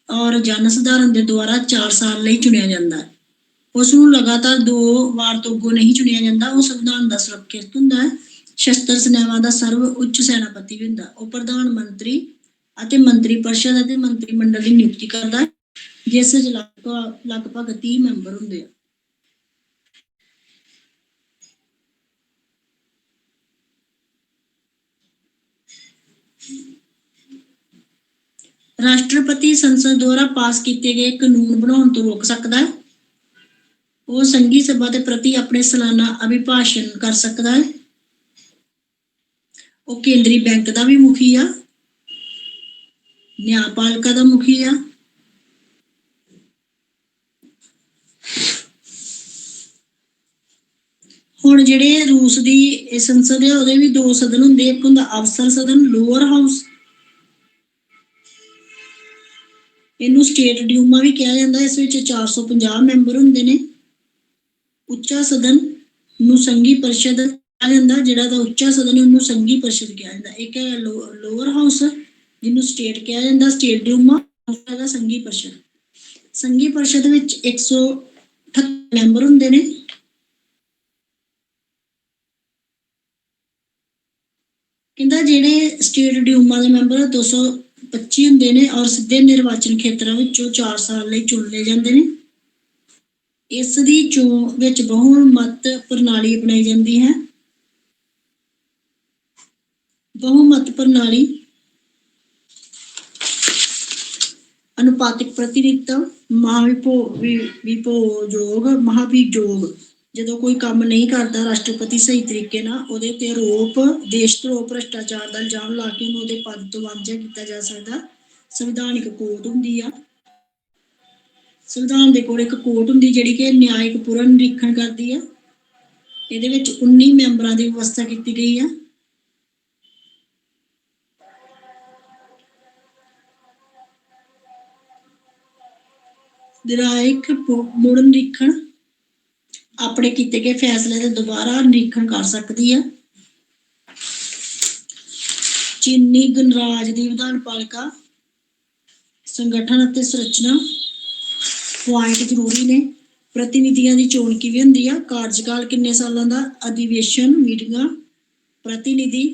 [SPEAKER 1] ਔਰ ਜਨ ਸਧਾਰਨ ਦੇ ਦੁਆਰਾ 4 ਸਾਲ ਲਈ ਚੁਣਿਆ ਜਾਂਦਾ ਹੈ। ਉਸ ਨੂੰ ਲਗਾਤਾਰ 2 ਵਾਰ ਤੋਂ ਅੱਗੋਂ ਨਹੀਂ ਚੁਣਿਆ ਜਾਂਦਾ। ਉਹ ਸੰਵਿਧਾਨ ਦਾ ਸੁਰੱਖਿਅਤ ਹੁੰਦਾ ਹੈ। ਸ਼ਸਤਰ ਸੈਨਾਵਾਂ ਦਾ ਸਰਵ ਉੱਚ ਸੈਨਾਪਤੀ ਵੀ ਹੁੰਦਾ। ਉਹ ਪ੍ਰਧਾਨ ਮੰਤਰੀ ਅਤੇ ਮੰਤਰੀ ਪਰਿਸ਼ਦ ਅਤੇ ਮੰਤਰੀ ਮੰਡਲ ਦੀ ਨਿਯੁਕਤੀ ਕਰਦਾ ਹੈ, ਜਿਸ ਵਿੱਚ ਲਗਭਗ 30 ਮੈਂਬਰ ਹੁੰਦੇ ਆ। ਰਾਸ਼ਟਰਪਤੀ ਸੰਸਦ ਦੁਆਰਾ ਪਾਸ ਕੀਤੇ ਗਏ ਕਾਨੂੰਨ ਬਣਾਉਣ ਤੋਂ ਰੋਕ ਸਕਦਾ ਹੈ। ਉਹ ਸੰਘੀ ਸਭਾ ਦੇ ਪ੍ਰਤੀ ਆਪਣੇ ਸਾਲਾਨਾ ਅਭਿਭਾਸ਼ਣ ਕਰ ਸਕਦਾ ਹੈ। ਉਹ ਕੇਂਦਰੀ ਬੈਂਕ ਦਾ ਵੀ ਮੁਖੀ ਆ, ਨਿਆਂਪਾਲਿਕਾ ਦਾ ਮੁਖੀ ਆ। ਹੁਣ ਜਿਹੜੇ ਰੂਸ ਦੀ ਸੰਸਦ ਹੈ ਉਹਦੇ ਵੀ 2 ਸਦਨ ਹੁੰਦੇ। ਇੱਕ ਹੁੰਦਾ ਅਫਸਰ ਸਦਨ, ਲੋਅਰ ਹਾਊਸ, ਇਹਨੂੰ ਸਟੇਟ ਡਿਊਮਾ ਵੀ ਕਿਹਾ ਜਾਂਦਾ। ਇਸ ਵਿੱਚ 450 ਮੈਂਬਰ ਹੁੰਦੇ ਨੇ। ਉੱਚਾ ਸਦਨ ਨੂੰ ਸੰਘੀ ਪਰਿਸ਼ਦ ਕਿਹਾ ਜਾਂਦਾ। ਜਿਹੜਾ ਦਾ ਉੱਚਾ ਸਦਨ ਉਹਨੂੰ ਸੰਘੀ ਪਰਿਸ਼ਦ ਕਿਹਾ ਜਾਂਦਾ। ਇੱਕ ਹੈ ਲੋਅਰ ਹਾਊਸ ਜਿਹਨੂੰ ਸਟੇਟ ਕਿਹਾ ਜਾਂਦਾ, ਸਟੇਟ ਡਿਊਮਾ, ਦੂਸਰਾ ਸੰਘੀ ਪਰਿਸ਼ਦ। ਸੰਘੀ ਪਰਿਸ਼ਦ ਵਿੱਚ 178 ਮੈਂਬਰ ਹੁੰਦੇ ਨੇ। ਕਹਿੰਦਾ ਜਿਹੜੇ ਸਟੇਟ ਡਿਊਮਾ ਦੇ ਮੈਂਬਰ 225 ਹੁੰਦੇ ਨੇ ਔਰ ਸਿੱਧੇ ਨਿਰਵਾਚਨ ਖੇਤਰਾਂ ਵਿੱਚੋਂ 4 ਸਾਲ ਲਈ ਚੁਣ ਲਏ ਜਾਂਦੇ ਨੇ। ਇਸ ਦੀ ਚੋਣ ਵਿੱਚ ਬਹੁਮਤ ਪ੍ਰਣਾਲੀ ਅਪਣਾਈ ਜਾਂਦੀ ਹੈ। ਬਹੁਮਤ ਪ੍ਰਣਾਲੀ ਅਨੁਪਾਤਿਕ ਪ੍ਰਤੀਨਿਧਤਾ ਮਹਾਭਿਯੋਗ ਜਦੋਂ ਕੋਈ ਕੰਮ ਨਹੀਂ ਕਰਦਾ ਰਾਸ਼ਟਰਪਤੀ ਸਹੀ ਤਰੀਕੇ ਨਾਲ ਉਹਦੇ ਤੇ ਆਰੋਪ ਦੇਸ਼ ਧਰੋਹ ਭ੍ਰਿਸ਼ਟਾਚਾਰ ਦਾ ਇਲਜ਼ਾਮ ਲਾ ਕੇ ਉਹਨੂੰ ਉਹਦੇ ਪਦ ਤੋਂ ਵਾਂਝਾ ਕੀਤਾ ਜਾ ਸਕਦਾ। ਸੰਵਿਧਾਨਿਕ ਕੋਰਟ ਹੁੰਦੀ ਆ, ਸੰਵਿਧਾਨ ਦੇ ਕੋਲ ਇੱਕ ਕੋਰਟ ਹੁੰਦੀ ਜਿਹੜੀ ਕਿ ਨਿਆਇਕ ਪੁਨਰ ਨਿਰੀਖਣ ਕਰਦੀ ਆ। ਇਹਦੇ ਵਿੱਚ 19 ਮੈਂਬਰਾਂ ਦੀ ਵਿਵਸਥਾ ਕੀਤੀ ਗਈ ਆ। ਨਿਆਇਕ ਮੁੜ ਨਿਰੀਖਣ ਆਪਣੇ ਕੀਤੇ ਗਏ ਫੈਸਲੇ ਤੇ ਦੁਬਾਰਾ ਨਿਰੀਖਣ ਕਰ ਸਕਦੀ ਆ। ਚੀਨੀ ਗਣਰਾਜ ਦੀ ਵਿਧਾਨ ਪਾਲਿਕਾ ਸੰਗਠਨ ਅਤੇ ਸੰਰਚਨਾ ਪੁਆਇੰਟ ਜ਼ਰੂਰੀ ਨੇ। ਪ੍ਰਤੀਨਿਧੀਆਂ ਦੀ ਚੋਣ ਕਿਵੇਂ ਹੁੰਦੀ ਆ? ਕਾਰਜਕਾਲ ਕਿੰਨੇ ਸਾਲਾਂ ਦਾ? ਅਧਿਵੇਸ਼ਨ ਮੀਟਿੰਗਾਂ, ਪ੍ਰਤੀਨਿਧੀ,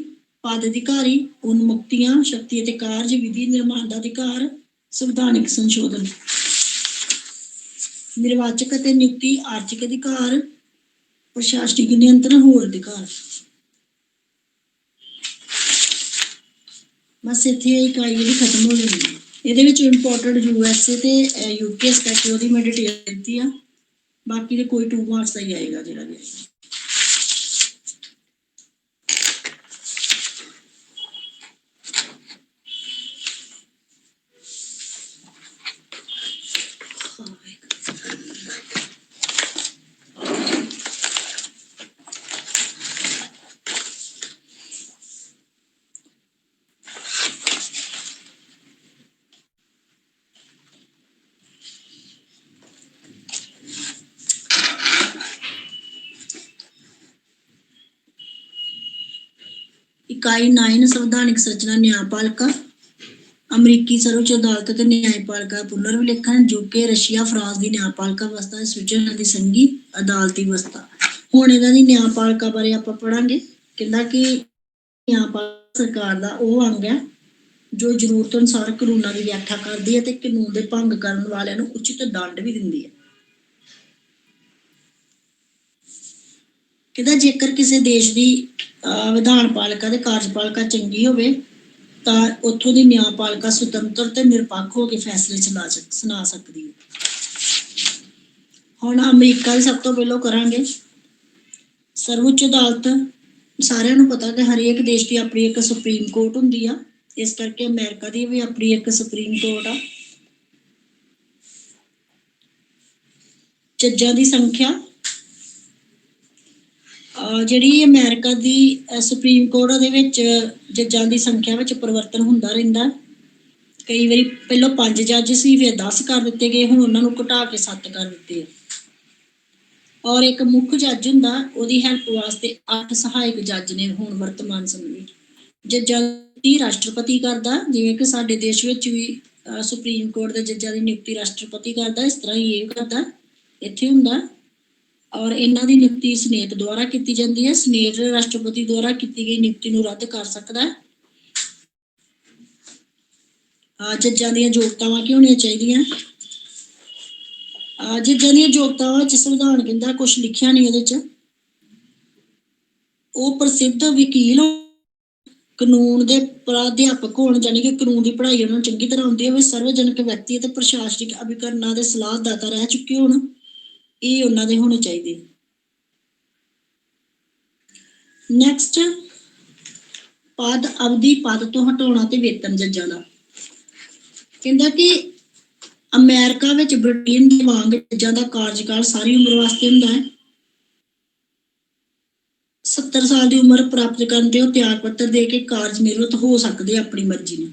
[SPEAKER 1] ਪਦ ਅਧਿਕਾਰੀ, ਉਨਮੁਕਤੀਆਂ, ਸ਼ਕਤੀ ਅਤੇ ਕਾਰਜ ਵਿਧੀ ਨਿਰਮਾਣ ਦਾ ਅਧਿਕਾਰ, ਸੰਵਿਧਾਨਿਕ ਸੰਸ਼ੋਧਨ, ਨਿਰਵਾਚਕ ਅਤੇ ਨਿਯੁਕਤੀ, ਆਰਥਿਕ ਅਧਿਕਾਰ, ਪ੍ਰਸ਼ਾਸਨਿਕ ਨਿਯੰਤਰਣ, ਹੋਰ ਅਧਿਕਾਰ। ਬਸ ਇੱਥੇ ਇਕਾਈ ਜਿਹੜੀ ਖਤਮ ਹੋ ਜਾਂਦੀ ਹੈ। ਇਹਦੇ ਵਿੱਚ ਇੰਪੋਰਟੈਂਟ USA ਤੇ UK ਸਪੈਸ਼ਲ ਉਹਦੀ ਮੈਂ ਡਿਟੇਲ ਦਿੱਤੀ ਆ। ਬਾਕੀ ਦੇ ਕੋਈ 2 ਮਾਰਕਸ ਦਾ ਹੀ ਆਏਗਾ ਜਿਹੜਾ ਵੀ ਆਏਗਾ। ਇਕਾਈ 9 ਸੰਵਿਧਾਨਿਕ ਸੰਰਚਨਾ ਨਿਆਂਪਾਲਿਕਾ, ਅਮਰੀਕੀ ਸਰਵਉੱਚ ਅਦਾਲਤ ਅਤੇ ਨਿਆਂਪਾਲਿਕਾ ਪੁਨਰ ਵਿਲੇਖਣ, UK, ਰਸ਼ੀਆ, ਫਰਾਂਸ ਦੀ ਨਿਆਂਪਾਲਿਕਾ ਵਿਵਸਥਾ, ਸਵਿਟਜ਼ਰਲੈਂਡ ਦੀ ਸੰਘੀ ਅਦਾਲਤੀ ਵਿਵਸਥਾ। ਹੁਣ ਇਹਨਾਂ ਦੀ ਨਿਆਂਪਾਲਿਕਾ ਬਾਰੇ ਆਪਾਂ ਪੜਾਂਗੇ। ਕਹਿੰਦਾ ਕਿ ਨਿਆਂਪਾਲਿਕਾ ਸਰਕਾਰ ਦਾ ਉਹ ਅੰਗ ਹੈ ਜੋ ਜ਼ਰੂਰਤ ਅਨੁਸਾਰ ਕਾਨੂੰਨਾਂ ਦੀ ਵਿਆਖਿਆ ਕਰਦੀ ਹੈ ਤੇ ਕਾਨੂੰਨ ਦੇ ਭੰਗ ਕਰਨ ਵਾਲਿਆਂ ਨੂੰ ਉਚਿਤ ਦੰਡ ਵੀ ਦਿੰਦੀ ਹੈ। ਕਹਿੰਦਾ ਜੇਕਰ ਕਿਸੇ ਦੇਸ਼ ਦੀ ਵਿਧਾਨ ਪਾਲਿਕਾ ਤੇ ਕਾਰਜਪਾਲਿਕਾ ਚੰਗੀ ਹੋਵੇ ਤਾਂ ਉੱਥੋਂ ਦੀ ਨਿਆਂਪਾਲਿਕਾ ਸੁਤੰਤਰ ਤੇ ਨਿਰਪੱਖ ਹੋ ਕੇ ਫੈਸਲੇ ਸੁਣਾ ਸਕਦੀ ਹੈ। ਹੁਣ ਅਮਰੀਕਾ ਦੀ ਸਭ ਤੋਂ ਪਹਿਲਾਂ ਕਰਾਂਗੇ। ਸਰਵਉੱਚ ਅਦਾਲਤ ਸਾਰਿਆਂ ਨੂੰ ਪਤਾ ਕਿ ਹਰੇਕ ਦੇਸ਼ ਦੀ ਆਪਣੀ ਇੱਕ ਸੁਪਰੀਮ ਕੋਰਟ ਹੁੰਦੀ ਆ। ਇਸ ਕਰਕੇ ਅਮਰੀਕਾ ਦੀ ਵੀ ਆਪਣੀ ਇੱਕ ਸੁਪਰੀਮ ਕੋਰਟ ਆ। ਜੱਜਾਂ ਦੀ ਸੰਖਿਆ ਜਿਹੜੀ ਅਮਰੀਕਾ ਦੀ ਸੁਪਰੀਮ ਕੋਰਟ ਉਹਦੇ ਵਿੱਚ ਜੱਜਾਂ ਦੀ ਸੰਖਿਆ ਵਿੱਚ ਪਰਿਵਰਤਨ ਹੁੰਦਾ ਰਹਿੰਦਾ। ਕਈ ਵਾਰੀ ਪਹਿਲਾਂ 5 ਜੱਜ ਸੀ, ਫਿਰ 10 ਕਰ ਦਿੱਤੇ ਗਏ, ਹੁਣ ਉਹਨਾਂ ਨੂੰ ਘਟਾ ਕੇ 7 ਕਰ ਦਿੱਤੇ ਆ। ਔਰ ਇੱਕ ਮੁੱਖ ਜੱਜ ਹੁੰਦਾ, ਉਹਦੀ ਹੈਲਪ ਵਾਸਤੇ 8 ਸਹਾਇਕ ਜੱਜ ਨੇ ਹੁਣ ਵਰਤਮਾਨ ਸਮੇਂ ਵਿੱਚ। ਜੱਜਾਂ ਦੀ ਰਾਸ਼ਟਰਪਤੀ ਕਰਦਾ, ਜਿਵੇਂ ਕਿ ਸਾਡੇ ਦੇਸ਼ ਵਿੱਚ ਵੀ ਸੁਪਰੀਮ ਕੋਰਟ ਦੇ ਜੱਜਾਂ ਦੀ ਨਿਯੁਕਤੀ ਰਾਸ਼ਟਰਪਤੀ ਕਰਦਾ, ਇਸ ਤਰ੍ਹਾਂ ਹੀ ਇਹ ਕਰਦਾ ਇੱਥੇ ਹੁੰਦਾ। ਔਰ ਇਹਨਾਂ ਦੀ ਨਿਯੁਕਤੀ ਸਨੇਟ ਦੁਆਰਾ ਕੀਤੀ ਜਾਂਦੀ ਹੈ। ਸਨੇਟ ਰਾਸ਼ਟਰਪਤੀ ਦੁਆਰਾ ਕੀਤੀ ਗਈ ਨਿਯੁਕਤੀ ਨੂੰ ਰੱਦ ਕਰ ਸਕਦਾ ਹੈ। ਜੱਜਾਂ ਦੀਆਂ ਯੋਗਤਾਵਾਂ ਕੀ ਹੋਣੀਆਂ ਚਾਹੀਦੀਆਂ? ਜੱਜਾਂ ਦੀਆਂ ਯੋਗਤਾਵਾਂ ਵਿੱਚ ਸੰਵਿਧਾਨ ਕਹਿੰਦਾ ਕੁਛ ਲਿਖਿਆ ਨਹੀਂ ਉਹਦੇ 'ਚ। ਉਹ ਪ੍ਰਸਿੱਧ ਵਕੀਲ, ਕਾਨੂੰਨ ਦੇ ਪ੍ਰਾਧਿਆਪਕ ਹੋਣ, ਜਾਣੀ ਕਿ ਕਾਨੂੰਨ ਦੀ ਪੜ੍ਹਾਈ ਉਹਨਾਂ ਨੂੰ ਚੰਗੀ ਤਰ੍ਹਾਂ ਆਉਂਦੀ ਹੋਵੇ, ਸਰਵਜਨਕ ਵਿਅਕਤੀ ਅਤੇ ਪ੍ਰਸ਼ਾਸਨਿਕ ਅਭਿਕਰਨਾਂ ਦੇ ਸਲਾਹਦਾਤਾ ਰਹਿ ਚੁੱਕੇ ਹੋਣ, ਇਹ ਉਹਨਾਂ ਦੇ ਹੋਣੇ ਚਾਹੀਦੇ। ਨੈਕਸਟ, ਪਦ ਅਵਧੀ, ਪਦ ਤੋਂ ਹਟਾਉਣਾ ਤੇ ਵੇਤਨ ਜੱਜਾਂ ਦਾ। ਕਹਿੰਦਾ ਕਿ ਅਮਰੀਕਾ ਵਿੱਚ ਬ੍ਰਿਟੇਨ ਦੇ ਵਾਂਗ ਜੱਜਾਂ ਦਾ ਕਾਰਜਕਾਲ ਸਾਰੀ ਉਮਰ ਵਾਸਤੇ ਹੁੰਦਾ ਹੈ। 70 ਸਾਲ ਦੀ ਉਮਰ ਪ੍ਰਾਪਤ ਕਰਨ ਤੇ ਉਹ ਤਿਆਗ ਪੱਤਰ ਦੇ ਕੇ ਕਾਰਜ ਨਿਵਰਤ ਹੋ ਸਕਦੇ ਆਪਣੀ ਮਰਜ਼ੀ ਨਾਲ।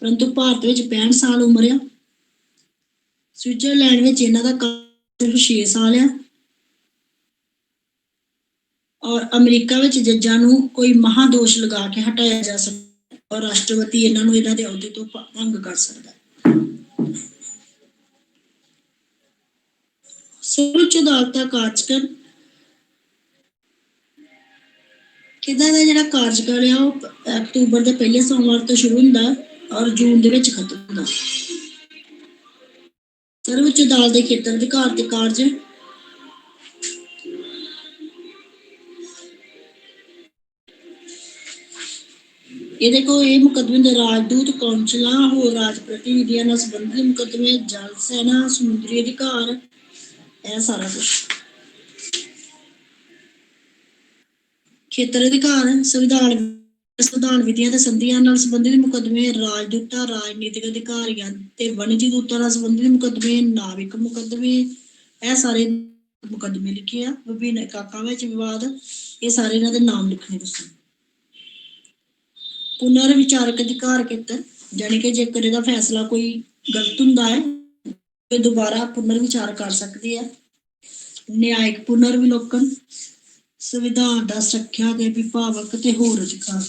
[SPEAKER 1] ਪਰੰਤੂ ਭਾਰਤ ਵਿੱਚ 65 ਸਾਲ ਉਮਰ ਆ। ਸਵਿਟਜ਼ਰਲੈਂਡ ਵਿੱਚ ਇਹਨਾਂ ਦਾ ਸਿਰਫ 6 ਸਾਲ ਆ। ਔਰ ਅਮਰੀਕਾ ਵਿੱਚ ਜੱਜਾਂ ਨੂੰ ਕੋਈ ਮਹਾਦੋਸ਼ ਲਗਾ ਕੇ ਹਟਾਇਆ ਜਾ ਸਕਦਾ ਔਰ ਰਾਸ਼ਟਰਪਤੀ ਇਹਨਾਂ ਨੂੰ ਇਹਨਾਂ ਦੇ ਅਹੁਦੇ ਤੋਂ ਭੰਗ ਕਰ ਸਕਦਾ। ਸਰਵਉੱਚ ਅਦਾਲਤ ਦਾ ਕਾਰਜਕਾਲ ਕਿੱਦਾਂ ਦਾ ਜਿਹੜਾ ਕਾਰਜਕਾਲ ਆ ਉਹ ਅਕਤੂਬਰ ਦੇ ਪਹਿਲੇ ਸੋਮਵਾਰ ਤੋਂ ਸ਼ੁਰੂ ਹੁੰਦਾ ਔਰ ਜੂਨ ਦੇ ਵਿੱਚ ਖਤਮ ਹੁੰਦਾ। ਸਰਵਉੱਚ ਅਦਾਲਤ ਦੇ ਖੇਤਰ ਅਧਿਕਾਰ ਤੇ ਕਾਰਜ ਇਹਦੇ ਕੋਲ ਇਹ ਮੁਕੱਦਮੇ ਦੇ ਰਾਜਦੂਤ ਕੌਂਸਲਾਂ ਹੋਰ ਰਾਜ ਪ੍ਰਤੀਨਿਧੀਆਂ ਨਾਲ ਸੰਬੰਧਿਤ ਮੁਕੱਦਮੇ ਜਲ ਸੈਨਾ ਸਮੁੰਦਰੀ ਅਧਿਕਾਰ ਇਹ ਸਾਰਾ ਕੁਝ। ਖੇਤਰ ਅਧਿਕਾਰ ਸੰਵਿਧਾਨ ਵਿਧੀਆਂ ਤੇ ਸੰਧੀਆਂ ਨਾਲ ਸੰਬੰਧਿਤ ਮੁਕੱਦਮੇ ਰਾਜਦੂਤਾਂ ਰਾਜਨੀਤਿਕ ਅਧਿਕਾਰੀਆਂ ਤੇ ਵਣਜੀ ਦੂਤਾਂ ਨਾਲ ਸੰਬੰਧਿਤ ਮੁਕੱਦਮੇ ਨਾਵਿਕ ਮੁਕੱਦਮੇ ਇਹ ਸਾਰੇ ਮੁਕੱਦਮੇ ਲਿਖੇ ਆ। ਵਿਭਿੰਨ ਇਕਾਕਾਂ ਵਿੱਚ ਵਿਵਾਦ ਇਹ ਸਾਰੇ ਇਹਨਾਂ ਦੇ ਨਾਮ ਲਿਖਣੇ ਤੁਸੀਂ। ਪੁਨਰ ਵਿਚਾਰਕ ਅਧਿਕਾਰ ਖੇਤਰ ਜਾਣੀ ਕਿ ਜੇਕਰ ਇਹਦਾ ਫੈਸਲਾ ਕੋਈ ਗਲਤ ਹੁੰਦਾ ਹੈ ਤੇ ਦੁਬਾਰਾ ਪੁਨਰ ਵਿਚਾਰ ਕਰ ਸਕਦੇ ਆ। ਨਿਆਇਕ ਪੁਨਰ ਵਿਲੋਕਨ ਸੰਵਿਧਾਨ ਦਾ ਸੁਰੱਖਿਆ ਦੇ ਵਿਭਾਵਕ ਤੇ ਹੋਰ ਅਧਿਕਾਰ।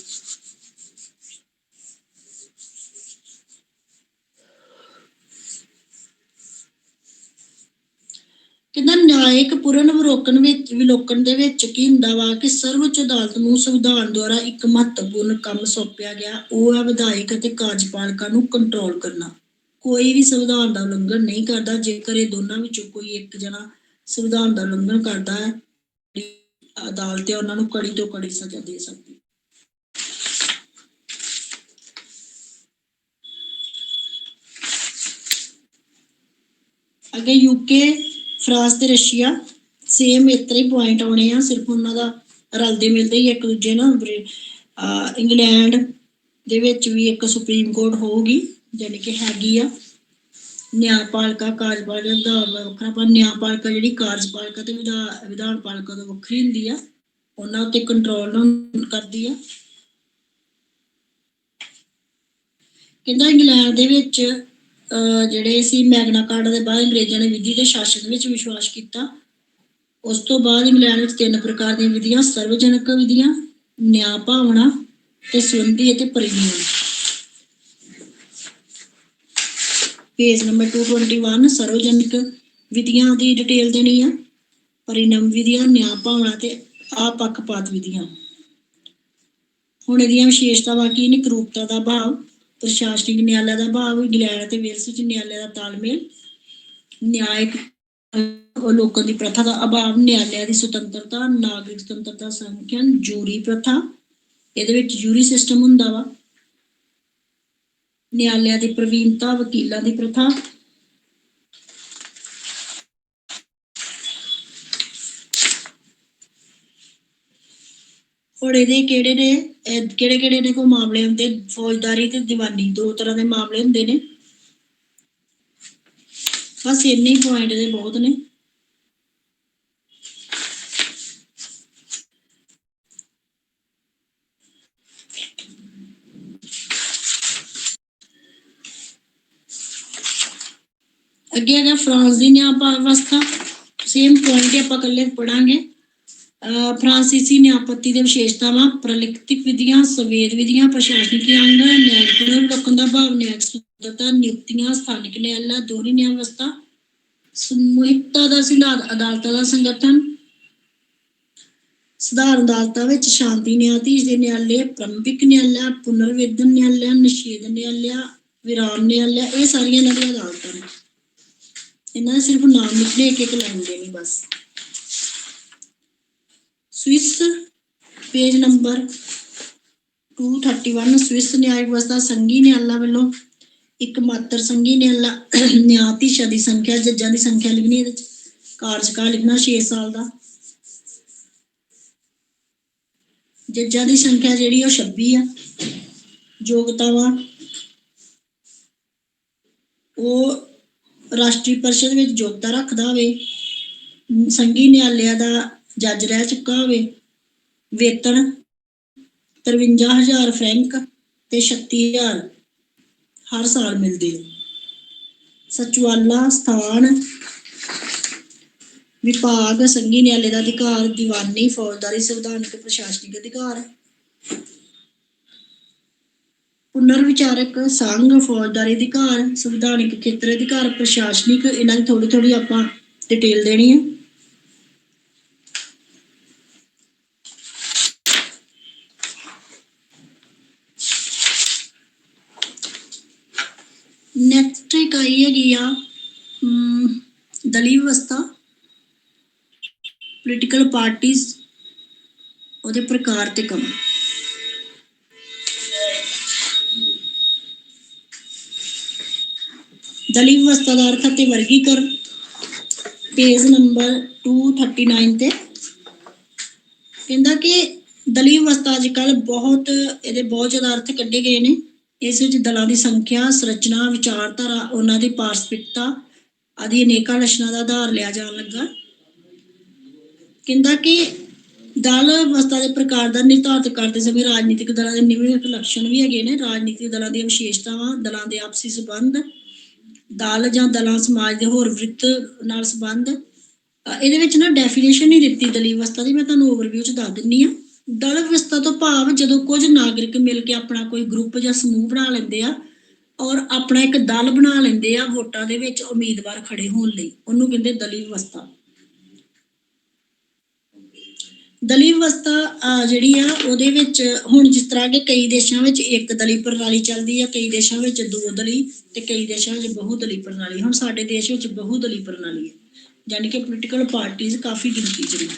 [SPEAKER 1] ਕਹਿੰਦਾ ਨਿਆਇਕ ਪੁਨਰ ਵਿਲੋਕਨ ਦੇ ਵਿੱਚ ਕੀ ਹੁੰਦਾ ਵਾ ਕਿ ਸਰਵਉੱਚ ਅਦਾਲਤ ਨੂੰ ਸੰਵਿਧਾਨ ਦੁਆਰਾ ਇੱਕ ਮਹੱਤਵਪੂਰਨ ਕੰਮ ਸੌਂਪਿਆ ਗਿਆ, ਉਹ ਹੈ ਵਿਧਾਇਕ ਅਤੇ ਕਾਰਜਪਾਲਿਕਾ ਨੂੰ ਕੰਟਰੋਲ ਕਰਨਾ। ਕੋਈ ਵੀ ਸੰਵਿਧਾਨ ਦਾ ਉਲੰਘਣ ਨਹੀਂ ਕਰਦਾ। ਜੇਕਰ ਇਹ ਦੋਨਾਂ ਵਿੱਚੋਂ ਕੋਈ ਇੱਕ ਜਣਾ ਸੰਵਿਧਾਨ ਦਾ ਉਲੰਘਣ ਕਰਦਾ ਹੈ ਅਦਾਲਤ ਉਹਨਾਂ ਨੂੰ ਕੜੀ ਤੋਂ ਕੜੀ ਸਜ਼ਾ ਦੇ ਸਕਦੀ। ਅੱਗੇ ਯੂਕੇ, ਫਰਾਂਸ ਤੇ ਰਸ਼ੀਆ ਸੇਮ ਇਤਰੇ ਹੀ ਪੁਆਇੰਟ ਆਉਣੇ ਆ, ਸਿਰਫ ਉਹਨਾਂ ਦਾ ਰਲਦੇ ਮਿਲਦੇ ਹੀ ਇੱਕ ਦੂਜੇ ਨਾਲ। ਇੰਗਲੈਂਡ ਦੇ ਵਿੱਚ ਵੀ ਇੱਕ ਸੁਪਰੀਮ ਕੋਰਟ ਹੋਊਗੀ ਜਾਣੀ ਕਿ ਹੈਗੀ ਆ। ਨਿਆਂਪਾਲਿਕਾ ਕਾਰਜਪਾਲਿਕਾ ਦਾ ਵੱਖਰਾ, ਪਰ ਨਿਆਂਪਾਲਿਕਾ ਜਿਹੜੀ ਕਾਰਜਪਾਲਿਕਾ ਤੇ ਵਿਧਾਨ ਪਾਲਿਕਾ ਤੋਂ ਵੱਖਰੀ ਹੁੰਦੀ ਆ, ਉਹਨਾਂ ਉੱਤੇ ਕੰਟਰੋਲ ਕਰਦੀ ਆ। ਕਹਿੰਦਾ ਇੰਗਲੈਂਡ ਦੇ ਵਿੱਚ ਜਿਹੜੇ ਸੀ ਮੈਗਨਾ ਕਾਰਟਾ ਦੇ ਬਾਅਦ ਅੰਗਰੇਜ਼ਾਂ ਨੇ ਵਿਧੀ ਦੇ ਸ਼ਾਸਨ ਵਿੱਚ ਵਿਸ਼ਵਾਸ ਕੀਤਾ। ਉਸ ਤੋਂ ਬਾਅਦ ਇੰਗਲੈਂਡ ਵਿੱਚ 3 ਪ੍ਰਕਾਰ ਦੀਆਂ ਵਿਧੀਆਂ ਸਰਵਜਨਕ ਵਿਧੀਆਂ, ਨਿਆਂ ਭਾਵਨਾ ਤੇ ਸੰਬੰਧੀ ਅਤੇ ਪਰਿਨਿਯਮ। ਪੇਜ ਨੰਬਰ 221 ਸਰਵਜਨਕ ਵਿਧੀਆਂ ਦੀ ਡਿਟੇਲ ਦੇਣੀ ਆ, ਪਰਿਨਿਯਮ ਵਿਧੀਆਂ, ਨਿਆਂ ਭਾਵਨਾ ਤੇ ਆਪੱਖਪਾਤ ਵਿਧੀਆਂ। ਹੁਣ ਇਹਦੀਆਂ ਵਿਸ਼ੇਸ਼ਤਾਵਾਂ ਕੀ ਨੇ? ਕਰੂਪਤਾ ਦਾ ਭਾਵ, ਪ੍ਰਸ਼ਾਸਨਿਕ ਨਿਆਲਿਆਂ ਦਾ ਭਾਵ, ਇੰਗਲੈਂਡ ਅਤੇ ਵੇਲਸ ਵਿੱਚ ਨਿਆਲਿਆਂ ਦਾ ਤਾਲਮੇਲ, ਨਿਆਇਕ ਲੋਕਾਂ ਦੀ ਪ੍ਰਥਾ ਦਾ ਅਭਾਵ, ਨਿਆਲਿਆਂ ਦੀ ਸੁਤੰਤਰਤਾ, ਨਾਗਰਿਕ ਸੁਤੰਤਰਤਾ ਸੰਖਿਆਨ, ਜੂਰੀ ਪ੍ਰਥਾ, ਇਹਦੇ ਵਿੱਚ ਜੂਰੀ ਸਿਸਟਮ ਹੁੰਦਾ ਵਾ, ਨਿਆਲਿਆਂ ਦੀ ਪ੍ਰਵੀਨਤਾ, ਵਕੀਲਾਂ ਦੀ ਪ੍ਰਥਾ, ਹੁਣ ਇਹਦੇ ਕਿਹੜੇ ਨੇ ਕੋਈ ਮਾਮਲੇ ਹੁੰਦੇ? ਫੌਜਦਾਰੀ ਤੇ ਦੀਵਾਨੀ, 2 ਤਰ੍ਹਾਂ ਦੇ ਮਾਮਲੇ ਹੁੰਦੇ ਨੇ। ਬਸ ਇੰਨੇ ਹੀ ਪੁਆਇੰਟ ਦੇ ਬਹੁਤ ਨੇ। ਅੱਗੇ ਹੈਗਾ ਫਰਾਂਸ ਦੀ ਨਿਆਂ ਵਿਵਸਥਾ। ਸੇਮ ਪੁਆਇੰਟ ਆਪਾਂ ਇਕੱਲੇ ਪੜਾਂਗੇ। ਫਰਾਂਸੀਸੀ ਨਿਆਂਪੱਤੀ ਦੇ ਵਿਸ਼ੇਸ਼ਤਾਵਾਂ, ਪ੍ਰਲਿਖਿਤ ਵਿਧੀਆਂ, ਸਵੇਦ ਵਿਧੀਆਂ, ਪ੍ਰਸ਼ਾਸਨਿਕ ਅੰਗ, ਨਿਆਇਕ ਪੁਨਰ ਵਿਲੋਕਨ ਦਾ ਭਾਵ, ਨਿਆਇਕ ਸੁਤੰਤਰਤਾ, ਨਿਯੁਕਤੀਆਂ, ਸਥਾਨਿਕ ਨਿਆਲਾ, ਦੋਹਰੀ ਨਿਆਂ ਵਿਵਸਥਾ, ਸਮੂਹਿਕਤਾ ਦਾ ਅਦਾਲਤਾਂ ਦਾ ਸੰਗਠਨ, ਸਧਾਰਨ ਅਦਾਲਤਾਂ ਵਿੱਚ ਸ਼ਾਂਤੀ ਨਿਆਧੀਸ਼ ਦੇ ਨਿਆਲੇ, ਪ੍ਰੰਭਿਕ ਨਿਆਲਾ, ਪੁਨਰਵੇਦਨ ਨਿਆਲਾ, ਨਿਸ਼ੇਧ ਨਿਆਲਾ, ਵਿਰਾਮ ਨਿਆਲਾ, ਇਹ ਸਾਰੀਆਂ ਇਹਨਾਂ ਦੀਆਂ ਅਦਾਲਤਾਂ ਨੇ। ਇਹਨਾਂ ਦੇ ਸਿਰਫ ਨਾਮ ਲਿਖਣੇ, ਇੱਕ ਲਾਈਨ ਦੇਣੀ ਬਸ। ਸਵਿਸ ਪੇਜ ਨੰਬਰ 231 ਸਵਿਸ ਨਿਆਇਕ ਵਿਵਸਥਾ ਸੰਘੀ ਨਿਆਲਾ ਵੱਲੋਂ ਇੱਕ ਮਾਤਰ ਸੰਘੀ ਨਿਆਲਾ ਨਿਆਧੀਸ਼ਾਂ ਦੀ ਸੰਖਿਆ, ਜੱਜਾਂ ਦੀ ਸੰਖਿਆ ਲਿਖਣੀ, ਇਹਦੇ ਚ ਕਾਰਜਕਾਲ ਲਿਖਣਾ 6 ਸਾਲ ਦਾ। ਜੱਜਾਂ ਦੀ ਸੰਖਿਆ ਜਿਹੜੀ ਉਹ 26 ਆ। ਯੋਗਤਾਵਾਂ ਉਹ ਰਾਸ਼ਟਰੀ ਪਰਿਸ਼ਦ ਵਿੱਚ ਯੋਗਤਾ ਰੱਖਦਾ ਹੋਵੇ, ਸੰਘੀ ਨਿਆਲਿਆਂ ਦਾ ਜੱਜ ਰਹਿ ਚੁੱਕਾ ਹੋਵੇ, ਵੇਤਨ 53,000 ਫਰੈਂਕ ਤੇ 36,000 ਹਰ ਸਾਲ ਮਿਲਦੇ। ਸਚਿਵਾਲਾ ਸਥਾਨ ਵਿਭਾਗ, ਸੰਘੀ ਨਿਆਲੇ ਦਾ ਅਧਿਕਾਰ, ਦੀਵਾਨੀ, ਫੌਜਦਾਰੀ, ਸੰਵਿਧਾਨਿਕ, ਪ੍ਰਸ਼ਾਸਨਿਕ ਅਧਿਕਾਰ। ਪੁਨਰ ਵਿਚਾਰਕ ਸੰਘ, ਫੌਜਦਾਰੀ ਅਧਿਕਾਰ, ਸੰਵਿਧਾਨਿਕ ਖੇਤਰ ਅਧਿਕਾਰ, ਪ੍ਰਸ਼ਾਸਨਿਕ, ਇਹਨਾਂ ਦੀ ਥੋੜੀ ਆਪਾਂ ਡਿਟੇਲ ਦੇਣੀ ਹੈ। ਨੈਕਸਟ ਇਕਾਈ ਹੈਗੀ ਆ ਦਲੀ ਵਿਵਸਥਾ, ਪੋਲੀਟੀਕਲ ਪਾਰਟੀਜ਼, ਉਹਦੇ ਪ੍ਰਕਾਰ ਤੇ ਕੰਮ। ਦਲੀ ਵਿਵਸਥਾ ਦਾ ਅਰਥ ਅਤੇ ਵਰਗੀਕਰਨ, ਪੇਜ ਨੰਬਰ 239 ਤੇ ਕਹਿੰਦਾ ਕਿ ਦਲੀ ਵਿਵਸਥਾ ਅੱਜ ਕੱਲ੍ਹ ਬਹੁਤ ਇਹਦੇ ਬਹੁਤ ਜ਼ਿਆਦਾ ਅਰਥ ਕੱਢੇ ਗਏ ਨੇ। ਇਸ ਵਿੱਚ ਦਲਾਂ ਦੀ ਸੰਖਿਆ, ਸੰਰਚਨਾ, ਵਿਚਾਰਧਾਰਾ, ਉਹਨਾਂ ਦੀ ਪਾਰਸਪਰਿਕਤਾ ਆਦਿ ਅਨੇਕਾਂ ਲੱਛਣਾਂ ਦਾ ਆਧਾਰ ਲਿਆ ਜਾਣ ਲੱਗਾ। ਕਹਿੰਦਾ ਕਿ ਦਲ ਵਿਵਸਥਾ ਦੇ ਪ੍ਰਕਾਰ ਦਾ ਨਿਰਧਾਰਿਤ ਕਰਦੇ ਸਮੇਂ ਰਾਜਨੀਤਿਕ ਦਲਾਂ ਦੇ ਨਿਮਨਲਿਖਤ ਲੱਛਣ ਵੀ ਹੈਗੇ ਨੇ। ਰਾਜਨੀਤਿਕ ਦਲਾਂ ਦੀਆਂ ਵਿਸ਼ੇਸ਼ਤਾਵਾਂ, ਦਲਾਂ ਦੇ ਆਪਸੀ ਸੰਬੰਧ, ਦਲ ਜਾਂ ਦਲਾਂ ਸਮਾਜ ਦੇ ਹੋਰ ਵ੍ਰਿੱਤ ਨਾਲ ਸੰਬੰਧ। ਇਹਦੇ ਵਿੱਚ ਨਾ ਡੈਫੀਨੇਸ਼ਨ ਨਹੀਂ ਦਿੱਤੀ ਦਲੀ ਵਿਵਸਥਾ ਦੀ, ਮੈਂ ਤੁਹਾਨੂੰ ਓਵਰਵਿਊ 'ਚ ਦੱਸ ਦਿੰਦੀ ਹਾਂ। ਦਲ ਵਿਵਸਥਾ ਤੋਂ ਭਾਵ ਜਦੋਂ ਕੁਝ ਨਾਗਰਿਕ ਮਿਲ ਕੇ ਆਪਣਾ ਕੋਈ ਗਰੁੱਪ ਜਾਂ ਸਮੂਹ ਬਣਾ ਲੈਂਦੇ ਆ ਔਰ ਆਪਣਾ ਇੱਕ ਦਲ ਬਣਾ ਲੈਂਦੇ ਆ ਵੋਟਾਂ ਦੇ ਵਿੱਚ ਉਮੀਦਵਾਰ ਖੜੇ ਹੋਣ ਲਈ, ਉਹਨੂੰ ਕਹਿੰਦੇ ਦਲੀ ਵਿਵਸਥਾ। ਦਲੀ ਵਿਵਸਥਾ ਜਿਹੜੀ ਆ ਉਹਦੇ ਵਿੱਚ ਹੁਣ ਜਿਸ ਤਰ੍ਹਾਂ ਕਿ ਕਈ ਦੇਸ਼ਾਂ ਵਿੱਚ ਇੱਕ ਦਲੀ ਪ੍ਰਣਾਲੀ ਚੱਲਦੀ ਆ, ਕਈ ਦੇਸ਼ਾਂ ਵਿੱਚ ਦੋ ਦਲੀ ਤੇ ਕਈ ਦੇਸ਼ਾਂ ਵਿੱਚ ਬਹੁਦਲੀ ਪ੍ਰਣਾਲੀ। ਹੁਣ ਸਾਡੇ ਦੇਸ਼ ਵਿੱਚ ਬਹੁਦਲੀ ਪ੍ਰਣਾਲੀ ਹੈ, ਯਾਨੀ ਕਿ ਪੋਲੀਟੀਕਲ ਪਾਰਟੀਜ਼ ਕਾਫੀ ਗਿਣਤੀ 'ਚ ਨੇ।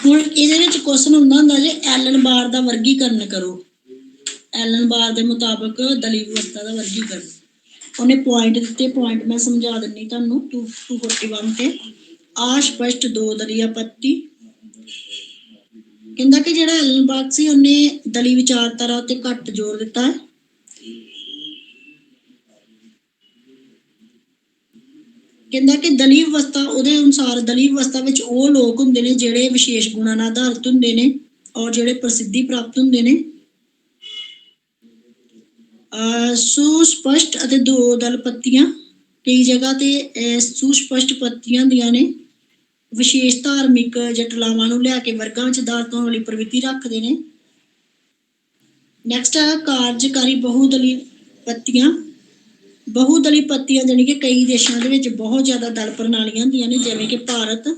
[SPEAKER 1] ਹੁਣ ਇਹਦੇ ਵਿੱਚ ਕੁਐਸਚਨ ਹੁੰਦਾ ਜੇ ਐਲਨ ਬਾਰ ਦਾ ਵਰਗੀਕਰਨ ਕਰੋ। ਐਲਨ ਬਾਰ ਦੇ ਮੁਤਾਬਕ ਦਲੀ ਵਿਵਸਥਾ ਦਾ ਵਰਗੀਕਰਨ, ਉਹਨੇ ਪੁਆਇੰਟ ਦਿੱਤੇ, ਪੁਆਇੰਟ ਮੈਂ ਸਮਝਾ ਦਿੰਦੀ ਤੁਹਾਨੂੰ 241 ਤੇ। ਅਸਪਸ਼ਟ ਦੋ ਦਲੀ ਆਪੱਤੀ। ਕਹਿੰਦਾ ਕਿ ਜਿਹੜਾ ਐਲਨ ਬਾਰ ਸੀ ਉਹਨੇ ਦਲੀ ਵਿਚਾਰਧਾਰਾ ਉੱਤੇ ਘੱਟ ਜ਼ੋਰ ਦਿੱਤਾ ਹੈ। ਕਹਿੰਦਾ ਕਿ ਦਲੀ ਵਿਵਸਥਾ, ਉਹਦੇ ਅਨੁਸਾਰ ਦਲੀ ਵਿਵਸਥਾ ਵਿੱਚ ਉਹ ਲੋਕ ਹੁੰਦੇ ਨੇ ਜਿਹੜੇ ਵਿਸ਼ੇਸ਼ ਗੁਣਾਂ ਨਾਲ ਆਧਾਰਿਤ ਹੁੰਦੇ ਨੇ ਔਰ ਜਿਹੜੇ ਪ੍ਰਸਿੱਧੀ ਪ੍ਰਾਪਤ ਹੁੰਦੇ ਨੇ। ਸੁਸਪਸ਼ਟ ਅਤੇ ਦੋ ਦਲ ਪੱਤੀਆਂ, ਕਈ ਜਗ੍ਹਾ ਤੇ ਸੁਸਪਸ਼ਟ ਪੱਤੀਆਂ ਹੁੰਦੀਆਂ ਨੇ, ਵਿਸ਼ੇਸ਼ ਧਾਰਮਿਕ ਜਟਲਾਵਾਂ ਨੂੰ ਲਿਆ ਕੇ ਵਰਗਾਂ ਵਿੱਚ ਅਧਾਰਿਤ ਹੋਣ ਵਾਲੀ ਪ੍ਰਵਿਰਤੀ ਰੱਖਦੇ ਨੇ। ਨੈਕਸਟ ਹੈ ਕਾਰਜਕਾਰੀ ਬਹੁਦਲੀ ਪੱਤੀਆਂ। ਬਹੁਦਲੀ ਪੱਤੀਆਂ ਜਾਣੀ ਕਿ ਕਈ ਦੇਸ਼ਾਂ ਦੇ ਵਿੱਚ ਬਹੁਤ ਜ਼ਿਆਦਾ ਦਲ ਪ੍ਰਣਾਲੀਆਂ ਹੁੰਦੀਆਂ ਨੇ, ਜਿਵੇਂ ਕਿ ਭਾਰਤ।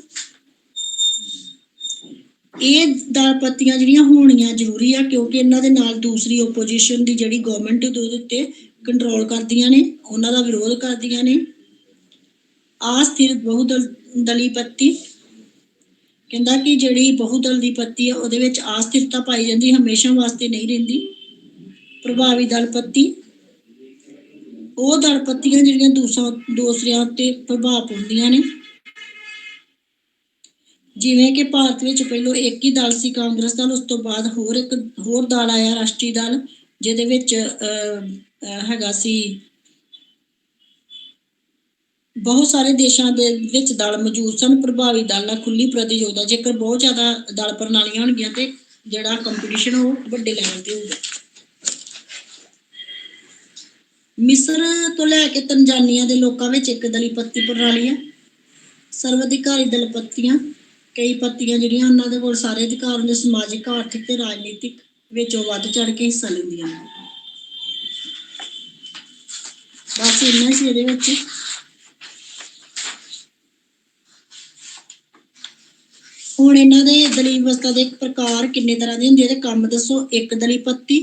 [SPEAKER 1] ਇਹ ਦਲ ਪੱਤੀਆਂ ਜਿਹੜੀਆਂ ਹੋਣੀਆਂ ਜ਼ਰੂਰੀ ਆ ਕਿਉਂਕਿ ਇਹਨਾਂ ਦੇ ਨਾਲ ਦੂਸਰੀ ਓਪੋਜੀਸ਼ਨ ਦੀ ਜਿਹੜੀ ਗਵਰਨਮੈਂਟ ਉਹਦੇ ਉੱਤੇ ਕੰਟਰੋਲ ਕਰਦੀਆਂ ਨੇ, ਉਹਨਾਂ ਦਾ ਵਿਰੋਧ ਕਰਦੀਆਂ ਨੇ। ਅਸਥਿਰ ਬਹੁਦਲੀ ਪੱਤੀ, ਕਹਿੰਦਾ ਕਿ ਜਿਹੜੀ ਬਹੁਦਲ ਦੀ ਪੱਤੀ ਆ ਉਹਦੇ ਵਿੱਚ ਅਸਥਿਰਤਾ ਪਾਈ ਜਾਂਦੀ, ਹਮੇਸ਼ਾ ਵਾਸਤੇ ਨਹੀਂ ਰਹਿੰਦੀ। ਪ੍ਰਭਾਵੀ ਦਲ ਪੱਤੀ, ਉਹ ਦਲ ਪੱਤੀਆਂ ਜਿਹੜੀਆਂ ਦੂਸਰਿਆਂ ਉੱਤੇ ਪ੍ਰਭਾਵ ਪਾਉਂਦੀਆਂ ਨੇ। ਜਿਵੇਂ ਕਿ ਭਾਰਤ ਵਿੱਚ ਪਹਿਲੋਂ ਇੱਕ ਹੀ ਦਲ ਸੀ ਕਾਂਗਰਸ ਦਲ, ਉਸ ਤੋਂ ਬਾਅਦ ਹੋਰ ਦਲ ਆਇਆ ਰਾਸ਼ਟਰੀ ਦਲ, ਜਿਹਦੇ ਵਿੱਚ ਹੈਗਾ ਸੀ ਬਹੁਤ ਸਾਰੇ ਦੇਸ਼ਾਂ ਦੇ ਵਿੱਚ ਦਲ ਮੌਜੂਦ ਸਨ। ਪ੍ਰਭਾਵੀ ਦਲ ਨਾਲ ਖੁੱਲੀ ਪ੍ਰਤੀਯੋਗਤਾ, ਜੇਕਰ ਬਹੁਤ ਜ਼ਿਆਦਾ ਦਲ ਪ੍ਰਣਾਲੀਆਂ ਹੋਣਗੀਆਂ ਤੇ ਜਿਹੜਾ ਕੰਪੀਟੀਸ਼ਨ ਉਹ ਵੱਡੇ ਲੈਵਲ ਤੇ ਹੋਊਗਾ। ਮਿਸਰ ਤੋਂ ਲੈ ਕੇ ਤੰਜਾਨੀਆ ਦੇ ਲੋਕਾਂ ਵਿੱਚ ਇੱਕ ਦਲੀ ਪੱਤੀ ਪ੍ਰਣਾਲੀ ਹੈ। ਸਰਵਅਧਿਕਾਰੀ ਦਲ ਪੱਤੀਆਂ, ਕਈ ਪੱਤੀਆਂ ਜਿਹੜੀਆਂ ਉਹਨਾਂ ਦੇ ਕੋਲ ਸਾਰੇ ਅਧਿਕਾਰ ਹੁੰਦੇ, ਸਮਾਜਿਕ, ਆਰਥਿਕ ਤੇ ਰਾਜਨੀਤਿਕ ਵਿੱਚ ਉਹ ਵੱਧ ਚੜ ਕੇ ਹਿੱਸਾ ਲੈਂਦੀਆਂ ਨੇ। ਬਸ ਇੰਨਾ ਸੀ ਇਹਦੇ ਵਿੱਚ। ਹੁਣ ਇਹਨਾਂ ਦੇ ਦਲੀ ਵਿਵਸਥਾ ਦੇ ਪ੍ਰਕਾਰ ਕਿੰਨੇ ਤਰ੍ਹਾਂ ਦੇ ਹੁੰਦੇ ਤੇ ਕੰਮ ਦੱਸੋ। ਇੱਕ ਦਲੀ ਪੱਤੀ,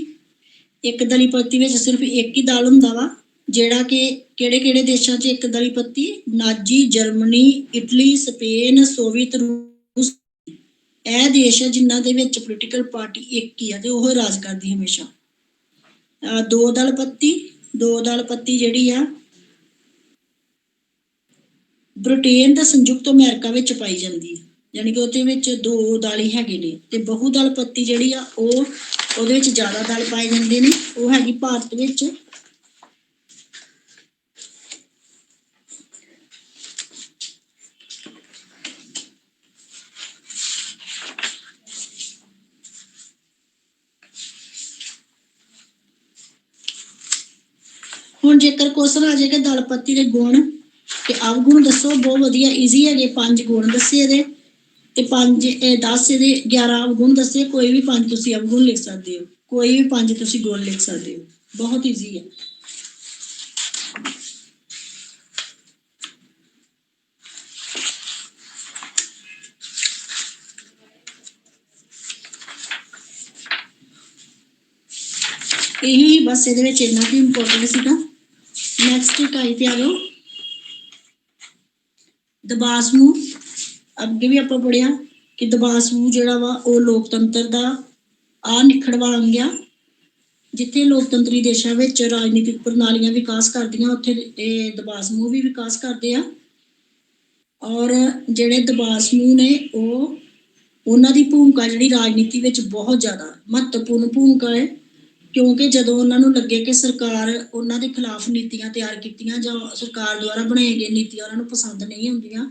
[SPEAKER 1] ਇੱਕ ਦਲੀ ਪੱਤੀ ਵਿੱਚ ਸਿਰਫ ਇੱਕ ਹੀ ਦਲ ਹੁੰਦਾ ਵਾ, ਜਿਹੜਾ ਕਿ ਕਿਹੜੇ ਦੇਸ਼ਾਂ 'ਚ ਇੱਕ ਦਲੀ ਪੱਤੀ, ਨਾਜੀ ਜਰਮਨੀ, ਇਟਲੀ, ਸਪੇਨ, ਸੋਵੀਅਤ ਰੂਸ। ਇਹ ਦੇਸ਼ ਹੈ ਜਿਨ੍ਹਾਂ ਦੇ ਵਿੱਚ ਪੋਲੀਟੀਕਲ ਪਾਰਟੀ ਇੱਕ ਹੀ ਆ ਤੇ ਉਹ ਰਾਜ ਕਰਦੀ ਹਮੇਸ਼ਾ। ਦੋ ਦਲ ਪੱਤੀ ਜਿਹੜੀ ਆ ਬ੍ਰਿਟੇਨ ਤੇ ਸੰਯੁਕਤ ਅਮਰੀਕਾ ਵਿੱਚ ਪਾਈ ਜਾਂਦੀ ਹੈ, ਯਾਨੀ ਕਿ ਉਹਦੇ ਵਿੱਚ ਦੋ ਦਲ ਹੀ ਹੈਗੇ ਨੇ। ਤੇ ਬਹੁਦਲ ਪੱਤੀ ਜਿਹੜੀ ਆ ਉਹਦੇ ਵਿੱਚ ਜ਼ਿਆਦਾ ਦਲ ਪਾਏ ਜਾਂਦੇ ਨੇ, ਉਹ ਹੈਗੀ ਭਾਰਤ ਵਿੱਚ। ਹੁਣ ਜੇਕਰ ਕੁਐਸਚਨ ਆ ਜਾਏਗਾ ਦਲ ਪੱਤੀ ਦੇ ਗੁਣ ਤੇ ਅਵਗੁਣ ਦੱਸੋ, ਬਹੁਤ ਵਧੀਆ ਈਜ਼ੀ ਹੈਗੇ। 5 ਗੁਣ ਦੱਸੇ ਇਹਦੇ ਤੇ 10 ਇਹਦੇ 11 ਅਵਗੁਣ ਦੱਸੇ। ਕੋਈ ਵੀ 5 ਤੁਸੀਂ ਅਵਗੁਣ ਲਿਖ ਸਕਦੇ ਹੋ, ਕੋਈ ਵੀ 5 ਤੁਸੀਂ ਗੁਣ ਲਿਖ ਸਕਦੇ ਹੋ, ਬਹੁਤ ਈਜ਼ੀ ਹੈ। ਇਹੀ ਬਸ ਇਹਦੇ ਵਿੱਚ ਇੰਨਾ ਕੁ ਇੰਪੋਰਟੈਂਟ ਸੀਗਾ। ਨੈਕਸਟ ਇਕਾਈ ਤੇ ਆ ਜਾਓ, ਦਬਾਅ ਸਮੂਹ। ਅੱਗੇ ਵੀ ਆਪਾਂ ਪੜ੍ਹਿਆ ਕਿ ਦਬਾਅ ਸਮੂਹ ਜਿਹੜਾ ਵਾ ਉਹ ਲੋਕਤੰਤਰ ਦਾ ਨਿਖੜਵਾ ਅੰਗ ਆ। ਜਿੱਥੇ ਲੋਕਤੰਤਰੀ ਦੇਸ਼ਾਂ ਵਿੱਚ ਰਾਜਨੀਤਿਕ ਪ੍ਰਣਾਲੀਆਂ ਵਿਕਾਸ ਕਰਦੀਆਂ, ਉੱਥੇ ਇਹ ਦਬਾਅ ਸਮੂਹ ਵੀ ਵਿਕਾਸ ਕਰਦੇ ਆ। ਔਰ ਜਿਹੜੇ ਦਬਾਅ ਸਮੂਹ ਨੇ ਉਹਨਾਂ ਦੀ ਭੂਮਿਕਾ ਜਿਹੜੀ ਰਾਜਨੀਤੀ ਵਿੱਚ ਬਹੁਤ ਜ਼ਿਆਦਾ ਮਹੱਤਵਪੂਰਨ ਭੂਮਿਕਾ ਹੈ, ਕਿਉਂਕਿ ਜਦੋਂ ਉਹਨਾਂ ਨੂੰ ਲੱਗੇ ਕਿ ਸਰਕਾਰ ਉਹਨਾਂ ਦੇ ਖਿਲਾਫ ਨੀਤੀਆਂ ਤਿਆਰ ਕੀਤੀਆਂ ਜਾਂ ਸਰਕਾਰ ਦੁਆਰਾ ਬਣਾਈਆਂ ਗਈਆਂ ਨੀਤੀਆਂ ਉਹਨਾਂ ਨੂੰ ਪਸੰਦ ਨਹੀਂ ਹੁੰਦੀਆਂ,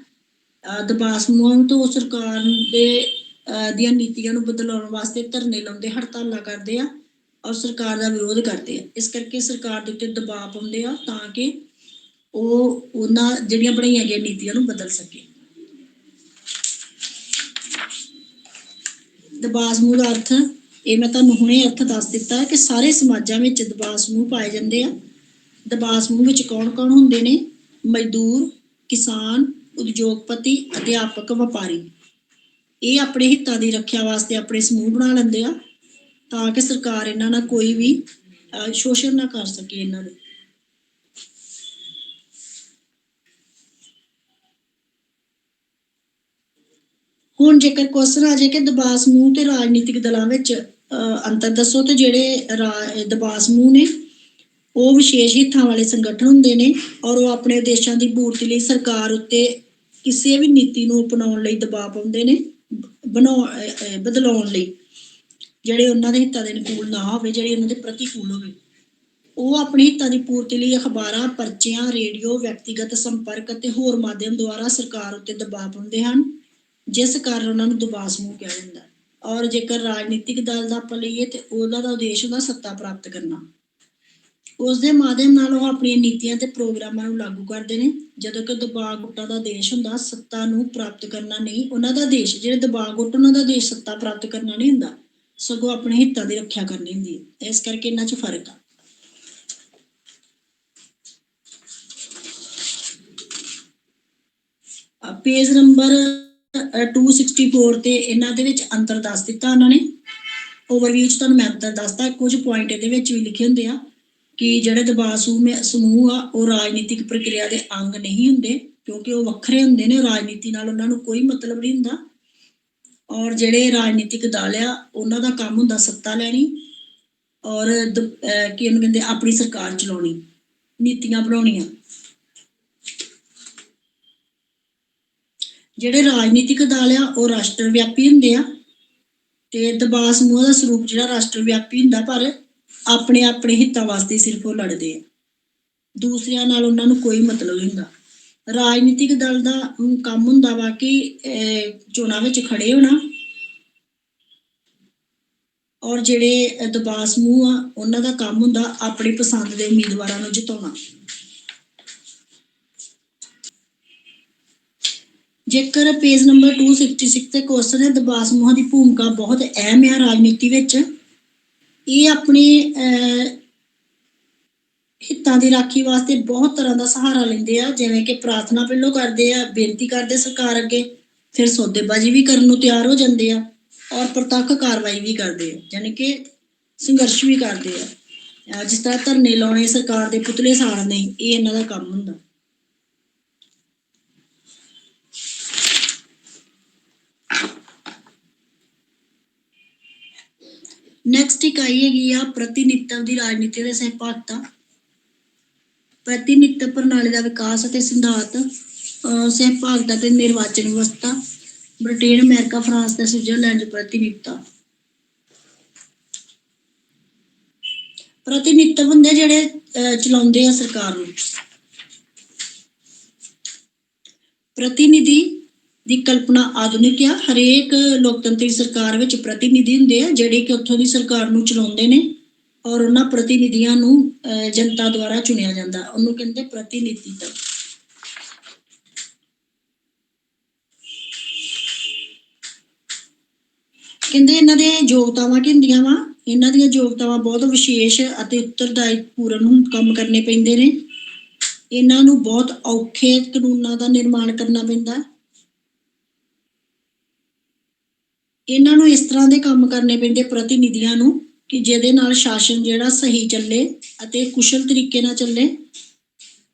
[SPEAKER 1] ਦਬਾਅ ਸਮੂਹਾਂ ਤੋਂ ਸਰਕਾਰ ਦੀਆਂ ਨੀਤੀਆਂ ਨੂੰ ਬਦਲਾਉਣ ਵਾਸਤੇ ਧਰਨੇ ਲਾਉਂਦੇ, ਹੜਤਾਲਾਂ ਕਰਦੇ ਆ ਔਰ ਸਰਕਾਰ ਦਾ ਵਿਰੋਧ ਕਰਦੇ ਆ। ਇਸ ਕਰਕੇ ਸਰਕਾਰ ਦੇ ਉੱਤੇ ਦਬਾਅ ਪਾਉਂਦੇ ਆ ਤਾਂ ਕਿ ਉਹ ਉਹਨਾਂ ਜਿਹੜੀਆਂ ਬਣਾਈਆਂ ਗਈਆਂ ਨੀਤੀਆਂ ਨੂੰ ਬਦਲ ਸਕੇ। ਦਬਾਅ ਸਮੂਹ ਦਾ ਅਰਥ ਇਹ ਮੈਂ ਤੁਹਾਨੂੰ ਹੁਣੇ ਅਰਥ ਦੱਸ ਦਿੱਤਾ ਕਿ ਸਾਰੇ ਸਮਾਜਾਂ ਵਿੱਚ ਦਬਾਅ ਸਮੂਹ ਪਾਏ ਜਾਂਦੇ ਆ। ਦਬਾਅ ਸਮੂਹ ਵਿੱਚ ਕੌਣ ਕੌਣ ਹੁੰਦੇ ਨੇ? ਮਜ਼ਦੂਰ, ਕਿਸਾਨ, ਉਦਯੋਗਪਤੀ, ਅਧਿਆਪਕ, ਵਪਾਰੀ। ਇਹ ਆਪਣੇ ਹਿੱਤਾਂ ਦੀ ਰੱਖਿਆ ਵਾਸਤੇ ਆਪਣੇ ਸਮੂਹ ਬਣਾ ਲੈਂਦੇ ਆ ਤਾਂ ਕਿ ਸਰਕਾਰ ਇਹਨਾਂ ਨਾਲ ਕੋਈ ਵੀ ਸ਼ੋਸ਼ਣ ਨਾ ਕਰ ਸਕੇ ਇਹਨਾਂ ਦੇ। ਹੁਣ ਜੇਕਰ ਕੁਐਸਚਨ ਆ ਜਾਏ ਕਿ ਦਬਾਅ ਸਮੂਹ ਤੇ ਰਾਜਨੀਤਿਕ ਦਲਾਂ ਵਿੱਚ ਅੰਤਰ ਦੱਸੋ, ਤੇ ਜਿਹੜੇ ਦਬਾਅ ਸਮੂਹ ਨੇ ਉਹ ਵਿਸ਼ੇਸ਼ ਹਿੱਤਾਂ ਵਾਲੇ ਸੰਗਠਨ ਹੁੰਦੇ ਨੇ ਔਰ ਉਹ ਆਪਣੇ ਉਦੇਸ਼ਾਂ ਦੀ ਪੂਰਤੀ ਲਈ ਸਰਕਾਰ ਉੱਤੇ ਕਿਸੇ ਵੀ ਨੀਤੀ ਨੂੰ ਅਪਣਾਉਣ ਲਈ ਦਬਾਅ ਪਾਉਂਦੇ ਨੇ, ਬਦਲਾਉਣ ਲਈ, ਜਿਹੜੇ ਉਹਨਾਂ ਦੇ ਹਿੱਤਾਂ ਦੇ ਅਨੁਕੂਲ ਨਾ ਹੋਵੇ, ਜਿਹੜੇ ਉਹਨਾਂ ਦੇ ਪ੍ਰਤੀਕੂਲ ਹੋਵੇ। ਉਹ ਆਪਣੇ ਹਿੱਤਾਂ ਦੀ ਪੂਰਤੀ ਲਈ ਅਖਬਾਰਾਂ, ਪਰਚੀਆਂ, ਰੇਡੀਓ, ਵਿਅਕਤੀਗਤ ਸੰਪਰਕ ਅਤੇ ਹੋਰ ਮਾਧਿਅਮ ਦੁਆਰਾ ਸਰਕਾਰ ਉੱਤੇ ਦਬਾਅ ਪਾਉਂਦੇ ਹਨ, ਜਿਸ ਕਾਰਨ ਉਹਨਾਂ ਨੂੰ ਦਬਾਅ ਸਮੂਹ ਕਿਹਾ ਜਾਂਦਾ। ਔਰ ਜੇਕਰ ਰਾਜਨੀਤਿਕ ਦਲ ਦਾ ਆਪਾਂ ਲਈਏ ਤੇ ਉਹਦਾ ਦਾ ਉਦੇਸ਼ ਹੁੰਦਾ ਸੱਤਾ ਪ੍ਰਾਪਤ ਕਰਨਾ। ਉਸ ਦੇ ਮਾਧਿਅਮ ਨਾਲ ਉਹ ਆਪਣੀਆਂ ਨੀਤੀਆਂ ਤੇ ਪ੍ਰੋਗਰਾਮਾਂ ਨੂੰ ਲਾਗੂ ਕਰਦੇ ਨੇ, ਜਦੋਂ ਕਿ ਦਬਾਅ ਗੁੱਟਾਂ ਦਾ ਉਦੇਸ਼ ਹੁੰਦਾ ਸੱਤਾ ਨੂੰ ਪ੍ਰਾਪਤ ਕਰਨਾ ਨਹੀਂ। ਉਹਨਾਂ ਦਾ ਉਦੇਸ਼, ਜਿਹੜੇ ਦਬਾਅ ਗੁੱਟ ਉਹਨਾਂ ਦਾ ਉਦੇਸ਼ ਸੱਤਾ ਪ੍ਰਾਪਤ ਕਰਨਾ ਨਹੀਂ ਹੁੰਦਾ, ਸਗੋਂ ਆਪਣੇ ਹਿੱਤਾਂ ਦੀ ਰੱਖਿਆ ਕਰਨੀ ਹੁੰਦੀ ਹੈ। ਇਸ ਕਰਕੇ ਇਹਨਾਂ 'ਚ ਫਰਕ ਆ। ਪੇਜ ਨੰਬਰ 264 ਤੇ ਇਹਨਾਂ ਦੇ ਵਿੱਚ ਅੰਤਰ ਦੱਸ ਦਿੱਤਾ ਉਹਨਾਂ ਨੇ। ਓਵਰਵਿਊ 'ਚ ਤੁਹਾਨੂੰ ਮੈਂ ਅੰਤਰ ਦੱਸਦਾ, ਕੁਝ ਪੁਆਇੰਟ ਇਹਦੇ ਵਿੱਚ ਵੀ ਲਿਖੇ ਹੁੰਦੇ ਆ ਕਿ ਜਿਹੜੇ ਦਬਾਅ ਸਮੂਹ ਆ ਉਹ ਰਾਜਨੀਤਿਕ ਪ੍ਰਕਿਰਿਆ ਦੇ ਅੰਗ ਨਹੀਂ ਹੁੰਦੇ, ਕਿਉਂਕਿ ਉਹ ਵੱਖਰੇ ਹੁੰਦੇ ਨੇ, ਰਾਜਨੀਤੀ ਨਾਲ ਉਹਨਾਂ ਨੂੰ ਕੋਈ ਮਤਲਬ ਨਹੀਂ ਹੁੰਦਾ। ਔਰ ਜਿਹੜੇ ਰਾਜਨੀਤਿਕ ਦਲ ਆ ਉਹਨਾਂ ਦਾ ਕੰਮ ਹੁੰਦਾ ਸੱਤਾ ਲੈਣੀ ਔਰ ਕੀ ਉਹਨੂੰ ਕਹਿੰਦੇ ਆਪਣੀ ਸਰਕਾਰ ਚਲਾਉਣੀ, ਨੀਤੀਆਂ ਬਣਾਉਣੀਆਂ। ਜਿਹੜੇ ਰਾਜਨੀਤਿਕ ਦਲ ਆ ਉਹ ਰਾਸ਼ਟਰ ਵਿਆਪੀ ਹੁੰਦੇ ਆ ਤੇ ਦਬਾਅ ਸਮੂਹ ਦਾ ਸਰੂਪ ਜਿਹੜਾ ਰਾਸ਼ਟਰ ਵਿਆਪੀ ਹੁੰਦਾ, ਪਰ ਆਪਣੇ ਆਪਣੇ ਹਿੱਤਾਂ ਵਾਸਤੇ ਸਿਰਫ ਉਹ ਲੜਦੇ ਆ, ਦੂਸਰਿਆਂ ਨਾਲ ਉਹਨਾਂ ਨੂੰ ਕੋਈ ਮਤਲਬ ਨਹੀਂ ਹੁੰਦਾ। ਰਾਜਨੀਤਿਕ ਦਲ ਦਾ ਕੰਮ ਹੁੰਦਾ ਵਾ ਕਿ ਚੋਣਾਂ ਵਿੱਚ ਖੜੇ ਹੋਣਾ, ਔਰ ਜਿਹੜੇ ਦਬਾਅ ਸਮੂਹ ਆ ਉਹਨਾਂ ਦਾ ਕੰਮ ਹੁੰਦਾ ਆਪਣੀ ਪਸੰਦ ਦੇ ਉਮੀਦਵਾਰਾਂ ਨੂੰ ਜਿਤਾਉਣਾ। ਜੇਕਰ ਪੇਜ ਨੰਬਰ 266 ਤੇ ਕੁਐਸਚਨ ਹੈ ਦਬਾਅ ਸਮੂਹਾਂ ਦੀ ਭੂਮਿਕਾ ਬਹੁਤ ਅਹਿਮ ਹੈ ਰਾਜਨੀਤੀ ਵਿੱਚ। ਇਹ ਆਪਣੇ ਹਿੱਤਾਂ ਦੀ ਰਾਖੀ ਵਾਸਤੇ ਬਹੁਤ ਤਰ੍ਹਾਂ ਦਾ ਸਹਾਰਾ ਲੈਂਦੇ ਆ, ਜਿਵੇਂ ਕਿ ਪ੍ਰਾਰਥਨਾ ਪਹਿਲੋਂ ਕਰਦੇ ਆ, ਬੇਨਤੀ ਕਰਦੇ ਸਰਕਾਰ ਅੱਗੇ, ਫਿਰ ਸੌਦੇਬਾਜ਼ੀ ਵੀ ਕਰਨ ਨੂੰ ਤਿਆਰ ਹੋ ਜਾਂਦੇ ਆ ਔਰ ਪ੍ਰਤੱਖ ਕਾਰਵਾਈ ਵੀ ਕਰਦੇ ਆ, ਯਾਨੀ ਕਿ ਸੰਘਰਸ਼ ਵੀ ਕਰਦੇ ਆ। ਜਿਸ ਤਰ੍ਹਾਂ ਧਰਨੇ ਲਾਉਣੇ, ਸਰਕਾਰ ਦੇ ਪੁਤਲੇ ਸਾੜਨੇ, ਇਹ ਇਹਨਾਂ ਦਾ ਕੰਮ ਹੁੰਦਾ। ਨੈਕਸਟ ਇਕਾਈ ਹੈਗੀ ਆ ਪ੍ਰਤੀਨਿਧਤਵ ਦੀ ਰਾਜਨੀਤੀ ਦੇ ਸਹਿਭਾਗਤਾ। ਪ੍ਰਤੀਨਿਧਤਵ ਪ੍ਰਣਾਲੀ ਦਾ ਵਿਕਾਸ ਅਤੇ ਸਿਧਾਂਤ, ਸਹਿਭਾਗਤਾ ਤੇ ਨਿਰਵਾਚਨ ਵਿਵਸਥਾ। ਬ੍ਰਿਟੇਨ, ਅਮਰੀਕਾ, ਫਰਾਂਸ ਤੇ ਸਵਿਟਜ਼ਰਲੈਂਡ 'ਚ ਪ੍ਰਤੀਨਿਧਤਾ। ਪ੍ਰਤੀਨਿਧਤਵ ਹੁੰਦੇ ਜਿਹੜੇ ਚਲਾਉਂਦੇ ਆ ਸਰਕਾਰ ਨੂੰ। ਪ੍ਰਤੀਨਿਧੀ ਦੀ ਕਲਪਨਾ ਆਧੁਨਿਕ ਆ। ਹਰੇਕ ਲੋਕਤੰਤਰੀ ਸਰਕਾਰ ਵਿੱਚ ਪ੍ਰਤੀਨਿਧੀ ਹੁੰਦੇ ਆ ਜਿਹੜੇ ਕਿ ਉੱਥੋਂ ਦੀ ਸਰਕਾਰ ਨੂੰ ਚਲਾਉਂਦੇ ਨੇ ਔਰ ਉਹਨਾਂ ਪ੍ਰਤੀਨਿਧੀਆਂ ਨੂੰ ਜਨਤਾ ਦੁਆਰਾ ਚੁਣਿਆ ਜਾਂਦਾ, ਉਹਨੂੰ ਕਹਿੰਦੇ ਪ੍ਰਤੀਨਿਧਤਵ। ਕਹਿੰਦੇ ਇਹਨਾਂ ਦੀਆਂ ਯੋਗਤਾਵਾਂ ਕੀ ਹੁੰਦੀਆਂ ਵਾ? ਇਹਨਾਂ ਦੀਆਂ ਯੋਗਤਾਵਾਂ ਬਹੁਤ ਵਿਸ਼ੇਸ਼ ਅਤੇ ਉੱਤਰਦਾਇਪੂਰਨ ਕੰਮ ਕਰਨੇ ਪੈਂਦੇ ਨੇ। ਇਹਨਾਂ ਨੂੰ ਬਹੁਤ ਔਖੇ ਕਾਨੂੰਨਾਂ ਦਾ ਨਿਰਮਾਣ ਕਰਨਾ ਪੈਂਦਾ। ਇਹਨਾਂ ਨੂੰ ਇਸ ਤਰ੍ਹਾਂ ਦੇ ਕੰਮ ਕਰਨੇ ਪੈਂਦੇ ਪ੍ਰਤੀਨਿਧੀਆਂ ਨੂੰ ਕਿ ਜਿਹਦੇ ਨਾਲ ਸ਼ਾਸਨ ਜਿਹੜਾ ਸਹੀ ਚੱਲੇ ਅਤੇ ਕੁਸ਼ਲ ਤਰੀਕੇ ਨਾਲ ਚੱਲੇ।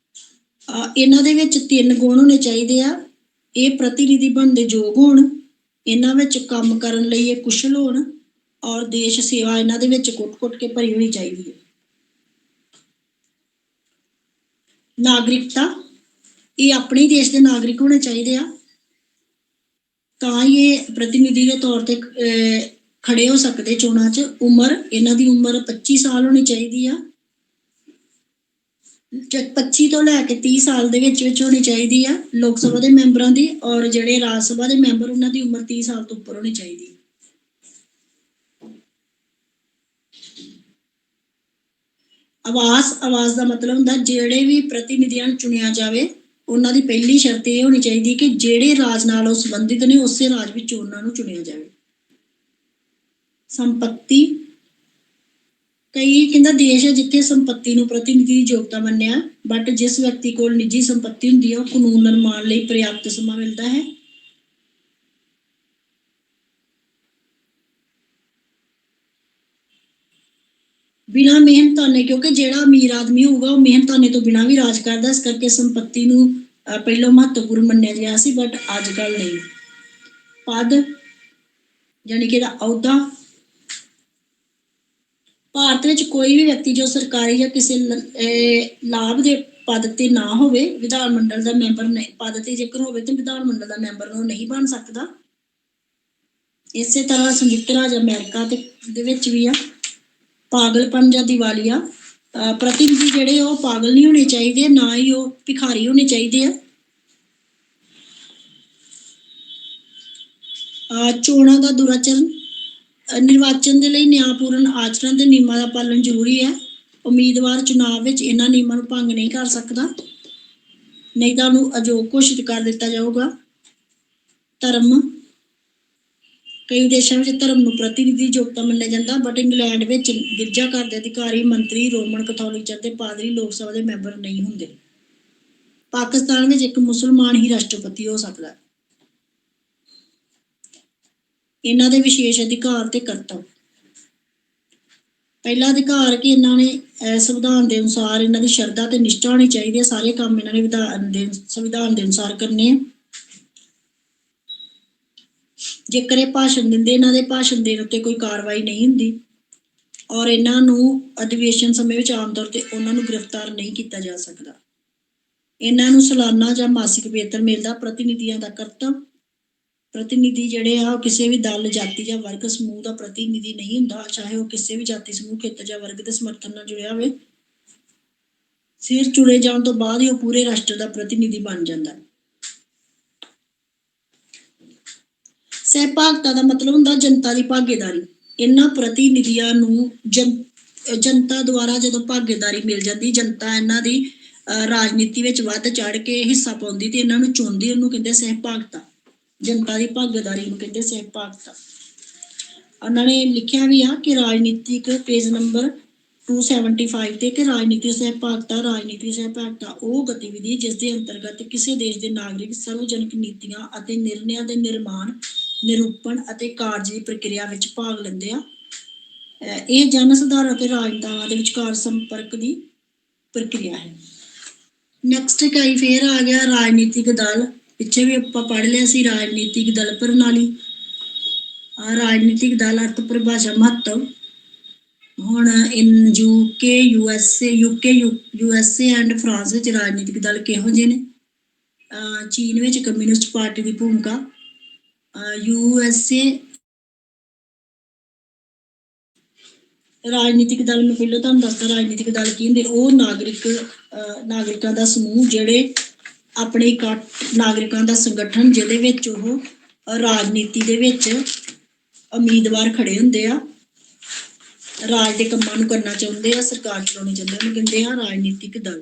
[SPEAKER 1] ਇਹਨਾਂ ਦੇ ਵਿੱਚ 3 ਗੁਣ ਹੋਣੇ ਚਾਹੀਦੇ ਆ। ਇਹ ਪ੍ਰਤੀਨਿਧੀ ਬਣਨ ਦੇ ਯੋਗ ਹੋਣ, ਇਹਨਾਂ ਵਿੱਚ ਕੰਮ ਕਰਨ ਲਈ ਇਹ ਕੁਸ਼ਲ ਹੋਣ, ਔਰ ਦੇਸ਼ ਸੇਵਾ ਇਹਨਾਂ ਦੇ ਵਿੱਚ ਕੁੱਟ-ਕੁੱਟ ਕੇ ਭਰੀ ਹੋਣੀ ਚਾਹੀਦੀ ਹੈ। ਨਾਗਰਿਕਤਾ, ਇਹ ਆਪਣੇ ਦੇਸ਼ ਦੇ ਨਾਗਰਿਕ ਹੋਣੇ ਚਾਹੀਦੇ ਆ, ਤਾਂ ਹੀ ਇਹ ਪ੍ਰਤੀਨਿਧੀ ਦੇ ਤੌਰ ਤੇ ਖੜੇ ਹੋ ਸਕਦੇ ਚੋਣਾਂ 'ਚ। ਉਮਰ, ਇਹਨਾਂ ਦੀ ਉਮਰ 25 ਸਾਲ ਹੋਣੀ ਚਾਹੀਦੀ ਆ, 25 ਤੋਂ ਲੈ ਕੇ 30 ਸਾਲ ਦੇ ਵਿੱਚ ਹੋਣੀ ਚਾਹੀਦੀ ਆ ਲੋਕ ਸਭਾ ਦੇ ਮੈਂਬਰਾਂ ਦੀ, ਔਰ ਜਿਹੜੇ ਰਾਜ ਸਭਾ ਦੇ ਮੈਂਬਰ ਉਹਨਾਂ ਦੀ ਉਮਰ 30 ਸਾਲ ਤੋਂ ਉੱਪਰ ਹੋਣੀ ਚਾਹੀਦੀ। ਆਵਾਜ਼ ਦਾ ਮਤਲਬ ਹੁੰਦਾ ਜਿਹੜੇ ਵੀ ਪ੍ਰਤੀਨਿਧੀਆਂ ਨੂੰ ਚੁਣਿਆ ਜਾਵੇ ਉਹਨਾਂ ਦੀ ਪਹਿਲੀ ਸ਼ਰਤ ਇਹ ਹੋਣੀ ਚਾਹੀਦੀ ਕਿ ਜਿਹੜੇ ਰਾਜ ਨਾਲ ਉਹ ਸੰਬੰਧਿਤ ਨੇ ਉਸੇ ਰਾਜ ਵਿੱਚ ਉਹਨਾਂ ਨੂੰ ਚੁਣਿਆ ਜਾਵੇ। ਸੰਪत्ति, ਕਈ ਕਹਿੰਦਾ ਦੇਸ਼ ਹੈ ਜਿੱਥੇ ਸੰਪत्ति ਨੂੰ ਪ੍ਰਤੀਨਿਧੀ ਦੀ ਯੋਗਤਾ ਮੰਨਿਆ, ਬਟ ਜਿਸ ਵਿਅਕਤੀ ਕੋਲ ਨਿੱਜੀ ਸੰਪत्ति ਹੁੰਦੀ ਹੈ ਉਹ ਕਾਨੂੰਨ ਨਿਰਮਾਣ ਲਈ ਪ੍ਰਯਾਪਤ ਸਮਾਂ ਮਿਲਦਾ ਹੈ। ਬਿਨਾਂ ਮਿਹਨਤਾਨੇ, ਕਿਉਂਕਿ ਜਿਹੜਾ ਅਮੀਰ ਆਦਮੀ ਹੋਊਗਾ ਉਹ ਮਿਹਨਤਾਨੇ ਤੋਂ ਬਿਨਾਂ ਵੀ ਰਾਜ ਕਰਦਾ, ਇਸ ਕਰਕੇ ਸੰਪत्ति ਨੂੰ ਪਹਿਲਾਂ ਮਹੱਤਵਪੂਰਨ ਮੰਨਿਆ ਗਿਆ ਸੀ, ਬਟ ਅੱਜ ਕੱਲ ਨਹੀਂ। ਪਦ, ਯਾਨੀ ਕਿ ਇਹਦਾ ਅਹੁਦਾ, ਭਾਰਤ ਵਿੱਚ ਕੋਈ ਵੀ ਵਿਅਕਤੀ ਜੋ ਸਰਕਾਰੀ ਜਾਂ ਕਿਸੇ ਲਾਭ ਦੇ ਪਦ ਤੇ ਨਾ ਹੋਵੇ, ਵਿਧਾਨ ਮੰਡਲ ਦਾ ਮੈਂਬਰ ਪਦ ਤੇ ਜੇਕਰ ਹੋਵੇ ਤੇ ਵਿਧਾਨ ਮੰਡਲ ਦਾ ਮੈਂਬਰ ਉਹ ਨਹੀਂ ਬਣ ਸਕਦਾ। ਇਸੇ ਤਰ੍ਹਾਂ ਸੰਯੁਕਤ ਰਾਜ ਅਮਰੀਕਾ ਦੇ ਵਿੱਚ ਵੀ ਆ। ਪਾਗਲਪਨ ਜਾਂ ਦਿਵਾਲੀਆ, ਪ੍ਰਤੀਨਿਧੀ ਜਿਹੜੇ ਉਹ ਪਾਗਲ ਨਹੀਂ ਹੋਣੇ ਚਾਹੀਦੇ, ਨਾ ਹੀ ਉਹ ਭਿਖਾਰੀ ਹੋਣੇ ਚਾਹੀਦੇ ਆ। ਚੋਣਾਂ ਦਾ ਦੁਰਾਚਰਨ, ਨਿਰਵਾਚਨ ਦੇ ਲਈ ਨਿਆਂਪੂਰਨ ਆਚਰਣ ਦੇ ਨਿਯਮਾਂ ਦਾ ਪਾਲਣ ਜ਼ਰੂਰੀ ਹੈ। ਉਮੀਦਵਾਰ ਚੁਣਾਵ ਵਿੱਚ ਇਹਨਾਂ ਨਿਯਮਾਂ ਨੂੰ ਭੰਗ ਨਹੀਂ ਕਰ ਸਕਦਾ, ਨਹੀਂ ਤਾਂ ਉਹਨੂੰ ਅਯੋਗ ਘੋਸ਼ਿਤ ਕਰ ਦਿੱਤਾ ਜਾਊਗਾ। ਧਰਮ, ਕਈ ਦੇਸ਼ਾਂ ਵਿੱਚ ਧਰਮ ਨੂੰ ਪ੍ਰਤੀਨਿਧੀ ਯੋਗਤਾ ਮੰਨਿਆ ਜਾਂਦਾ, ਬਟ ਇੰਗਲੈਂਡ ਵਿੱਚ ਗਿਰਜਾ ਘਰ ਦੇ ਅਧਿਕਾਰੀ, ਮੰਤਰੀ, ਰੋਮਨ ਕੈਥੋਲਿਕ ਅਤੇ ਪਾਦਰੀ ਲੋਕ ਸਭਾ ਦੇ ਮੈਂਬਰ ਨਹੀਂ ਹੁੰਦੇ। ਪਾਕਿਸਤਾਨ ਵਿੱਚ ਇੱਕ ਮੁਸਲਮਾਨ ਹੀ ਰਾਸ਼ਟਰਪਤੀ ਹੋ ਸਕਦਾ। ਇਹਨਾਂ ਦੇ ਵਿਸ਼ੇਸ਼ ਅਧਿਕਾਰ ਤੇ ਕਰਤੱਵ, ਪਹਿਲਾ ਅਧਿਕਾਰ ਕਿ ਇਹਨਾਂ ਨੇ ਸੰਵਿਧਾਨ ਦੇ ਅਨੁਸਾਰ ਇਹਨਾਂ ਦੀ ਸ਼ਰਧਾ ਤੇ ਨਿਸ਼ਠਾ ਹੋਣੀ ਚਾਹੀਦੀ ਹੈ, ਸਾਰੇ ਕੰਮ ਇਹਨਾਂ ਨੇ ਸੰਵਿਧਾਨ ਦੇ ਅਨੁਸਾਰ ਕਰਨੇ ਆ। ਜੇਕਰ ਇਹ ਭਾਸ਼ਣ ਦਿੰਦੇ, ਇਹਨਾਂ ਦੇ ਭਾਸ਼ਣ ਦੇਣ ਉੱਤੇ ਕੋਈ ਕਾਰਵਾਈ ਨਹੀਂ ਹੁੰਦੀ, ਔਰ ਇਹਨਾਂ ਨੂੰ ਅਧਿਵੇਸ਼ਨ ਸਮੇਂ ਵਿੱਚ ਆਮ ਤੌਰ ਤੇ ਉਹਨਾਂ ਨੂੰ ਗ੍ਰਿਫਤਾਰ ਨਹੀਂ ਕੀਤਾ ਜਾ ਸਕਦਾ। ਇਹਨਾਂ ਨੂੰ ਸਾਲਾਨਾ ਜਾਂ ਮਾਸਿਕ ਵੇਤਨ ਮਿਲਦਾ। ਪ੍ਰਤੀਨਿਧੀਆਂ ਦਾ ਕਰਤੱਵ, ਪ੍ਰਤੀਨਿਧੀ ਜਿਹੜੇ ਆ ਉਹ ਕਿਸੇ ਵੀ ਦਲ, ਜਾਤੀ ਜਾਂ ਵਰਗ ਸਮੂਹ ਦਾ ਪ੍ਰਤੀਨਿਧੀ ਨਹੀਂ ਹੁੰਦਾ, ਚਾਹੇ ਉਹ ਕਿਸੇ ਵੀ ਜਾਤੀ, ਸਮੂਹ, ਖੇਤਰ ਜਾਂ ਵਰਗ ਦੇ ਸਮਰਥਨ ਨਾਲ ਜੁੜਿਆ ਹੋਵੇ। ਫਿਰ ਚੁਣੇ ਜਾਣ ਤੋਂ ਬਾਅਦ ਹੀ ਉਹ ਪੂਰੇ ਰਾਸ਼ਟਰ ਦਾ ਪ੍ਰਤੀਨਿਧੀ ਬਣ ਜਾਂਦਾ। ਸਹਿਭਾਗਤਾ ਦਾ ਮਤਲਬ ਹੁੰਦਾ ਜਨਤਾ ਦੀ ਭਾਗੀਦਾਰੀ। ਇਹਨਾਂ ਪ੍ਰਤੀਨਿਧੀਆਂ ਨੂੰ ਜਨਤਾ ਦੁਆਰਾ ਜਦੋਂ ਭਾਗੀਦਾਰੀ ਮਿਲ ਜਾਂਦੀ, ਜਨਤਾ ਇਹਨਾਂ ਦੀ ਰਾਜਨੀਤੀ ਵਿੱਚ ਵੱਧ ਚੜ ਕੇ ਹਿੱਸਾ ਪਾਉਂਦੀ ਤੇ ਇਹਨਾਂ ਨੂੰ ਚੁਣਦੀ, ਉਹਨੂੰ ਕਹਿੰਦੇ ਸਹਿਭਾਗਤਾ। ਜਨਤਾ ਦੀ ਭਾਗੀਦਾਰੀ ਨੂੰ ਕਹਿੰਦੇ ਸਹਿਭਾਗਤਾ। ਉਹਨਾਂ ਨੇ ਲਿਖਿਆ ਵੀ ਆ ਕਿ ਰਾਜਨੀਤਿਕ, ਪੇਜ ਨੰਬਰ 275 ਤੇ, ਕਿ ਰਾਜਨੀਤਿਕ ਸਹਿਭਾਗਤਾ ਉਹ ਗਤੀਵਿਧੀ ਜਿਸ ਦੇ ਅੰਤਰਗਤ ਕਿਸੇ ਦੇਸ਼ ਦੇ ਨਾਗਰਿਕ ਸਰਵਜਨਕ ਨੀਤੀਆਂ ਅਤੇ ਨਿਰਣਿਆਂ ਦੇ ਨਿਰਮਾਣ, ਨਿਰੂਪਣ ਅਤੇ ਕਾਰਜ ਦੀ ਪ੍ਰਕਿਰਿਆ ਵਿੱਚ ਭਾਗ ਲੈਂਦੇ ਆ। ਇਹ ਜਨ ਸੁਧਾਰ ਅਤੇ ਰਾਜਨੇਤਾਵਾਂ ਦੇ ਵਿਚਕਾਰ ਸੰਪਰਕ ਦੀ ਪ੍ਰਕਿਰਿਆ ਹੈ। ਨੈਕਸਟ ਇਕਾਈ ਫੇਰ ਆ ਗਿਆ ਰਾਜਨੀਤਿਕ ਦਲ। ਪਿੱਛੇ ਵੀ ਆਪਾਂ ਪੜ੍ਹ ਲਿਆ ਸੀ ਰਾਜਨੀਤਿਕ ਦਲ ਪ੍ਰਣਾਲੀ। ਰਾਜਨੀਤਿਕ ਦਲ ਅਰਥ ਪਰਿਭਾਸ਼ਾ ਮਹੱਤਵ। ਹੁਣ ਯੂਕੇ, ਯੂਐਸਏ ਐਂਡ ਫਰਾਂਸ ਵਿੱਚ ਰਾਜਨੀਤਿਕ ਦਲ ਕਿਹੋ ਜਿਹੇ ਨੇ? ਚੀਨ ਵਿੱਚ ਕਮਿਊਨਿਸਟ ਪਾਰਟੀ ਦੀ ਭੂਮਿਕਾ। ਯੂਐਸਏ ਰਾਜਨੀਤਿਕ ਦਲ, ਮੈਂ ਪਹਿਲਾਂ ਤੁਹਾਨੂੰ ਦੱਸਦਾ ਰਾਜਨੀਤਿਕ ਦਲ ਕੀ ਹੁੰਦੇ। ਉਹ ਨਾਗਰਿਕਾਂ ਦਾ ਸਮੂਹ ਜਿਹੜੇ ਆਪਣੇ ਇਕੱਠ, ਨਾਗਰਿਕਾਂ ਦਾ ਸੰਗਠਨ ਜਿਹਦੇ ਵਿੱਚ ਉਹ ਰਾਜਨੀਤੀ ਦੇ ਵਿੱਚ ਉਮੀਦਵਾਰ ਖੜੇ ਹੁੰਦੇ ਆ, ਰਾਜ ਦੇ ਕੰਮਾਂ ਨੂੰ ਕਰਨਾ ਚਾਹੁੰਦੇ ਆ, ਸਰਕਾਰ ਚਲਾਉਣੀ ਚਾਹੁੰਦੇ, ਉਹਨੂੰ ਕਹਿੰਦੇ ਆ ਰਾਜਨੀਤਿਕ ਦਲ,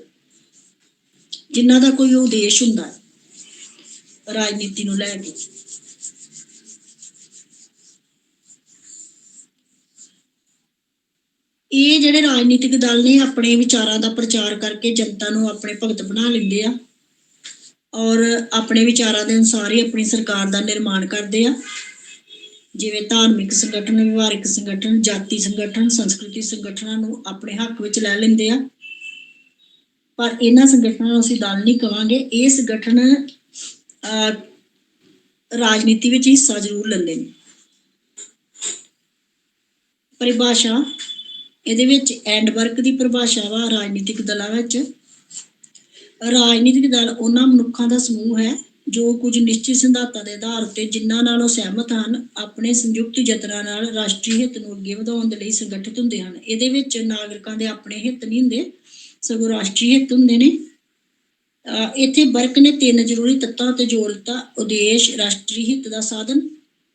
[SPEAKER 1] ਜਿਨ੍ਹਾਂ ਦਾ ਕੋਈ ਉਦੇਸ਼ ਹੁੰਦਾ ਰਾਜਨੀਤੀ ਨੂੰ ਲੈ ਕੇ। ਇਹ ਜਿਹੜੇ ਰਾਜਨੀਤਿਕ ਦਲ ਨੇ ਆਪਣੇ ਵਿਚਾਰਾਂ ਦਾ ਪ੍ਰਚਾਰ ਕਰਕੇ ਜਨਤਾ ਨੂੰ ਆਪਣੇ ਭਗਤ ਬਣਾ ਲੈਂਦੇ ਆ, ਔਰ ਆਪਣੇ ਵਿਚਾਰਾਂ ਦੇ ਅਨੁਸਾਰ ਹੀ ਆਪਣੀ ਸਰਕਾਰ ਦਾ ਨਿਰਮਾਣ ਕਰਦੇ ਆ। ਜਿਵੇਂ ਧਾਰਮਿਕ ਸੰਗਠਨ, ਵਿਵਹਾਰਿਕ ਸੰਗਠਨ, ਜਾਤੀ ਸੰਗਠਨ, ਸੰਸਕ੍ਰਿਤੀ ਸੰਗਠਨਾਂ ਨੂੰ ਆਪਣੇ ਹੱਕ ਵਿੱਚ ਲੈ ਲੈਂਦੇ ਆ। ਪਰ ਇਹਨਾਂ ਸੰਗਠਨਾਂ ਨੂੰ ਅਸੀਂ ਦਲ ਨਹੀਂ ਕਵਾਂਗੇ। ਇਹ ਸੰਗਠਨ ਰਾਜਨੀਤੀ ਵਿੱਚ ਹਿੱਸਾ ਜ਼ਰੂਰ ਲੈਂਦੇ ਨੇ। ਪਰਿਭਾਸ਼ਾ ਇਹਦੇ ਵਿੱਚ ਐਂਡਬਰਗ ਦੀ ਪਰਿਭਾਸ਼ਾ ਵਾ ਰਾਜਨੀਤਿਕ ਦਲਾਂ ਵਿੱਚ। ਰਾਜਨੀਤਿਕ ਦਲ ਉਹਨਾਂ ਮਨੁੱਖਾਂ ਦਾ ਸਮੂਹ ਹੈ ਜੋ ਕੁਝ ਨਿਸ਼ਚਿਤ ਸਿਧਾਂਤਾਂ ਦੇ ਆਧਾਰ ਉੱਤੇ, ਜਿਨ੍ਹਾਂ ਨਾਲ ਉਹ ਸਹਿਮਤ ਹਨ, ਆਪਣੇ ਸੰਯੁਕਤ ਯਤਨਾਂ ਨਾਲ ਰਾਸ਼ਟਰੀ ਹਿੱਤ ਨੂੰ ਅੱਗੇ ਵਧਾਉਣ ਦੇ ਲਈ ਸੰਗਠਿਤ ਹੁੰਦੇ ਹਨ। ਇਹਦੇ ਵਿੱਚ ਨਾਗਰਿਕਾਂ ਦੇ ਆਪਣੇ ਹਿੱਤ ਨਹੀਂ ਹੁੰਦੇ, ਸਗੋਂ ਰਾਸ਼ਟਰੀ ਹਿੱਤ ਹੁੰਦੇ ਨੇ। ਇੱਥੇ ਬਰਕ ਨੇ 3 ਜ਼ਰੂਰੀ ਤੱਤਾਂ ਤੇ ਜ਼ੋਰ ਦਿੱਤਾ: ਉਦੇਸ਼, ਰਾਸ਼ਟਰੀ ਹਿੱਤ ਦਾ ਸਾਧਨ,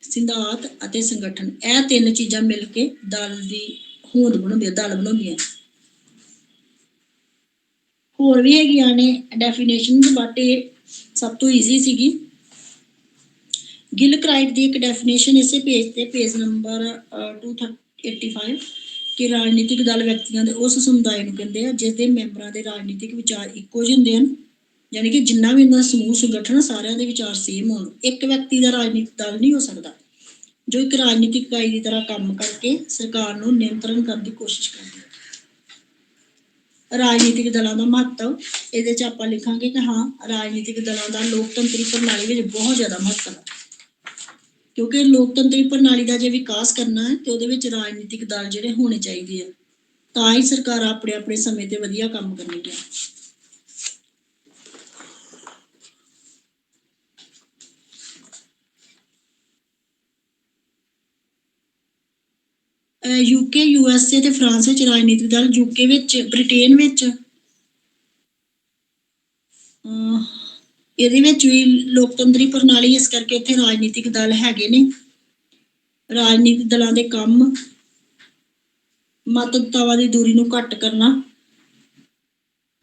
[SPEAKER 1] ਸਿਧਾਂਤ ਅਤੇ ਸੰਗਠਨ। ਇਹ 3 ਚੀਜ਼ਾਂ ਮਿਲ ਕੇ ਦਲ ਦੀ ਹੋਂਦ ਬਣਾਉਂਦੀਆਂ, ਦਲ ਬਣਾਉਂਦੀਆਂ। ਹੋਰ ਵੀ ਹੈਗੀਆਂ ਨੇ ਡੈਫੀਨੇਸ਼ਨਸ, ਬਟ ਇਹ ਸਭ ਤੋਂ ਈਜ਼ੀ ਸੀਗੀ। ਗਿਲਕਰਾਈਟ ਦੀ ਇੱਕ ਡੈਫੀਨੇਸ਼ਨ ਇਸੇ ਪੇਜ ਤੇ, ਪੇਜ ਨੰਬਰ 285, ਕਿ ਰਾਜਨੀਤਿਕ ਦਲ ਵਿਅਕਤੀਆਂ ਦੇ ਉਸ ਸਮੁਦਾਇ ਨੂੰ ਕਹਿੰਦੇ ਆ ਜਿਸ ਦੇ ਮੈਂਬਰਾਂ ਦੇ ਰਾਜਨੀਤਿਕ ਵਿਚਾਰ ਇੱਕੋ ਜਿਹੇ ਹੁੰਦੇ ਹਨ। ਯਾਨੀ ਕਿ ਜਿੰਨਾ ਵੀ ਇਹਨਾਂ ਸਮੂਹ ਸੰਗਠਨ, ਸਾਰਿਆਂ ਦੇ ਵਿਚਾਰ ਸੇਮ ਹੋਣ। ਇੱਕ ਵਿਅਕਤੀ ਦਾ ਰਾਜਨੀਤਿਕ ਦਲ ਨਹੀਂ ਹੋ ਸਕਦਾ ਜੋ ਇੱਕ ਰਾਜਨੀਤਿਕ ਇਕਾਈ ਦੀ ਤਰ੍ਹਾਂ ਕੰਮ ਕਰਕੇ ਸਰਕਾਰ ਨੂੰ ਨਿਯੰਤਰਣ ਕਰਨ ਦੀ ਕੋਸ਼ਿਸ਼ ਕਰਦਾ ਹੈ। ਰਾਜਨੀਤਿਕ ਦਲਾਂ ਦਾ ਮਹੱਤਵ, ਇਹਦੇ 'ਚ ਆਪਾਂ ਲਿਖਾਂਗੇ ਕਿ ਹਾਂ, ਰਾਜਨੀਤਿਕ ਦਲਾਂ ਦਾ ਲੋਕਤੰਤਰੀ ਪ੍ਰਣਾਲੀ ਵਿੱਚ ਬਹੁਤ ਜ਼ਿਆਦਾ ਮਹੱਤਵ ਹੈ, ਕਿਉਂਕਿ ਲੋਕਤੰਤਰੀ ਪ੍ਰਣਾਲੀ ਦਾ ਜੇ ਵਿਕਾਸ ਕਰਨਾ ਹੈ ਤੇ ਉਹਦੇ ਵਿੱਚ ਰਾਜਨੀਤਿਕ ਦਲ ਜਿਹੜੇ ਹੋਣੇ ਚਾਹੀਦੇ ਆ, ਤਾਂ ਹੀ ਸਰਕਾਰ ਆਪਣੇ ਆਪਣੇ ਸਮੇਂ ਤੇ ਵਧੀਆ ਕੰਮ ਕਰਨਗੀਆਂ। UK, USA ਤੇ ਫਰਾਂਸ ਵਿੱਚ ਰਾਜਨੀਤਿਕ ਦਲ, UK ਵਿੱਚ, ਬ੍ਰਿਟੇਨ ਵਿੱਚ, ਇਹਦੇ ਵਿੱਚ ਵੀ ਲੋਕਤੰਤਰੀ ਪ੍ਰਣਾਲੀ, ਇਸ ਕਰਕੇ ਇੱਥੇ ਰਾਜਨੀਤਿਕ ਦਲ ਹੈਗੇ ਨੇ। ਰਾਜਨੀਤਿਕ ਦਲਾਂ ਦੇ ਕੰਮ: ਮਤਦਾਤਾਵਾਂ ਦੀ ਦੂਰੀ ਨੂੰ ਘੱਟ ਕਰਨਾ,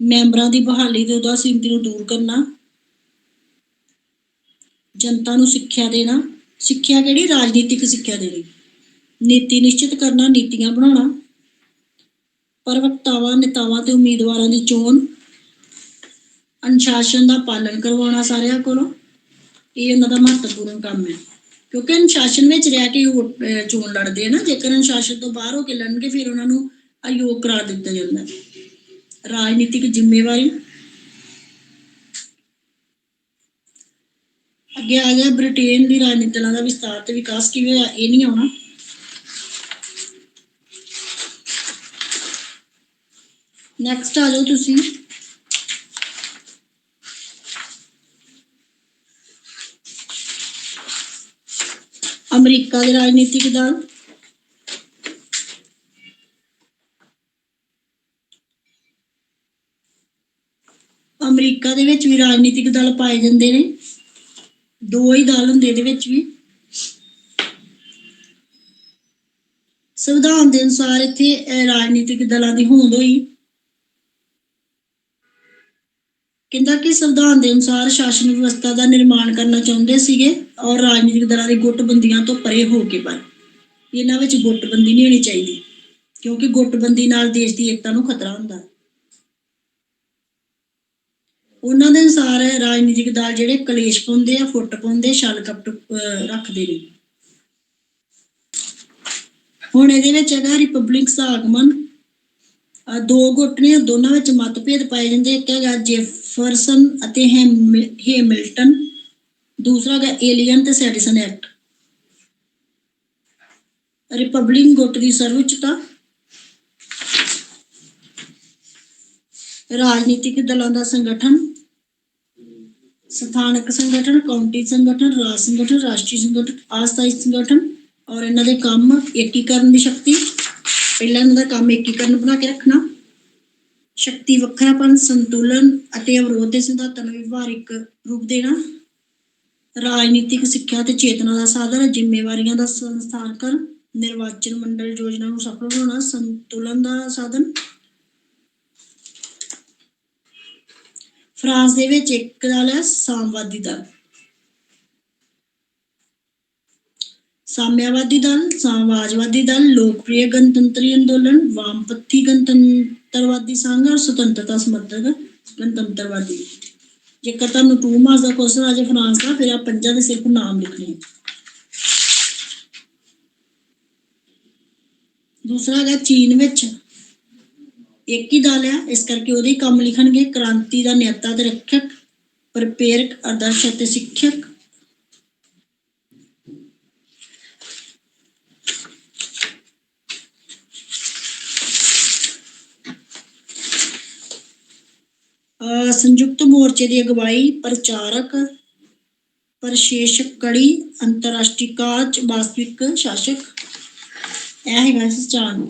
[SPEAKER 1] ਮੈਂਬਰਾਂ ਦੀ ਬਹਾਲੀ ਤੇ ਉਦਾਸੀਨਤਾ ਨੂੰ ਦੂਰ ਕਰਨਾ, ਜਨਤਾ ਨੂੰ ਸਿੱਖਿਆ ਦੇਣਾ। ਸਿੱਖਿਆ ਕਿਹੜੀ? ਰਾਜਨੀਤਿਕ ਸਿੱਖਿਆ ਦੇਣੀ। ਨੀਤੀ ਨਿਸ਼ਚਿਤ ਕਰਨਾ, ਨੀਤੀਆਂ ਬਣਾਉਣਾ, ਪ੍ਰਵਕਤਾਵਾਂ, ਨੇਤਾਵਾਂ ਤੇ ਉਮੀਦਵਾਰਾਂ ਦੀ ਚੋਣ, ਅਨੁਸ਼ਾਸਨ ਦਾ ਪਾਲਣ ਕਰਵਾਉਣਾ ਸਾਰਿਆਂ ਕੋਲੋਂ। ਇਹ ਉਹਨਾਂ ਦਾ ਮਹੱਤਵਪੂਰਨ ਕੰਮ ਹੈ, ਕਿਉਂਕਿ ਅਨੁਸ਼ਾਸਨ ਵਿੱਚ ਰਹਿ ਕੇ ਚੋਣ ਲੜਦੇ ਆ ਨਾ। ਜੇਕਰ ਅਨੁਸ਼ਾਸਨ ਤੋਂ ਬਾਹਰ ਹੋ ਕੇ ਲੜਨਗੇ ਫਿਰ ਉਹਨਾਂ ਨੂੰ ਅਯੋਗ ਕਰਾਰ ਦਿੱਤਾ ਜਾਂਦਾ। ਰਾਜਨੀਤਿਕ ਜ਼ਿੰਮੇਵਾਰੀ, ਅੱਗੇ ਆ ਗਿਆ ਬ੍ਰਿਟੇਨ ਦੀ ਰਾਜਨੀਤਿਕ ਦਲਾਂ ਦਾ ਵਿਸਤਾਰ ਤੇ ਵਿਕਾਸ ਕਿਵੇਂ ਹੋਇਆ, ਇਹ ਨਹੀਂ ਆਉਣਾ। ਨੈਕਸਟ ਆ ਜਾਓ ਤੁਸੀਂ, ਅਮਰੀਕਾ ਦੇ ਰਾਜਨੀਤਿਕ ਦਲ। ਅਮਰੀਕਾ ਦੇ ਵਿੱਚ ਵੀ ਰਾਜਨੀਤਿਕ ਦਲ ਪਾਏ ਜਾਂਦੇ ਨੇ, 2 ਹੀ ਦਲ ਹੁੰਦੇ ਇਹਦੇ ਵਿੱਚ ਵੀ। ਸੰਵਿਧਾਨ ਦੇ ਅਨੁਸਾਰ ਇੱਥੇ ਰਾਜਨੀਤਿਕ ਦਲਾਂ ਦੀ ਹੋਂਦ ਹੋਈ। ਕਹਿੰਦਾ ਕਿ ਸੰਵਿਧਾਨ ਦੇ ਅਨੁਸਾਰ ਸ਼ਾਸਨ ਵਿਵਸਥਾ ਦਾ ਨਿਰਮਾਣ ਕਰਨਾ ਚਾਹੁੰਦੇ ਸੀਗੇ ਔਰ ਰਾਜਨੀਤਿਕ ਦਲਾਂ ਦੀ ਗੁੱਟਬੰਦੀਆਂ ਤੋਂ ਪਰੇ ਹੋ ਕੇ। ਪਰ ਇਹਨਾਂ ਵਿੱਚ ਗੁੱਟਬੰਦੀ ਨਹੀਂ ਹੋਣੀ ਚਾਹੀਦੀ, ਕਿਉਂਕਿ ਗੁੱਟਬੰਦੀ ਨਾਲ ਦੇਸ਼ ਦੀ ਏਕਤਾ ਨੂੰ ਖਤਰਾ ਹੁੰਦਾ। ਉਹਨਾਂ ਦੇ ਅਨੁਸਾਰ ਰਾਜਨੀਤਿਕ ਦਲ ਜਿਹੜੇ ਕਲੇਸ਼ ਪਾਉਂਦੇ ਆ, ਫੁੱਟ ਪਾਉਂਦੇ, ਛਲ ਕਪਟ ਰੱਖਦੇ ਨੇ। ਹੁਣ ਇਹਦੇ ਵਿੱਚ ਹੈਗਾ ਰਿਪਬਲਿਕ ਦਾ ਆਗਮਨ। 2 ਗੁੱਟ ਨੇ, ਦੋਨਾਂ ਵਿੱਚ ਮਤਭੇਦ ਪਾਏ ਜਾਂਦੇ। ਇੱਕ ਹੈਗਾ ਜੇਫਰਸਨ ਅਤੇ ਹੈਮਿਲਟਨ, ਦੂਸਰਾ ਹੈਗਾ ਏਲੀਅਨ ਤੇ ਸੈਡੀਸਨ ਐਕਟ। ਰਿਪਬਲਿਕ ਗੁੱਟ ਦੀ ਸਰਵਉੱਚਤਾ। ਰਾਜਨੀਤਿਕ ਦਲਾਂ ਦਾ ਸੰਗਠਨ: ਸਥਾਨਕ ਸੰਗਠਨ, ਕਾਉਂਟੀ ਸੰਗਠਨ, ਰਾਜ ਸੰਗਠਨ, ਰਾਸ਼ਟਰੀ ਸੰਗਠਨ, ਅਸਥਾਈ ਸੰਗਠਨ। ਔਰ ਇਹਨਾਂ ਦੇ ਕੰਮ: ਏਕੀਕਰਨ ਦੀ ਸ਼ਕਤੀ। ਪਹਿਲਾਂ ਇਹਨਾਂ ਦਾ ਕੰਮ ਏਕੀਕਰਨ ਬਣਾ ਕੇ ਰੱਖਣਾ। ਸ਼ਕਤੀ ਵੱਖਰਾਪਨ, ਸੰਤੁਲਨ ਅਤੇ ਅਵਰੋਧ ਦੇ ਸਿਧਾਂਤਾਂ ਨੂੰ ਵਿਵਹਾਰਿਕ ਰੂਪ ਦੇਣਾ। ਰਾਜਨੀਤਿਕ ਸਿੱਖਿਆ ਤੇ ਚੇਤਨਾ ਦਾ ਸਾਧਨ, ਜ਼ਿੰਮੇਵਾਰੀਆਂ ਦਾ ਸਥਾਨਾਂਤਰਨ, ਨਿਰਵਾਚਨ ਮੰਡਲ ਯੋਜਨਾ ਨੂੰ ਸਫਲ ਬਣਾਉਣਾ। ਸੰਤੁਲਨ ਦਾ ਸਾਧਨ। ਫਰਾਂਸ ਦੇ ਵਿੱਚ ਇੱਕ ਦਲ ਹੈ ਸਾਮਵਾਦੀ ਦਲ, ਸਾਮਿਆਵਾਦੀ ਦਲ, ਸਾਮਰਾਜਵਾਦੀ ਦਲ, ਲੋਕਪ੍ਰਿय ਗਣਤੰਤਰੀ ਅੰਦੋਲਨ, ਵਾਮਪੰਥੀ ਗਣਤੰਤਰਵਾਦੀ ਸੰਘ ਔਰ ਸੁਤੰਤਰਤਾ ਸਮਰਥਕ ਗਣਤੰਤਰਵਾਦੀ। ਜੇਕਰ ਤੁਹਾਨੂੰ 2 ਮਾਰਕਸ ਦਾ ਕੁਐਸਚਨ ਆ ਜਾਏ ਫਰਾਂਸ ਦਾ, ਫਿਰ ਆ 5 ਦੇ ਸਿਰਫ ਨਾਮ ਲਿਖਣੇ। ਦੂਸਰਾ ਹੈਗਾ ਚੀਨ ਵਿੱਚ ਇੱਕ ਹੀ ਦਲ ਆ, ਇਸ ਕਰਕੇ ਉਹਦੇ ਕੰਮ ਲਿਖਣਗੇ। ਕ੍ਰਾਂਤੀ ਦਾ ਨੇਤਾ ਤੇ ਰੱਖਿਅਕ, ਪ੍ਰੇਰਕ, ਆਦਰਸ਼ ਅਤੇ ਸਿੱਖਿਅਕ। ਸੰਯੁਕਤ ਮੋਰਚੇ ਦੀ ਅਗਵਾਈ, ਪ੍ਰਚਾਰਕ, ਪ੍ਰਸ਼ੇਸ਼ਕ, ਕੜੀ, ਅੰਤਰਰਾਸ਼ਟਰੀ ਕਾਰਜ, ਵਾਸਤਵਿਕ ਸ਼ਾਸਕ। ਇਹ ਹੈਗਾ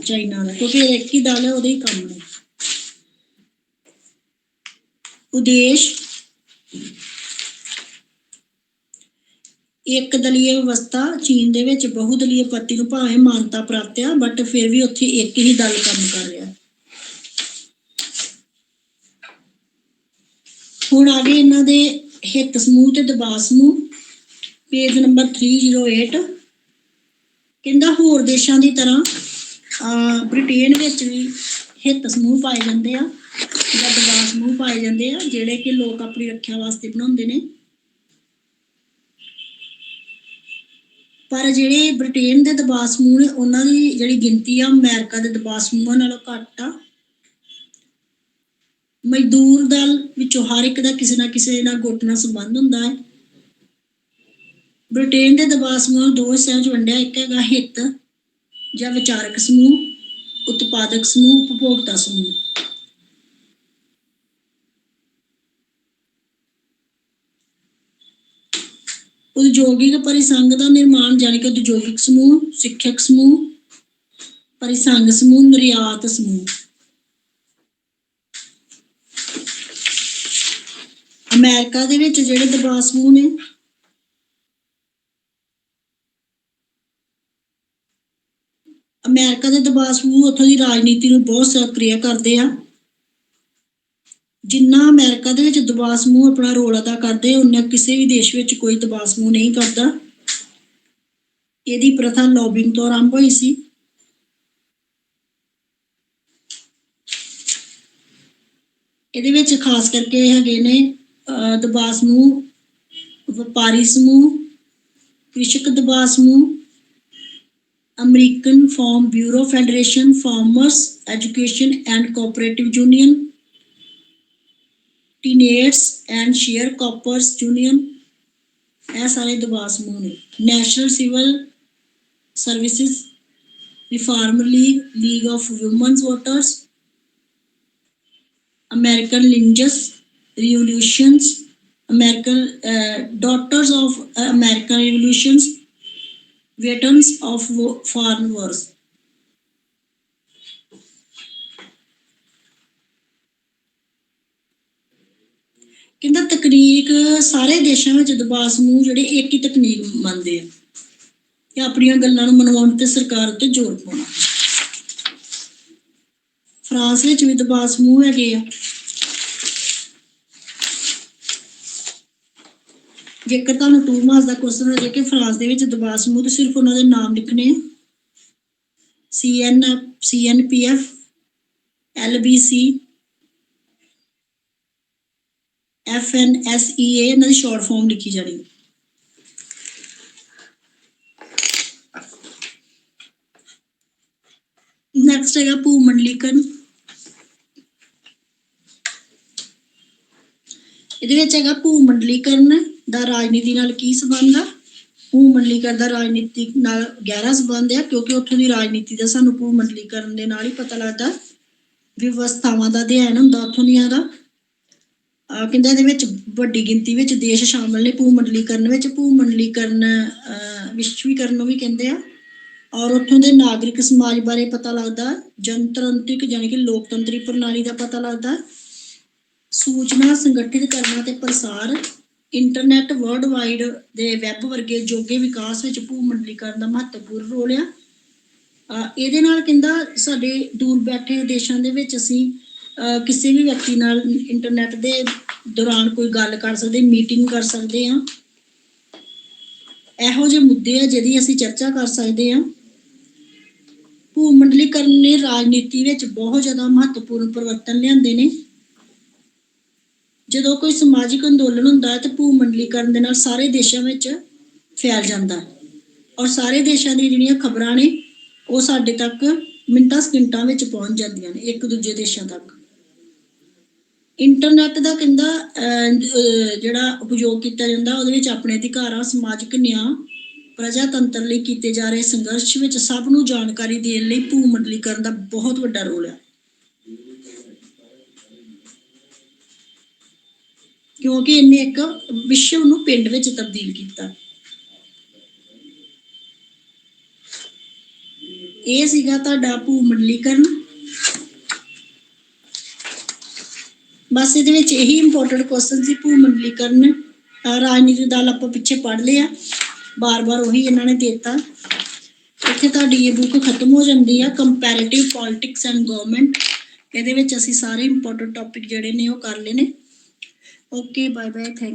[SPEAKER 1] ਚਾਈਨਾ ਦਾ, ਕਿਉਂਕਿ ਇੱਕ ਹੀ ਦਲ ਹੈ, ਉਹਦੇ ਹੀ ਕੰਮ ਨੇ। ਉਦੇਸ਼ ਇੱਕ ਦਲੀय ਵਿਵਸਥਾ। ਚੀਨ ਦੇ ਵਿੱਚ ਬਹੁਦਲੀय ਪੱਤੀ ਨੂੰ ਭਾਵੇਂ ਮਾਨਤਾ ਪ੍ਰਾਪਤ ਆ, ਬਟ ਫਿਰ ਵੀ ਉੱਥੇ ਇੱਕ ਹੀ ਦਲ ਕੰਮ ਕਰ ਰਿਹਾ। ਹੁਣ ਆ ਗਏ ਇਹਨਾਂ ਦੇ ਹਿੱਤ ਸਮੂਹ ਤੇ ਦਬਾਅ ਸਮੂਹ। ਪੇਜ ਨੰਬਰ 308 ਕਹਿੰਦਾ ਹੋਰ ਦੇਸ਼ਾਂ ਦੀ ਤਰ੍ਹਾਂ ਬ੍ਰਿਟੇਨ ਵਿੱਚ ਵੀ ਹਿੱਤ ਸਮੂਹ ਪਾਏ ਜਾਂਦੇ ਆ ਜਾਂ ਦਬਾਅ ਸਮੂਹ ਪਾਏ ਜਾਂਦੇ ਆ, ਜਿਹੜੇ ਕਿ ਲੋਕ ਆਪਣੀ ਰੱਖਿਆ ਵਾਸਤੇ ਬਣਾਉਂਦੇ ਨੇ। ਪਰ ਜਿਹੜੇ ਬ੍ਰਿਟੇਨ ਦੇ ਦਬਾਅ ਸਮੂਹ ਨੇ, ਉਹਨਾਂ ਦੀ ਜਿਹੜੀ ਗਿਣਤੀ ਆ ਅਮਰੀਕਾ ਦੇ ਦਬਾਅ ਸਮੂਹਾਂ ਨਾਲੋਂ ਘੱਟ ਆ। ਮਜ਼ਦੂਰ ਦਲ ਵਿੱਚੋਂ ਹਰ ਇੱਕ ਦਾ ਕਿਸੇ ਨਾ ਕਿਸੇ ਨਾਲ ਗੁੱਟ ਨਾਲ ਸੰਬੰਧ ਹੁੰਦਾ ਹੈ। ਬ੍ਰਿਟੇਨ ਦੇ ਦਬਾਅ ਸਮੂਹ ਨੂੰ ਦੋ ਹਿੱਸਿਆਂ 'ਚ ਵੰਡਿਆ। ਇੱਕ ਹੈਗਾ ਹਿੱਤ ਜਾਂ ਵਿਚਾਰਕ ਸਮੂਹ, ਉਤਪਾਦਕ ਸਮੂਹ, ਉਪਭੋਗਤਾ ਸਮੂਹ। ਉਦਯੋਗਿਕ ਪਰਿਸੰਘ ਦਾ ਨਿਰਮਾਣ, ਯਾਨੀ ਕਿ ਉਦਯੋਗਿਕ ਸਮੂਹ, ਸਿੱਖਿਅਕ ਸਮੂਹ, ਪਰਿਸੰਘ ਸਮੂਹ, ਨਿਰਯਾਤ ਸਮੂਹ। ਅਮਰੀਕਾ ਦੇ ਵਿੱਚ ਜਿਹੜੇ ਦਬਾਅ ਸਮੂਹ ਨੇ, ਅਮਰੀਕਾ ਦੇ ਦਬਾਅ ਸਮੂਹ ਉੱਥੋਂ ਦੀ ਰਾਜਨੀਤੀ ਨੂੰ ਬਹੁਤ ਸਕ੍ਰਿਆ ਕਰਦੇ ਆ। ਜਿੰਨਾ ਅਮਰੀਕਾ ਦੇ ਵਿੱਚ ਦਬਾਅ ਸਮੂਹ ਆਪਣਾ ਰੋਲ ਅਦਾ ਕਰਦੇ, ਉਨਾ ਕਿਸੇ ਵੀ ਦੇਸ਼ ਵਿੱਚ ਕੋਈ ਦਬਾਅ ਸਮੂਹ ਨਹੀਂ ਕਰਦਾ। ਇਹਦੀ ਪ੍ਰਥਾ ਲੌਬਿੰਗ ਤੋਂ ਆਰੰਭ ਹੋਈ ਸੀ। ਇਹਦੇ ਵਿੱਚ ਖਾਸ ਕਰਕੇ ਹੈਗੇ ਨੇ ਦਬਾਅ ਸਮੂਹ, ਵਪਾਰੀ ਸਮੂਹ, ਕ੍ਰਿਸ਼ਕ ਦਬਾਅ ਸਮੂਹ, American Farm Bureau Federation, Farmers Education and Cooperative Union, tenants and sharecroppers union. ਇਹ ਸਾਰੇ ਦਬਾਅ ਸਮੂਹ ਨੇ। National Civil Services, Reform League, League of Women's Voters, American lineages revolutions, American Daughters of American Revolutions, veterans of foreign wars। ਕਹਿੰਦਾ ਤਕਨੀਕ ਸਾਰੇ ਦੇਸ਼ਾਂ ਵਿੱਚ ਦਬਾਅ ਸਮੂਹ ਜਿਹੜੇ ਇੱਕ ਹੀ ਤਕਨੀਕ ਮੰਨਦੇ ਆ ਕਿ ਆਪਣੀਆਂ ਗੱਲਾਂ ਨੂੰ ਮਨਵਾਉਣ ਤੇ ਸਰਕਾਰ ਉੱਤੇ ਜ਼ੋਰ ਪਾਉਣਾ। ਫਰਾਂਸ ਵਿੱਚ ਵੀ ਦਬਾਅ ਸਮੂਹ ਹੈਗੇ ਆ। ਜੇਕਰ ਤੁਹਾਨੂੰ 2 ਮਾਰਕਸ ਦਾ ਕੁਐਸਚਨ ਹੋ ਜਾਏ ਕਿ ਫਰਾਂਸ ਦੇ ਵਿੱਚ ਦਬਾਅ ਸਮੂਹ, ਤੇ ਸਿਰਫ ਉਹਨਾਂ ਦੇ ਨਾਮ ਲਿਖਣੇ ਆ। CNPF, LBC, FNSEA, ਇਹਨਾਂ ਦੀ ਸ਼ਾਰਟ ਫਾਰਮ ਲਿਖੀ ਜਾਣੀ। ਨੈਕਸਟ ਹੈਗਾ ਭੂ ਮੰਡਲੀਕਰਨ। ਇਹਦੇ ਵਿੱਚ ਹੈਗਾ ਭੂ ਮੰਡਲੀਕਰਨ ਦਾ ਰਾਜਨੀਤੀ ਨਾਲ ਕੀ ਸੰਬੰਧ ਆ। ਭੂ ਮੰਡਲੀਕਰਨ ਦਾ ਰਾਜਨੀਤੀ ਨਾਲ ਗਹਿਰਾ ਸੰਬੰਧ ਆ, ਕਿਉਂਕਿ ਉੱਥੋਂ ਦੀ ਰਾਜਨੀਤੀ ਦਾ ਸਾਨੂੰ ਭੂ ਮੰਡਲੀਕਰਨ ਦੇ ਨਾਲ ਹੀ ਪਤਾ ਲੱਗਦਾ। ਵਿਵਸਥਾਵਾਂ ਦਾ ਅਧਿਐਨ ਹੁੰਦਾ ਉੱਥੋਂ ਦੀਆਂ ਦਾ। ਕਹਿੰਦਾ ਇਹਦੇ ਵਿੱਚ ਵੱਡੀ ਗਿਣਤੀ ਵਿੱਚ ਦੇਸ਼ ਸ਼ਾਮਲ ਨੇ ਭੂ ਮੰਡਲੀਕਰਨ ਵਿੱਚ। ਭੂ ਮੰਡਲੀਕਰਨ ਵਿਸ਼ਵੀਕਰਨ ਨੂੰ ਵੀ ਕਹਿੰਦੇ ਆ। ਔਰ ਉੱਥੋਂ ਦੇ ਨਾਗਰਿਕ ਸਮਾਜ ਬਾਰੇ ਪਤਾ ਲੱਗਦਾ। ਜਨਤੰਤਰਿਕ ਯਾਨੀ ਕਿ ਲੋਕਤੰਤਰੀ ਪ੍ਰਣਾਲੀ ਦਾ ਪਤਾ ਲੱਗਦਾ। ਸੂਚਨਾ ਸੰਗਠਿਤ ਕਰਨਾ ਤੇ ਪ੍ਰਸਾਰ, ਇੰਟਰਨੈਟ, ਵਰਲਡ ਵਾਈਡ ਦੇ ਵੈਬ ਵਰਗੇ ਜੋਗੇ ਵਿਕਾਸ ਵਿੱਚ ਭੂ ਮੰਡਲੀਕਰਨ ਦਾ ਮਹੱਤਵਪੂਰਨ ਰੋਲ ਆ। ਇਹਦੇ ਨਾਲ ਕਹਿੰਦਾ ਸਾਡੇ ਦੂਰ ਬੈਠੇ ਦੇਸ਼ਾਂ ਦੇ ਵਿੱਚ ਅਸੀਂ ਕਿਸੇ ਵੀ ਵਿਅਕਤੀ ਨਾਲ ਇੰਟਰਨੈਟ ਦੇ ਦੌਰਾਨ ਕੋਈ ਗੱਲ ਕਰ ਸਕਦੇ, ਮੀਟਿੰਗ ਕਰ ਸਕਦੇ ਹਾਂ। ਇਹੋ ਜਿਹੇ ਮੁੱਦੇ ਆ ਜਿਹਦੀ ਅਸੀਂ ਚਰਚਾ ਕਰ ਸਕਦੇ ਹਾਂ। ਭੂ ਮੰਡਲੀਕਰਨ ਨੇ ਰਾਜਨੀਤੀ ਵਿੱਚ ਬਹੁਤ ਜ਼ਿਆਦਾ ਮਹੱਤਵਪੂਰਨ ਪਰਿਵਰਤਨ ਲਿਆਂਦੇ ਨੇ। ਜਦੋਂ ਕੋਈ ਸਮਾਜਿਕ ਅੰਦੋਲਨ ਹੁੰਦਾ ਹੈ ਤਾਂ ਭੂ ਮੰਡਲੀਕਰਨ ਦੇ ਨਾਲ ਸਾਰੇ ਦੇਸ਼ਾਂ ਵਿੱਚ ਫੈਲ ਜਾਂਦਾ, ਔਰ ਸਾਰੇ ਦੇਸ਼ਾਂ ਦੀਆਂ ਜਿਹੜੀਆਂ ਖਬਰਾਂ ਨੇ ਉਹ ਸਾਡੇ ਤੱਕ ਮਿੰਟਾਂ ਸਕਿੰਟਾਂ ਵਿੱਚ ਪਹੁੰਚ ਜਾਂਦੀਆਂ ਨੇ ਇੱਕ ਦੂਜੇ ਦੇਸ਼ਾਂ ਤੱਕ। ਇੰਟਰਨੈਟ ਦਾ ਕਹਿੰਦਾ ਜਿਹੜਾ ਉਪਯੋਗ ਕੀਤਾ ਜਾਂਦਾ ਉਹਦੇ ਵਿੱਚ ਆਪਣੇ ਅਧਿਕਾਰਾਂ, ਸਮਾਜਿਕ ਨਿਆਂ, ਪ੍ਰਜਾਤੰਤਰ ਲਈ ਕੀਤੇ ਜਾ ਰਹੇ ਸੰਘਰਸ਼ ਵਿੱਚ ਸਭ ਨੂੰ ਜਾਣਕਾਰੀ ਦੇਣ ਲਈ ਭੂ ਮੰਡਲੀਕਰਨ ਦਾ ਬਹੁਤ ਵੱਡਾ ਰੋਲ ਹੈ, ਕਿਉਂਕਿ ਇਹਨੇ ਇੱਕ ਵਿਸ਼ਵ ਨੂੰ ਪਿੰਡ ਵਿੱਚ ਤਬਦੀਲ ਕੀਤਾ। ਇਹ ਸੀਗਾ ਤੁਹਾਡਾ ਭੂ ਮੰਡਲੀਕਰਨ। ਬਸ ਇਹਦੇ ਵਿੱਚ ਇਹੀ ਇੰਪੋਰਟੈਂਟ ਕੁਐਸਚਨ ਸੀ। ਭੂ ਮੰਡਲੀਕਰਨ, ਰਾਜਨੀਤਿਕ ਦਲ ਆਪਾਂ ਪਿੱਛੇ ਪੜ੍ਹ ਲਿਆ, ਬਾਰ-ਬਾਰ ਉਹੀ ਇਹਨਾਂ ਨੇ ਦਿੱਤਾ। ਇੱਥੇ ਤੁਹਾਡੀ ਇਹ ਬੁੱਕ ਖਤਮ ਹੋ ਜਾਂਦੀ ਆ, ਕੰਪੈਰੇਟਿਵ ਪੋਲਿਟਿਕਸ ਐਂਡ ਗਵਰਨਮੈਂਟ। ਇਹਦੇ ਵਿੱਚ ਅਸੀਂ ਸਾਰੇ ਇੰਪੋਰਟੈਂਟ ਟੌਪਿਕ ਜਿਹੜੇ ਨੇ ਉਹ ਕਰ ਲਏ ਨੇ। Okay, bye bye, thank